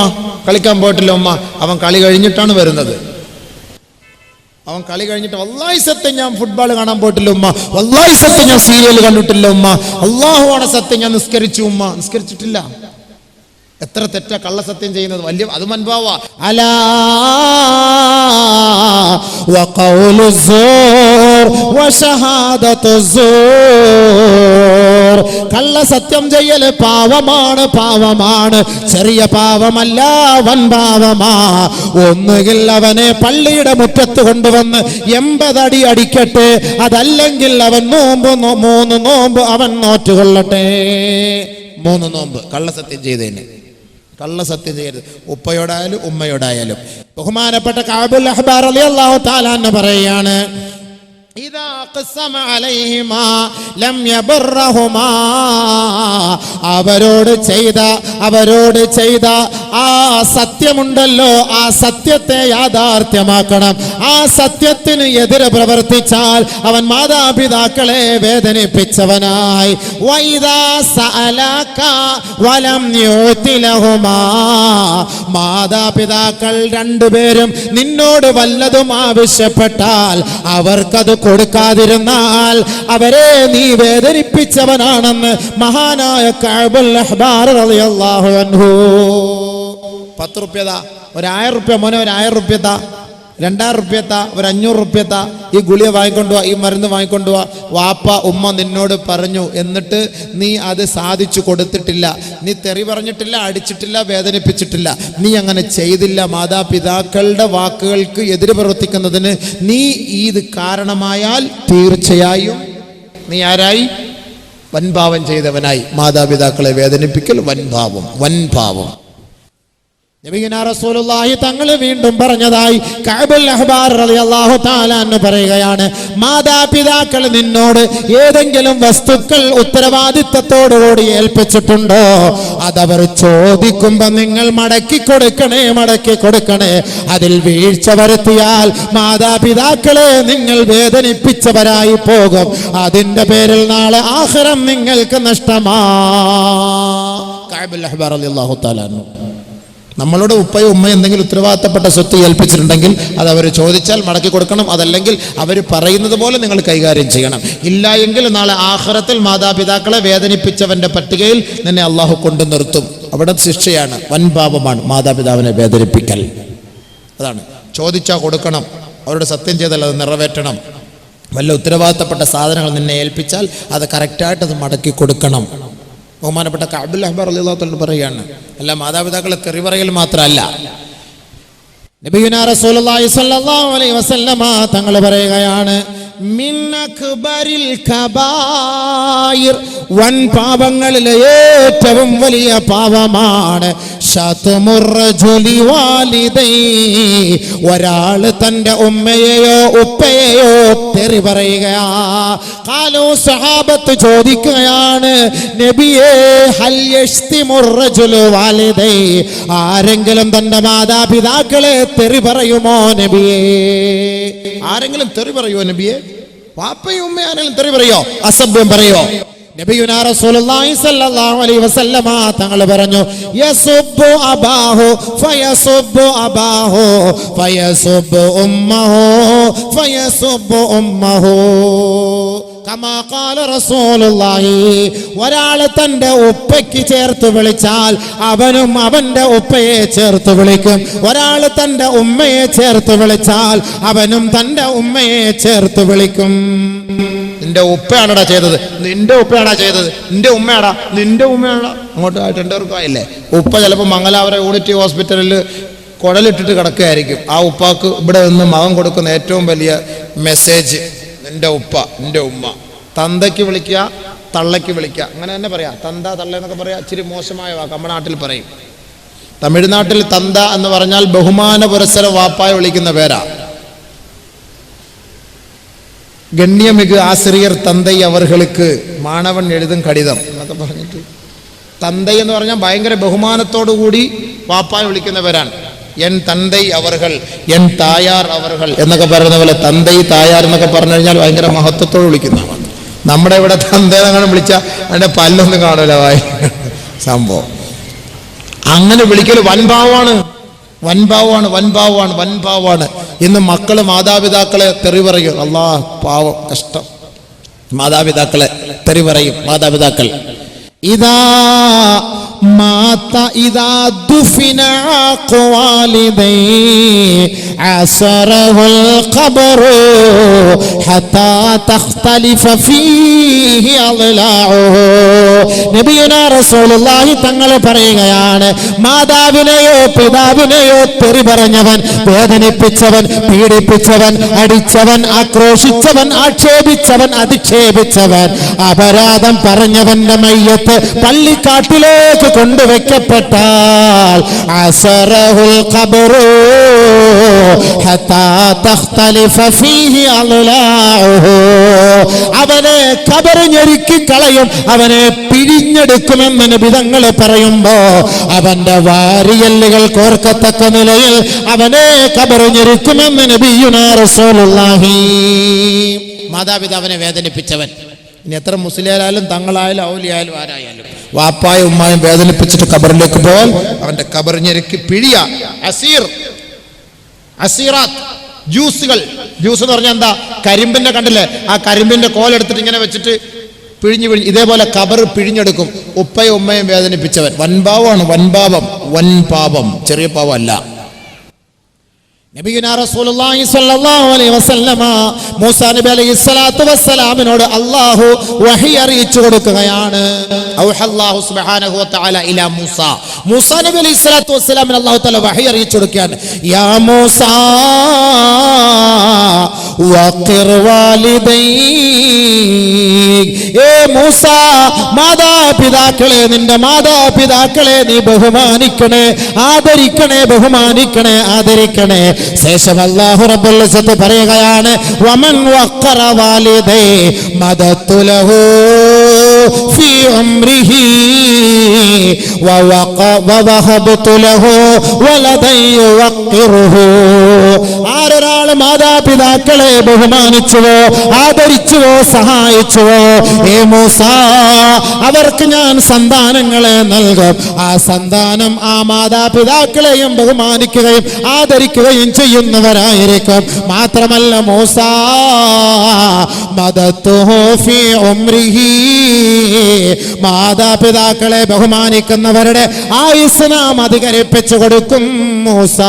അവൻ കളി കഴിഞ്ഞിട്ടാണ് വരുന്നത്. വല്ലാഹി സത്യം, ഞാൻ ഫുട്ബോൾ കാണാൻ പോയിട്ടില്ല ഉമ്മ. വല്ലാഹി സത്യം, ഞാൻ സീരിയൽ കണ്ടിട്ടില്ല ഉമ്മ. അല്ലാഹുവാണ് സത്യം, ഞാൻ നിസ്കരിച്ചു ഉമ്മ. നിസ്കരിച്ചിട്ടില്ല. എത്ര തെറ്റാ കള്ളസത്യം ചെയ്യുന്നത്. വലിയ അത് മൻപാവ. അലാ വഖൗലു സൂർ വശഹാദതു സൂർ. കള്ളസത്യം ചെയ്യൽ പാവമാണ്. ചെറിയ പാവമല്ല, വൻപാവമാ. ഒന്നുകിൽ അവനെ പള്ളിയുടെ മുറ്റത്ത് കൊണ്ടുവന്ന് 80 അടി അടിക്കട്ടെ, അതല്ലെങ്കിൽ അവൻ 3 നോമ്പ് അവൻ നോറ്റുകൊള്ളട്ടെ. 3 നോമ്പ് കള്ളസത്യം ചെയ്തതിന്. കള്ളസത്യം ചെയ്യരുത്, ഉപ്പയോടായാലും ഉമ്മയോടായാലും. ബഹുമാനപ്പെട്ട കഅബുൽ അഹ്ബാർ റളിയല്ലാഹു തആല അൻഹു പറയാണ്, ഇദാ ഖസമ അലൈഹിമാ ലം യബറഹുമാ. അവരോട് ചെയ്ത ആ സത്യമുണ്ടല്ലോ, ആ സത്യത്തെ യാഥാർത്ഥ്യമാക്കണം. ആ സത്യത്തിന് എതിരെ പ്രവർത്തിച്ചാൽ അവൻ മാതാപിതാക്കളെ വേദനിപ്പിച്ചവനായി. വൈദാ സഅലക വലം യുതി ലഹുമാ. മാതാപിതാക്കൾ രണ്ടുപേരും നിന്നോട് വല്ലതും ആവശ്യപ്പെട്ടാൽ അവർക്കത് കൊടുക്കാതിരുന്നാൽ അവരെ നീ വേദനിപ്പിച്ചവനാണെന്ന് മഹാനായ കഅബുൽ അഹ്ബാർ റളിയല്ലാഹു അൻഹു. 10 റുപ്യ താ, ഒരു 1000 റുപ്യ മോനെ, ഒരു 1000 റുപ്യ താ, 2000 റുപ്യ താ, ഒരു 500 റുപ്യ താ. ഈ ഗുളിക വാങ്ങിക്കൊണ്ടുവാ, ഈ മരുന്ന് വാങ്ങിക്കൊണ്ടുവാ. വാപ്പ ഉമ്മ നിന്നോട് പറഞ്ഞു, എന്നിട്ട് നീ അത് സാധിച്ചു കൊടുത്തിട്ടില്ല. നീ തെറി പറഞ്ഞിട്ടില്ല, അടിച്ചിട്ടില്ല, വേദനിപ്പിച്ചിട്ടില്ല. നീ അങ്ങനെ ചെയ്തില്ല. മാതാപിതാക്കളുടെ വാക്കുകൾക്ക് എതിര് പ്രവർത്തിക്കുന്നതിന് നീ ഇത് കാരണമായാൽ തീർച്ചയായും നീ ആരായി? വൻപാവം ചെയ്തവനായി. മാതാപിതാക്കളെ വേദനിപ്പിക്കൽ വൻപാവം. നബിയുനാ റസൂലുള്ളാഹി തങ്ങൾ വീണ്ടും പറഞ്ഞതായി കഅബുൽ അഹ്ബാർ റളിയല്ലാഹു തആല അൻഹു പറയുകയാണ്, മാതാപിതാക്കൾ നിന്നോട് ഏതെങ്കിലും വസ്തുക്കൾ ഉത്തരവാദിത്തത്തോടുകൂടി ഏൽപ്പിച്ചിട്ടുണ്ടോ, അതവർ ചോദിക്കുമ്പോൾ നിങ്ങൾ മടക്കി കൊടുക്കണേ. അതിൽ വീഴ്ച വരുത്തിയാൽ മാതാപിതാക്കളെ നിങ്ങൾ വേദനിപ്പിച്ചവരായി പോകും. അതിന്റെ പേരിൽ നാളെ ആഖിറം നിങ്ങൾക്ക് നഷ്ടമാ. കഅബുൽ അഹ്ബാർ റളിയല്ലാഹു തആല അൻഹു നമ്മളോട് ഉപ്പയും ഉമ്മയും എന്തെങ്കിലും ഉത്തരവാദിത്തപ്പെട്ട സ്വത്ത് ഏൽപ്പിച്ചിട്ടുണ്ടെങ്കിൽ അത് അവർ ചോദിച്ചാൽ മടക്കി കൊടുക്കണം. അതല്ലെങ്കിൽ അവർ പറയുന്നത് പോലെ നിങ്ങൾ കൈകാര്യം ചെയ്യണം. ഇല്ല എങ്കിൽ നാളെ ആഖിറത്തിൽ മാതാപിതാക്കളെ വേദനിപ്പിച്ചവന്റെ പട്ടികയിൽ നിന്നെ അള്ളാഹു കൊണ്ടു നിർത്തും. അവിടെ ശിക്ഷയാണ്, വൻപാപമാണ് മാതാപിതാവിനെ വേദനിപ്പിക്കൽ. അതാണ്, ചോദിച്ചാൽ കൊടുക്കണം, അവരോട് സത്യം ചെയ്താൽ അത് നിറവേറ്റണം. വല്ല ഉത്തരവാദിത്തപ്പെട്ട സാധനങ്ങൾ നിന്നെ ഏൽപ്പിച്ചാൽ അത് കറക്റ്റായിട്ട് അത് മടക്കി കൊടുക്കണം. ബഹുമാനപ്പെട്ട കഅബുൽ അഹ്ബാർ റളിയല്ലാഹു അൻഹു പറയുകയാണ്, അല്ല മാതാപിതാക്കളെ തെറി പറയൽ മാത്രമല്ല, നബിയുനാ റസൂലുള്ളാഹി സ്വല്ലല്ലാഹു അലൈഹി വസല്ലമ തങ്ങൾ പറയുകയാണ്, മിൻ അക്ബരിൽ കബായിർ, വൻ പാപങ്ങളിലെ ഏറ്റവും വലിയ പാപമാണ് ശത്മുർ റജുലി വാലിദൈ, ഒരാൾ തന്റെ ഉമ്മയെയോ ഉപ്പയെയോ തെറി പറയുകയാ. ഖാലൂ, സഹാബത്ത് ചോദിക്കുകയാണ്, നബിയേ ഹൽ യശ്തിമുർ റജുലു വാലിദൈ, ആരെങ്കിലും തന്റെ മാതാപിതാക്കളെ തെറി പറയുമോ നബിയേ? ആരെങ്കിലും തെറി പറയുമോ നബിയെ? പാപ്പയും ഉമ്മയും ആരെങ്കിലും തെറി പറയോ, അസഭ്യം പറയോ? നബിയുനാ റസൂലുള്ളാഹി സ്വല്ലല്ലാഹു അലൈഹി വസല്ലമ തങ്ങൾ പറഞ്ഞു, യസുബ്ബു അബാഹു ഫയസുബ്ബു അബാഹു ഫയസുബ്ബു ഉമ്മഹു ഫയസുബ്ബു ഉമ്മഹു കമാ ഖാല റസൂലുള്ളാഹി, ഒരാൾ തന്റെ ഉപ്പയ്ക്ക് ചേർത്ത് വിളിച്ചാൽ അവനും അവന്റെ ഉപ്പയെ ചേർത്ത് വിളിക്കും. ഒരാൾ തന്റെ ഉമ്മയെ ചേർത്ത് വിളിച്ചാൽ അവനും തന്റെ ഉമ്മയെ ചേർത്ത് വിളിക്കും. നിന്റെ ഉപ്പയാണടാ ചെയ്തത്, നിന്റെ ഉപ്പയാണാ ചെയ്തത്, നിന്റെ ഉമ്മയാടാ, നിന്റെ ഉമ്മയാടാ, അങ്ങോട്ട് രണ്ടുപേർക്കായില്ലേ. ഉപ്പ ചിലപ്പോൾ മംഗലാപുരം യൂണിറ്റി ഹോസ്പിറ്റലിൽ കുഴലിട്ടിട്ട് കിടക്കുകയായിരിക്കും. ആ ഉപ്പാക്ക് ഇവിടെ നിന്ന് മകൻ കൊടുക്കുന്ന ഏറ്റവും വലിയ മെസ്സേജ്, നിന്റെ ഉപ്പ നിന്റെ ഉമ്മ. തന്തയ്ക്ക് വിളിക്കുക, തള്ളയ്ക്ക് വിളിക്കുക, അങ്ങനെ തന്നെ പറയാം. തന്ത തള്ള എന്നൊക്കെ പറയാം, ഇച്ചിരി മോശമായ വാക്ക് നമ്മുടെ നാട്ടിൽ പറയും. തമിഴ്നാട്ടിൽ തന്ത എന്ന് പറഞ്ഞാൽ ബഹുമാന പുരസ്സരം വാപ്പായ വിളിക്കുന്ന പേരാ. ഗണ്യമിகு ആസിரியർ തന്തൈ അവர்களுக்கு മാണവൻ എഴുതും കടിതം എന്നൊക്കെ പറഞ്ഞിട്ട്, തന്തൈ എന്ന് പറഞ്ഞാൽ ഭയങ്കര ബഹുമാനത്തോടു കൂടി വാപ്പായ വിളിക്കുന്ന പേരാണ്. എൻ തന്തൈ അവർകൾ, എൻ തായാർ അവർകൾ എന്നൊക്കെ പറയുന്ന പോലെ തന്തൈ തായാർ എന്നൊക്കെ പറഞ്ഞു കഴിഞ്ഞാൽ ഭയങ്കര മഹത്വത്തോട് വിളിക്കുന്നതാണ്. നമ്മുടെ ഇവിടെ തന്തേന്നങ്ങനെ വിളിച്ചാൽ അതിന്റെ പല്ലൊന്നും കാണൂല വായി സംഭവം. അങ്ങനെ വിളിക്കൽ വൻഭാവമാണ്, വൻഭാവമാണ്, വൻഭാവമാണ്, വൻഭാവമാണ്. ഇന്ന് മക്കള് മാതാപിതാക്കളെ തെറി പറയും. അല്ലാഹ്, പാവം, കഷ്ടം. മാതാപിതാക്കളെ തെറി പറയും മാതാപിതാക്കൾ. ഇദാ മാത ഇദാ ദുഫിന ഖവാലിദൈ അസറഹുൽ ഖബറു ഹത്താ തഖ്തലിഫ ഫീഹി അളലാഉഹു. നബിയുനാ റസൂലുള്ളാഹി തങ്ങൾ പറയുകയാണ്, മാതാവിനെയോ പിതാവിനെയോ തെറി പറഞ്ഞവൻ, വേദനിപ്പിച്ചവൻ, പീഡിപ്പിച്ചവൻ, അടിച്ചവൻ, ആക്രോശിച്ചവൻ, ആക്ഷേപിച്ചവൻ, അധിക്ഷേപിച്ചവൻ, അപരാധം പറഞ്ഞവന്റെ മയ്യത്ത് പള്ളിക്കാട്ടിലേക്ക് കൊണ്ടുവയ്ക്കപ്പെട്ടാൽ അസറഹുൽ ഖബറു ഹത്താ തഖ്തലിഫ ഫീഹി അളലാഉഹു, അവനെ ഖബർ ഞെരുക്കി കളയും, അവനെ പിഴിഞ്ഞെടുക്കുമെന്ന് നബി തങ്ങൾ പറയുമ്പോ അവന്റെ വാരിയല്ലുകൾ കോർക്കത്തക്ക നിലയിൽ അവനെ ഖബർ ഞെരുക്കുമെന്ന് നബിയുനാ റസൂലുള്ളാഹി. മാതാപിതാവിനെ വേദനിപ്പിച്ചവൻ, ഇനി എത്ര മുസ്ലിയായാലും തങ്ങളായാലും ഔലിയായാലും ആരായാലും, വാപ്പായും ഉമ്മായും വേദനിപ്പിച്ചിട്ട് ഖബറിലേക്ക് പോകാൻ അവന്റെ ഖബർ ഞെരുക്കി പിഴിയ. അസീർ, അസീറാത്ത്, ജ്യൂസുകൾ. ജ്യൂസ് എന്ന് പറഞ്ഞാൽ എന്താ? കരിമ്പിന്റെ, കണ്ടില്ലേ, ആ കരിമ്പിന്റെ കോലെടുത്തിട്ട് ഇങ്ങനെ വെച്ചിട്ട് പിഴിഞ്ഞ് പിഴിഞ്ഞ് ഇതേപോലെ ഖബർ പിഴിഞ്ഞെടുക്കും. ഉപ്പയും ഉമ്മയും വേദനിപ്പിച്ചവൻ വൻപാവമാണ്, വൻപാപം, വൻപാപം, ചെറിയ പാപം അല്ല. നബിയുനാ റസൂലുള്ളാഹി സ്വല്ലല്ലാഹു അലൈഹി വസല്ലമ മൂസാ നബി അലൈഹിസ്സലാത്തു വസ്സലാമിനോട് അല്ലാഹു വഹി അറിയിച്ചു കൊടുക്കുകയാണ്. ഔഹല്ലാഹു സുബ്ഹാനഹു വ തആല ഇലാ മൂസാ. മൂസാ നബി അലൈഹിസ്സലാത്തു വസ്സലാമിന് അല്ലാഹു തആല വഹി അറിയിച്ചു കൊടുക്കുകയാണ്. യാ മൂസാ വഖിർ വാലിദൈക്, ഏ മൂസ, മാതാപിതാക്കളെ, നിന്റെ മാതാപിതാക്കളെ നീ ബഹുമാനിക്കണേ, ആദരിക്കണേ, ബഹുമാനിക്കണേ, ആദരിക്കണേ. ശേഷം അല്ലാഹു റബ്ബുൽ ഇസ്സത്ത് പറയുകയാണ്, വമൻ വഖറ വാലിദൈ മദത്തു ലഹു ഫീ ഉംരിഹി വവഹബ്തു ലഹു വലദൻ യുവഖിറുഹു. ആരൊരാൾ മാതാപിതാക്കളെ ബഹുമാനിച്ചുവോ ആദരിച്ചുവോ സഹായിച്ചുവോ, ഏ മൂസ അവർക്ക് ഞാൻ സന്താനങ്ങളെ നൽകും. ആ സന്താനം ആ മാതാപിതാക്കളെയും ബഹുമാനിക്കുകയും ആദരിക്കുകയും ചെയ്യുന്നവരായിരിക്കും. മാത്രമല്ല മൂസ മദത്തുഹു ഫീ ഉംരിഹി, മാതാപിതാക്കളെ ബഹുമാനിക്കുന്നവരുടെ ആയുസ്സ് നാം അധികരിപ്പിച്ചു കൊടുക്കും. മൂസ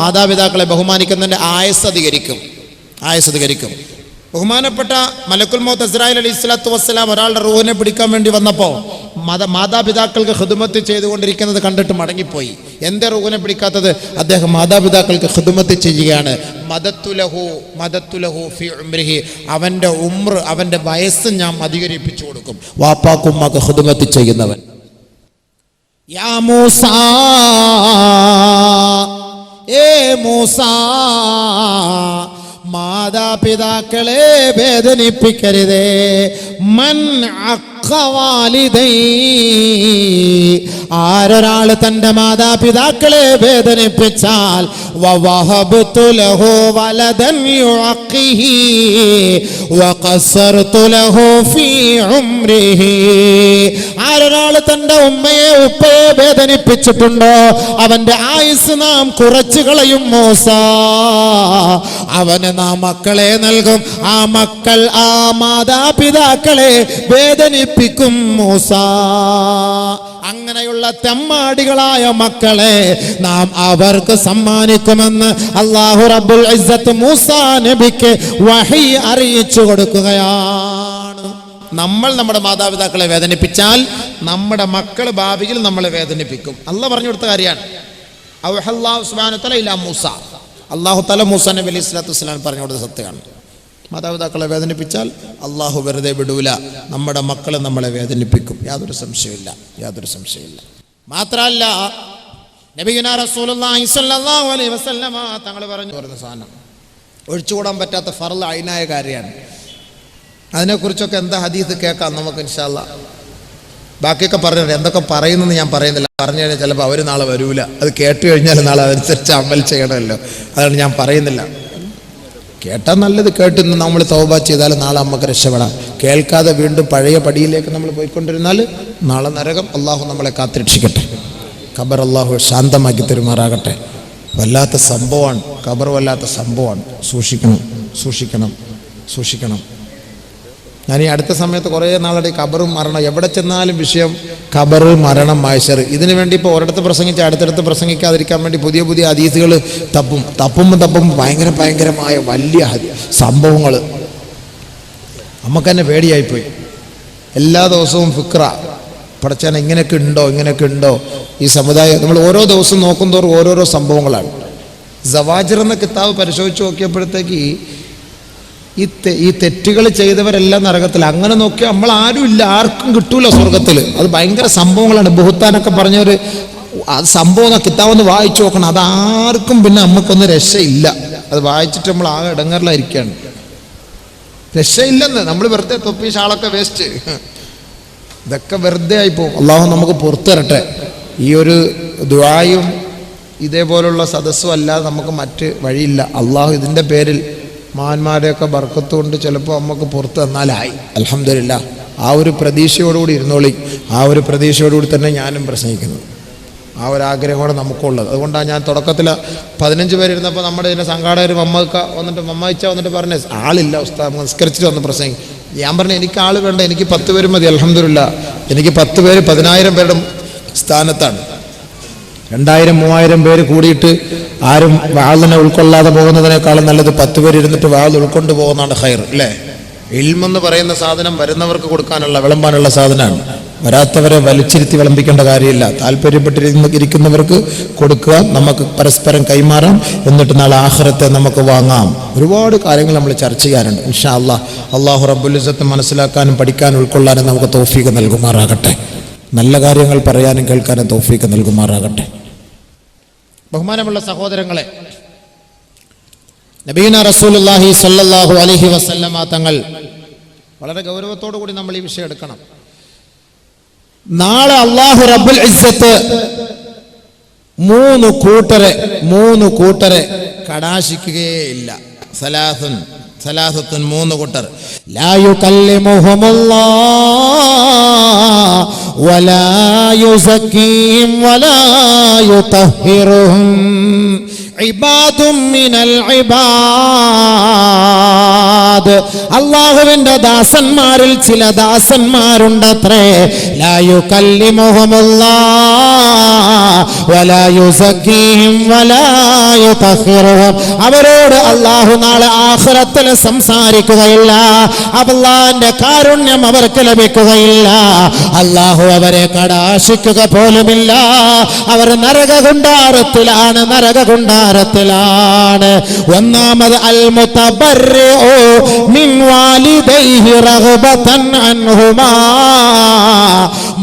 മാതാപിതാക്കളെ ബഹുമാനിക്കുന്നതിന്റെ ആയുസ്സ് അധികരിക്കും. ബഹുമാനപ്പെട്ട മലക്കുൽ മൗത്ത് ഇസ്രായേൽ അലൈഹി സ്വലാത്തു വസ്സലാം ഒരാളുടെ റൂഹിനെ പിടിക്കാൻ വേണ്ടി വന്നപ്പോൾ മാതാപിതാക്കൾക്ക് ഖിദ്മത്ത് ചെയ്തുകൊണ്ടിരിക്കുന്നത് കണ്ടിട്ട് മടങ്ങിപ്പോയി. എന്റെ റൂഹിനെ പിടിക്കാത്തത്? അദ്ദേഹം മാതാപിതാക്കൾക്ക് ഖിദ്മത്ത് ചെയ്യുകയാണ്. മദത്തുലഹു ഫി ഉംരിഹി, അവന്റെ ഉംർ, അവന്റെ വയസ്സ് ഞാൻ അധികരിപ്പിച്ചു കൊടുക്കും. വാപ്പാക്കും ഉമ്മാക്ക് ഖിദ്മത്ത് ചെയ്യുന്നവൻ. യാ മൂസ, ഏ മൂസ, മാതാപിതാക്കളെ വേദനിപ്പിക്കരുതേ. മൻ അഖവാലിദൈ, ആരൊരാൾ തന്റെ മാതാപിതാക്കളെ വേദനിപ്പിച്ചാൽ വവഹബ്തു ലഹു വലദൻ യുഅഖിഹി വഖസർതു ലഹു ഫീ ഉംരിഹി, ആരൊരാൾ തന്റെ ഉമ്മയെ ഉപ്പയെ വേദനിപ്പിച്ചിട്ടുണ്ടോ അവന്റെ ആയുസ് നാം കുറച്ചു കളയും. മൂസ അവന് നാം മക്കളെ നൽകും. ആ മക്കൾ ആ മാതാപിതാക്കളെ വേദനിപ്പിക്കും. മൂസ അങ്ങനെയുള്ള തെമ്മാടികളായ മക്കളെ നാം അവർക്ക് സമ്മാനിക്കുമെന്ന് അല്ലാഹു റബ്ബുൽ ഇസ്സത്ത് മൂസാ നബിക്ക് വഹി അറിയിച്ചു കൊടുക്കുകയാണ്. നമ്മൾ നമ്മുടെ മാതാപിതാക്കളെ വേദനിപ്പിച്ചാൽ നമ്മുടെ മക്കൾ ഭാവിയിൽ നമ്മളെ വേദനിപ്പിക്കും. അല്ലാഹു പറഞ്ഞു കൊടുത്ത കാര്യമാണ്. അല്ലാഹു സുബ്ഹാനഹു വ തആല ഇലാ മൂസ, അല്ലാഹു തആല മൂസാ നബി അലൈഹി സ്വലാത്തു വസ്സലാം പറഞ്ഞു കൊടുത്ത സത്യമാണ്. മാതാപിതാക്കളെ വേദനിപ്പിച്ചാൽ അള്ളാഹു വെറുതെ വിടൂല, നമ്മുടെ മക്കളെ നമ്മളെ വേദനിപ്പിക്കും. യാതൊരു സംശയമില്ല. മാത്രമല്ല നബിയുനാ റസൂലുള്ളാഹി സ്വല്ലല്ലാഹു അലൈഹി വസല്ലമ തങ്ങൾ പറഞ്ഞു വരുന്ന സാധനം ഒഴിച്ചുകൂടാൻ പറ്റാത്ത ഫർള് ഐനായ കാര്യമാണ്. അതിനെക്കുറിച്ചൊക്കെ എന്താ ഹദീസ് കേൾക്കാം നമുക്ക് ഇൻഷാ അല്ലാഹ്. ബാക്കിയൊക്കെ പറഞ്ഞിട്ടുണ്ട്. എന്തൊക്കെ പറയുന്നെന്ന് ഞാൻ പറയുന്നില്ല. പറഞ്ഞു കഴിഞ്ഞാൽ ചിലപ്പോൾ അവർ നാളെ വരൂല. അത് കേട്ട് കഴിഞ്ഞാൽ നാളെ അതനുസരിച്ച് അമൽ ചെയ്യണമല്ലോ. അതാണ് ഞാൻ പറയുന്നില്ല. കേട്ടാൽ നല്ലത്, കേട്ട് നമ്മൾ തൗബ ചെയ്താൽ നാളെ നമുക്ക് രക്ഷപ്പെടാം. കേൾക്കാതെ വീണ്ടും പഴയ പടിയിലേക്ക് നമ്മൾ പോയിക്കൊണ്ടിരുന്നാൽ നാളെ നരകം. അള്ളാഹു നമ്മളെ കാത്തുരക്ഷിക്കട്ടെ. ഖബർ അള്ളാഹു ശാന്തമാക്കി തരുമാറാകട്ടെ. വല്ലാത്ത സംഭവമാണ് ഖബർ, വല്ലാത്ത സംഭവമാണ്. സൂക്ഷിക്കണം. ഞാൻ ഈ അടുത്ത സമയത്ത് കുറേ നാളുടെ ഖബറും മരണം, എവിടെ ചെന്നാലും വിഷയം ഖബർ, മരണം, മഹ്ശർ. ഇതിനു വേണ്ടി ഇപ്പോൾ ഒരിടത്ത് പ്രസംഗിച്ച് അടുത്തടുത്ത് പ്രസംഗിക്കാതിരിക്കാൻ വേണ്ടി പുതിയ പുതിയ ഹദീസുകൾ തപ്പും ഭയങ്കരമായ വലിയ സംഭവങ്ങൾ. നമുക്ക് തന്നെ പേടിയായിപ്പോയി. എല്ലാ ദിവസവും ഫിക്ര, പടച്ചാൻ ഇങ്ങനെയൊക്കെ ഉണ്ടോ ഈ സമുദായം. നമ്മൾ ഓരോ ദിവസം നോക്കുന്തോറും ഓരോരോ സംഭവങ്ങളാണ്. സവാജിർ എന്ന കിതാബ് പരിശോധിച്ച് നോക്കിയപ്പോഴത്തേക്ക് ഈ തെറ്റുകൾ ചെയ്തവരെല്ലാം നരകത്തിൽ. അങ്ങനെ നോക്കിയാൽ നമ്മൾ ആരും ഇല്ല, ആർക്കും കിട്ടൂല സ്വർഗത്തിൽ. അത് ഭയങ്കര സംഭവങ്ങളാണ്. ബുഹത്താനൊക്കെ പറഞ്ഞവർ അത് സംഭവം കിതാബൊന്ന് വായിച്ചു നോക്കണം. അതാർക്കും പിന്നെ നമുക്കൊന്നും രക്ഷയില്ല. അത് വായിച്ചിട്ട് നമ്മൾ ആകെ ഇടങ്ങറിലായിരിക്കുകയാണ്. രക്ഷയില്ലെന്ന്. നമ്മൾ വെറുതെ തൊപ്പി ഷാളൊക്കെ വേസ്റ്റ്, ഇതൊക്കെ വെറുതെ ആയിപ്പോവും. അള്ളാഹു നമുക്ക് പുറത്തു തരട്ടെ. ഈ ഒരു ദുആയും ഇതേപോലുള്ള സദസ്സും അല്ലാതെ നമുക്ക് മറ്റ് വഴിയില്ല. അള്ളാഹു ഇതിൻ്റെ പേരിൽ മഹാന്മാരെയൊക്കെ ബർക്കത്ത് കൊണ്ട് ചിലപ്പോൾ നമുക്ക് പുറത്ത് തന്നാലായി. അൽഹംദുലില്ലാഹ്. ആ ഒരു പ്രതീക്ഷയോടുകൂടി ഇരുന്നോളി. ആ ഒരു പ്രതീക്ഷയോടുകൂടി തന്നെ ഞാനും പ്രസംഗിക്കുന്നത്. ആ ഒരു ആഗ്രഹമാണ് നമുക്കുള്ളത്. അതുകൊണ്ടാണ് ഞാൻ തുടക്കത്തിൽ 15 പേരിരുന്നപ്പോൾ നമ്മുടെ ഇതിൻ്റെ സംഘാടകർ മമ്മയിച്ച വന്നിട്ട് പറഞ്ഞ ആളില്ല ഉസ്താദ്, നിസ്കരിച്ചിട്ട് വന്ന് പ്രസംഗിക്കും. ഞാൻ പറഞ്ഞു എനിക്ക് ആൾ വേണ്ട, എനിക്ക് 10 പേര് മതി. അൽഹംദുലില്ലാഹ്. എനിക്ക് 10 പേര് 10,000 പേരുടെ സ്ഥാനത്താണ്. 2000-3000 പേര് കൂടിയിട്ട് ആരും വാളിനെ ഉൾക്കൊള്ളാതെ പോകുന്നതിനേക്കാളും നല്ലത് 10 പേര് ഇരുന്നിട്ട് വാൾ ഉൾക്കൊണ്ട് പോകുന്നതാണ് ഖൈർ, അല്ലേ? ഇൽമെന്ന് പറയുന്ന സാധനം വരുന്നവർക്ക് കൊടുക്കാനുള്ള, വിളമ്പാനുള്ള സാധനമാണ്. വരാത്തവരെ വലിച്ചിരുത്തി വിളമ്പിക്കേണ്ട കാര്യമില്ല. താല്പര്യപ്പെട്ടിരിക്കുന്നവർക്ക് കൊടുക്കുക, നമുക്ക് പരസ്പരം കൈമാറാം. എന്നിട്ട് നാളെ ആഖിറത്തെ നമുക്ക് വാങ്ങാം. ഒരുപാട് കാര്യങ്ങൾ നമ്മൾ ചർച്ച ചെയ്യാനുണ്ട്. ഇൻഷാ അല്ലാഹ്. അല്ലാഹു റബ്ബുൽ ഇസ്സത്ത് മനസ്സിലാക്കാനും പഠിക്കാനും ഉൾക്കൊള്ളാനും നമുക്ക് തൗഫീഖ് നൽകുമാറാകട്ടെ. നല്ല കാര്യങ്ങൾ പറയാനും കേൾക്കാനും തൗഫീഖ് നൽകുമാറാകട്ടെ. ബഹുമാനമുള്ള സഹോദരങ്ങളെ, നബിയുനാ റസൂലുള്ളാഹി സ്വല്ലല്ലാഹു അലൈഹി വസല്ലമ തങ്ങൾ വളരെ ഗൗരവത്തോടു കൂടി നമ്മൾ ഈ വിഷയം എടുക്കണം. നാളെ അല്ലാഹു റബ്ബുൽ ഇസ്സത്ത് മൂന്ന് കൂട്ടരെ കടാശിക്കുകയില്ല. സലാസത്തുൻ മൂന്ന് കൂട്ടർ. ലാ യുകല്ലിമുഹുമുല്ലാഹ് വലാ യുസക്കീഹിം വലാ യുതഹിറുഹും ഇബാദും മിനൽ ഇബാദ്. അല്ലാഹുവിന്റെ ദാസന്മാരിൽ ചില ദാസന്മാരുണ്ടത്രേ. ലാ യുകല്ലിമുഹുമുല്ലാഹ് വലാ യുസക്കീഹിം വലാ യുതഹിറുഹും. അവരോട് അല്ലാഹു നാളെ ആഖിറത്തിൽ സംസാരിക്കുകയില്ല. അല്ലാഹുവിന്റെ കാരുണ്യം അവർക്ക് ലഭിക്കുകയില്ല. അല്ലാഹു അവരെ കടാശിക്കുക പോലുമില്ല. അവർ നരകകുണ്ടാരത്തിലാണ്. ഒന്നാമത് അൽ മുതബർരിഉ മിൻ വാലിദൈഹി റഗ്ബതൻ അൻഹുമാ.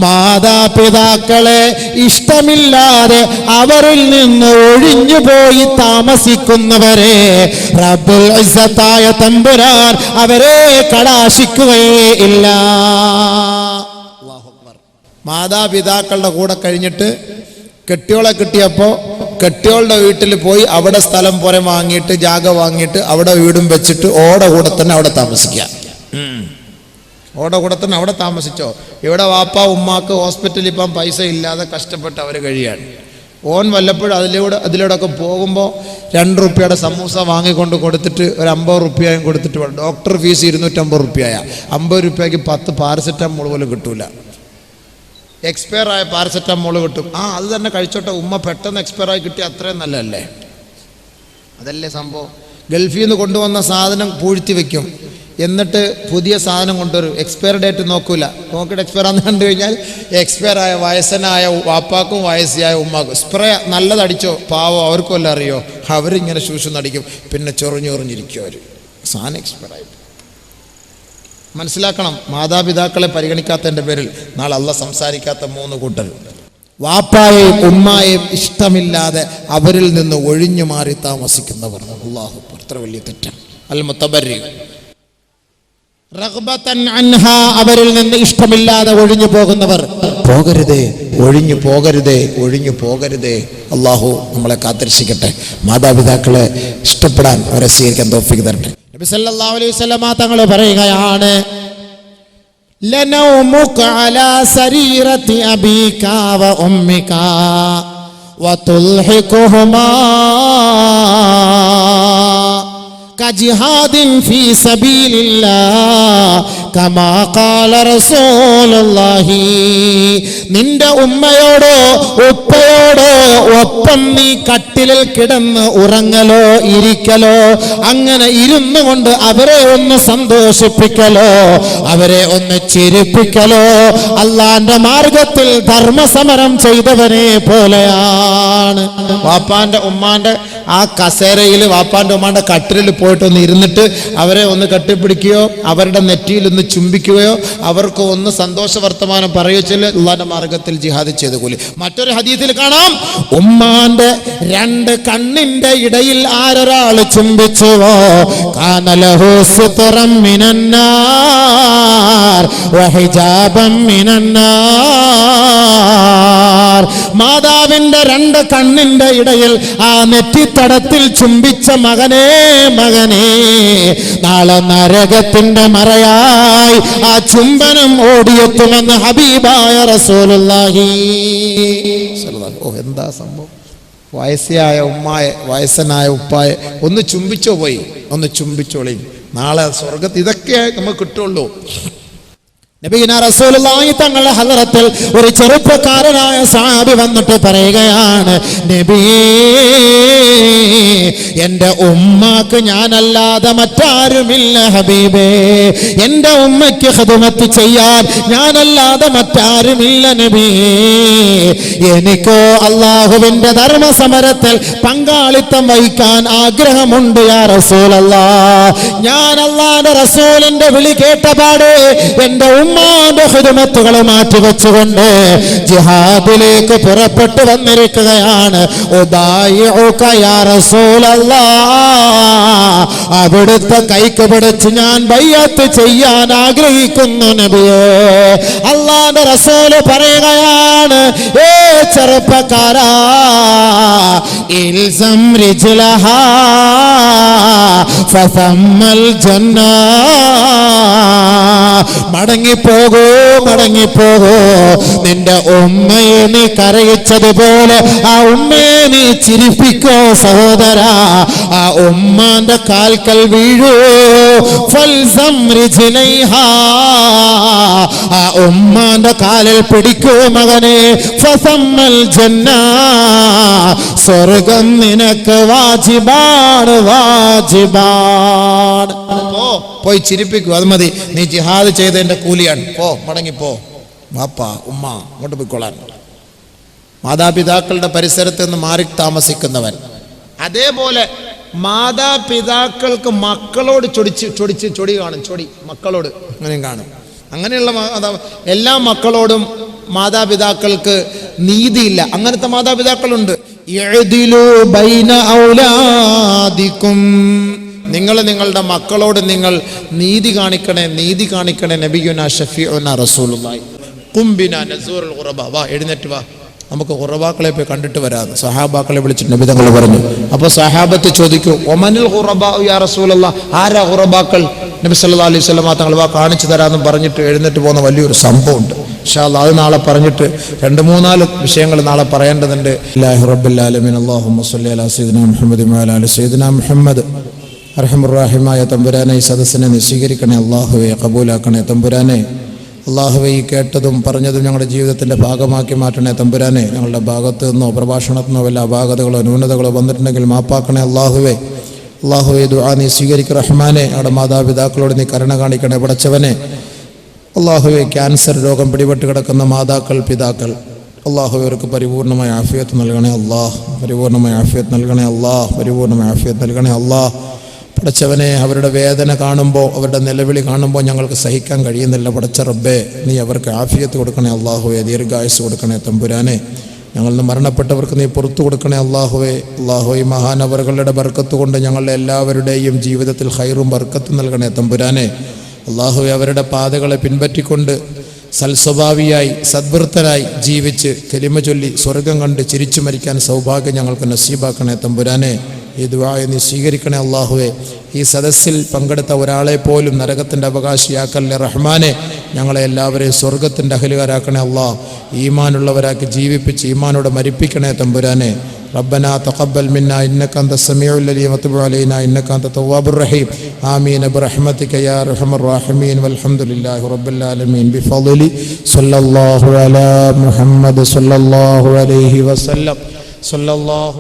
മാതാപിതാക്കളെ ഇഷ്ടമില്ലാതെ അവരിൽ നിന്ന് ഒഴിഞ്ഞുപോയി താമസിക്കുന്നവരെ റബ്ബുൽ ഇസ്സത്തായ തമ്പുരാൻ അവരെ കടാശിക്കുകയേ ഇല്ല. മാതാപിതാക്കളുടെ കൂടെ കഴിഞ്ഞിട്ട് കെട്ടിയോളെ കിട്ടിയപ്പോൾ കെട്ടിയോളുടെ വീട്ടിൽ പോയി അവിടെ സ്ഥലം പുറം വാങ്ങിയിട്ട് ജാഗ വാങ്ങിയിട്ട് അവിടെ വീടും വെച്ചിട്ട് ഓടെ കൂടെ തന്നെ അവിടെ താമസിക്കുക. ഓടെ കൂടെ തന്നെ അവിടെ താമസിച്ചോ. ഇവിടെ വാപ്പ ഉമ്മാക്ക് ഹോസ്പിറ്റലിൽ ഇപ്പം പൈസ ഇല്ലാതെ കഷ്ടപ്പെട്ട് അവർ കഴിയാണ്. ഓൻ വല്ലപ്പോഴും അതിലൂടെയൊക്കെ പോകുമ്പോൾ 2 റുപ്യയുടെ സമൂസ വാങ്ങിക്കൊണ്ട് കൊടുത്തിട്ട് ഒരു 50 റുപ്യയും കൊടുത്തിട്ട് വേണം. Doctor fees 250 റുപ്യയ. 50 റുപ്യക്ക് 10 പാരസെറ്റമോൾ പോലും കിട്ടൂല. എക്സ്പയർ ആയ പാരസെറ്റമോൾ കിട്ടും. അത് തന്നെ കഴിച്ചോട്ടെ. ഉമ്മ പെട്ടെന്ന് എക്സ്പയർ ആയി കിട്ടിയ അത്രയും നല്ലതല്ലേ? അതല്ലേ സംഭവം. ഗൾഫിൽ നിന്ന് കൊണ്ടുവന്ന സാധനം പൂഴ്ത്തി വെക്കും, എന്നിട്ട് പുതിയ സാധനം കൊണ്ടുവരും. എക്സ്പയർ ഡേറ്റ് നോക്കൂല. നോക്കിയിട്ട് എക്സ്പയർ ആണെന്ന് കണ്ടു കഴിഞ്ഞാൽ എക്സ്പയർ ആയ വയസ്സനായ വാപ്പാക്കും വയസ്സായ ഉമ്മാക്കും സ്പ്രേ നല്ലതടിച്ചോ പാവോ അവർക്കും എല്ലാം അറിയോ. അവരിങ്ങനെ നടിക്കും. പിന്നെ ചൊറിഞ്ഞിരിക്കും അവർ. സാധനം എക്സ്പയർ ആയി. മനസ്സിലാക്കണം, മാതാപിതാക്കളെ പരിഗണിക്കാത്തതിൻ്റെ പേരിൽ നാളെ അള്ളാഹ് സംസാരിക്കാത്ത 3 കൂട്ടർ. വാപ്പായെയും ഉമ്മായെയും ഇഷ്ടമില്ലാതെ അവരിൽ നിന്ന് ഒഴിഞ്ഞു മാറി താമസിക്കുന്നവർ. അല്ലാഹു അത്ര വലിയ തെറ്റാണ്. അൽ മുതബർരി റഗ്ബതൻ അൻഹാ, അവരിൽ നിന്ന് ഇഷ്ടമില്ലാതെ ഒഴിഞ്ഞു പോകുന്നവർ. ഒഴിഞ്ഞു പോകരുതേ. അല്ലാഹു നമ്മളെ കാത്തിരക്ഷിക്കട്ടെ. മാതാപിതാക്കളെ ഇഷ്ടപ്പെടാൻ അവരെ സ്വീകരിക്കാൻ തൗഫീഖ് തരട്ടെ. നബി സല്ലല്ലാഹു അലൈഹി വസല്ലമ തങ്ങൾ പറയുകയാണ്, ലനൗമുക അലാ സരീറതി അബീക വ ഉമ്മിക വതുൽഹികുഹുമാ കജിഹാദിൻ ഫീ സബീലില്ലാഹ് കമാ ഖാല റസൂലുള്ളാഹി. നിന്റെ ഉമ്മയോടോ ഉപ്പയോടോ ഒപ്പം നീ കട്ടിലിൽ കിടന്ന് ഉറങ്ങലോ ഇരിക്കലോ, അങ്ങനെ ഇരുന്നു കൊണ്ട് അവരെ ഒന്ന് സന്തോഷിപ്പിക്കലോ അവരെ ഒന്ന് ചിരിപ്പിക്കലോ അള്ളാന്റെ മാർഗത്തിൽ ധർമ്മസമരം ചെയ്തവനെ പോലെയാണ്. വാപ്പാന്റെ ഉമ്മാന്റെ ആ കസേരയിൽ വാപ്പാന്റെ ഉമ്മാന്റെ കട്ടിലിൽ പോയിട്ടൊന്ന് ഇരുന്നിട്ട് അവരെ ഒന്ന് കെട്ടിപ്പിടിക്കുകയോ അവരുടെ നെറ്റിയിൽ ഒന്ന് ചുംബിക്കുകയോ അവർക്ക് ഒന്ന് സന്തോഷ വർത്തമാനം പറയുകയോ ചെയ്യൽ അള്ളാന്റെ മാർഗത്തിൽ ജിഹാദ് ചെയ്ത കൂലി. മറ്റൊരു ഹദീസിൽ കാണാം, ഉമ്മാന്റെ 2 കണ്ണിന്റെ ഇടയിൽ ആരൊരാൾ ചുംബിച്ചുവോ കാനലഹു സിത്റം മിനന്നാർ വഹിജാബം മിനന്നാർ. മാതാവിന്റെ 2 കണ്ണിന്റെ ഇടയിൽ ആ നെറ്റിത്തടത്തിൽ ചുംബിച്ച മകനെ നാളെ നരകത്തിന്റെ മറയായി ആ ചുംബനം ഓടിയെത്തുമെന്ന് ഹബീബായ റസൂലുള്ളാഹി. എന്താ സംഭവം? വയസ്സായ ഉമ്മായെ വയസ്സനായ ഉപ്പായെ ഒന്ന് ചുംബിച്ചോ, പോയി ഒന്ന് ചുംബിച്ചോളി. നാളെ സ്വർഗത്ത് ഇതൊക്കെ നമുക്ക് കിട്ടുള്ളൂ. നബിയുനാ റസൂലുള്ളാഹി തങ്ങളുടെ ഹദറത്തിൽ ഒരു ചെറുപ്പക്കാരനായ സഹാബി വന്നിട്ട് പറയുകയാണ്, നബിയേ, എൻ്റെ ഉമ്മാക്ക് ഞാനല്ലാതെ മറ്റാരുമില്ല ഹബീബേ. എൻ്റെ ഉമ്മയ്ക്ക് ഖിദ്മത്ത് ചെയ്യാൻ ഞാനല്ലാതെ മറ്റാരുമില്ല നബിയേ. എനിക്കോ അല്ലാഹുവിൻ്റെ ധർമ്മസമരത്തിൽ പങ്കാളിത്തം വഹിക്കാൻ ആഗ്രഹമുണ്ട് യാ റസൂലല്ലാഹ്. ഞാൻ അല്ലാഹുവിൻ്റെ റസൂലിന്റെ വിളി കേട്ടപാട് എൻ്റെ ഉമ്മാന്റെ ഖിദ്മത്തുകൾ മാറ്റിവെച്ചുകൊണ്ട് ജിഹാദിലേക്ക് പുറപ്പെട്ടു വന്നിരിക്കുകയാണ്. ഉബായിഉക യാ റസൂലല്ലാഹ്, അവിടുത്തെ കൈക്ക് പിടിച്ച് ഞാൻ ബൈഅത്ത് ചെയ്യാൻ ആഗ്രഹിക്കുന്നു നബിയേ. അല്ലാഹുവിന്റെ റസൂല് പറയുകയാണ്, ഏ ചെറുപ്പക്കാരാ, ഇൽസം റിജ്ലഹാ ഫസമ്മൽ ജന്ന, മടങ്ങിപ്പോകൂ മടങ്ങിപ്പോകൂ. നിന്റെ ഉമ്മയെ നീ കരയിച്ചതുപോലെ ആ ഉമ്മയെ നീ ചിരിപ്പിക്കോ സഹോദരാ. ആ ഉമ്മാന്റെ കാൽക്കൽ വീഴൂ. ഫൽസം റിജ്ലൈഹാ, ആ ഉമ്മാന്റെ കാലിൽ പിടിക്കൂ മകനെ. ഫസമ്മൽ ജന്ന, സ്വർഗം നിനക്ക് വാജിബാണ് വാജിബാണ്. പോയി ചിരിപ്പിക്കൂ, അത് മതി. നീ ജിഹാദ് ചെയ്തതിന്റെ കൂലിയാണ്. പോ, മടങ്ങിപ്പോ. വാപ്പ ഉമ്മ അങ്ങോട്ട് പോയിക്കൊള്ളാൻ. മാതാപിതാക്കളുടെ പരിസരത്ത് നിന്ന് മാറി താമസിക്കുന്നവൻ, അതേപോലെ മാതാപിതാക്കൾക്ക് മക്കളോട് ചൊടി കാണും. ചൊടി മക്കളോട് അങ്ങനെയും കാണും. അങ്ങനെയുള്ള എല്ലാ മക്കളോടും മാതാപിതാക്കൾക്ക് നീതിയില്ല. അങ്ങനത്തെ മാതാപിതാക്കളുണ്ട്. യഅദിലു ബൈന ഔലാദികും, നിങ്ങൾ നിങ്ങളുടെ മക്കളോട് നിങ്ങൾ നീതി കാണിക്കണേ, നീതി കാണിക്കണേ. നബിയുനാ ഷഫീഉനാ റസൂലുള്ളാഹി ഖുംബിനാ നസൂറുൽ ഖുറബ, വാ എഴുന്നേറ്റ് വാ, നമുക്ക് ഖുറബാക്കളെ പോയി കണ്ടിട്ട് വരാം. സഹാബാക്കളെ വിളിച്ചിട്ട് നബി തങ്ങൾ പറഞ്ഞു. അപ്പോൾ സഹാബത്ത് ചോദിക്കൂ, ഒമനുൽ ഖുറബാ യാ റസൂലല്ലാഹ്, ആരാ ഖുറബാക്കൾ? നബി സല്ലല്ലാഹു അലൈഹി വസല്ലം തങ്ങൾ വാ കാണിച്ചു തരാമെന്ന് പറഞ്ഞിട്ട് എഴുന്നേറ്റ് പോകുന്ന വലിയൊരു സംഭവമുണ്ട്. ഇൻഷാ അല്ലാഹ് അത് നാളെ പറഞ്ഞിട്ട് 2-3 വിഷയങ്ങൾ നാളെ പറയേണ്ടതുണ്ട്. അല്ലാഹു റബ്ബിൽ ആലമീൻ. അല്ലാഹുമ്മ സ്വല്ലി അലാ സയ്യിദിനാ മുഹമ്മദ് വഅലാ ആലി സയ്യിദിനാ മുഹമ്മദ്. അർഹമുർറഹീമായ തമ്പുരാനെ, ഈ സദസ്സിനെ നീ സ്വീകരിക്കണേ അല്ലാഹുവേ, കബൂലാക്കണേ തമ്പുരാനെ. അല്ലാഹുവേ, ഈ കേട്ടതും പറഞ്ഞതും ഞങ്ങളുടെ ജീവിതത്തിൻ്റെ ഭാഗമാക്കി മാറ്റണേ തമ്പുരാനെ. ഞങ്ങളുടെ ഭാഗത്ത് നിന്നോ പ്രഭാഷണത്തിൽ നിന്നോ വല്ല അപാകതകളോ ന്യൂനതകളോ വന്നിട്ടുണ്ടെങ്കിൽ മാപ്പാക്കണേ അല്ലാഹുവേ. അല്ലാഹുവേ, ദുആ നീ സ്വീകരിക്കുക റഹ്മാനെ. ഞങ്ങളുടെ മാതാപിതാക്കളോട് നീ കരുണ കാണിക്കണേ പടച്ചവനെ. അല്ലാഹുവേ, ക്യാൻസർ രോഗം പിടിപെട്ട് കിടക്കുന്ന മാതാക്കൾ പിതാക്കൾ, അല്ലാഹുവേ, അവർക്ക് പരിപൂർണമായ ആഫിയത്ത് നൽകണേ അല്ലാഹ്, പരിപൂർണമായ ആഫിയത്ത് നൽകണേ അല്ലാഹ്, പരിപൂർണമായ ആഫിയത്ത് നൽകണേ അല്ലാഹ്. പടച്ചവനെ, അവരുടെ വേദന കാണുമ്പോൾ, അവരുടെ നിലവിളി കാണുമ്പോൾ ഞങ്ങൾക്ക് സഹിക്കാൻ കഴിയുന്നില്ല. പടച്ച റബ്ബേ, നീ അവർക്ക് ആഫിയത്ത് കൊടുക്കണേ അല്ലാഹുവേ, ദീർഘായുസ് കൊടുക്കണേ തമ്പുരാനെ. ഞങ്ങളിൽ നിന്ന് മരണപ്പെട്ടവർക്ക് നീ പുറത്തു കൊടുക്കണേ അല്ലാഹുവേ. അല്ലാഹുവേ, മഹാനവറുകളുടെ ബർക്കത്ത് കൊണ്ട് ഞങ്ങളുടെ എല്ലാവരുടെയും ജീവിതത്തിൽ ഖൈറും ബർക്കത്തും നൽകണേ തമ്പുരാനെ. അല്ലാഹുവേ, അവരുടെ പാതകളെ പിൻപറ്റിക്കൊണ്ട് സൽസ്വഭാവിയായി സദ്വൃത്തനായി ജീവിച്ച് കലിമ ചൊല്ലി സ്വർഗം കണ്ട് ചിരിച്ചു മരിക്കാൻ സൗഭാഗ്യം ഞങ്ങൾക്ക് നസീബാക്കണേ തമ്പുരാനെ. ഈ ദുആ നീ സ്വീകരിക്കണേ അല്ലാഹുവേ. ഈ സദസ്സിൽ പങ്കെടുത്ത ഒരാളെ പോലും നരകത്തിൻ്റെ അവകാശിയാക്കല്ലേ റഹ്മാനെ. ഞങ്ങളെ എല്ലാവരെയും സ്വർഗത്തിൻ്റെ അഹലുകാരാക്കണേ അല്ലാഹ്. ഈമാനുള്ളവരാക്കി ജീവിപ്പിച്ച് ഈമാനോടെ മരിപ്പിക്കണേ തമ്പുരാനെ. ربنا تقبل منا إنك أنت السميع العليم وتب علينا إنك أنت التواب الرحيم آمين برحمتك يا أرحم الراحمين والحمد لله رب العالمين بفضل صلى الله على محمد صلى الله عليه وسلم صلى الله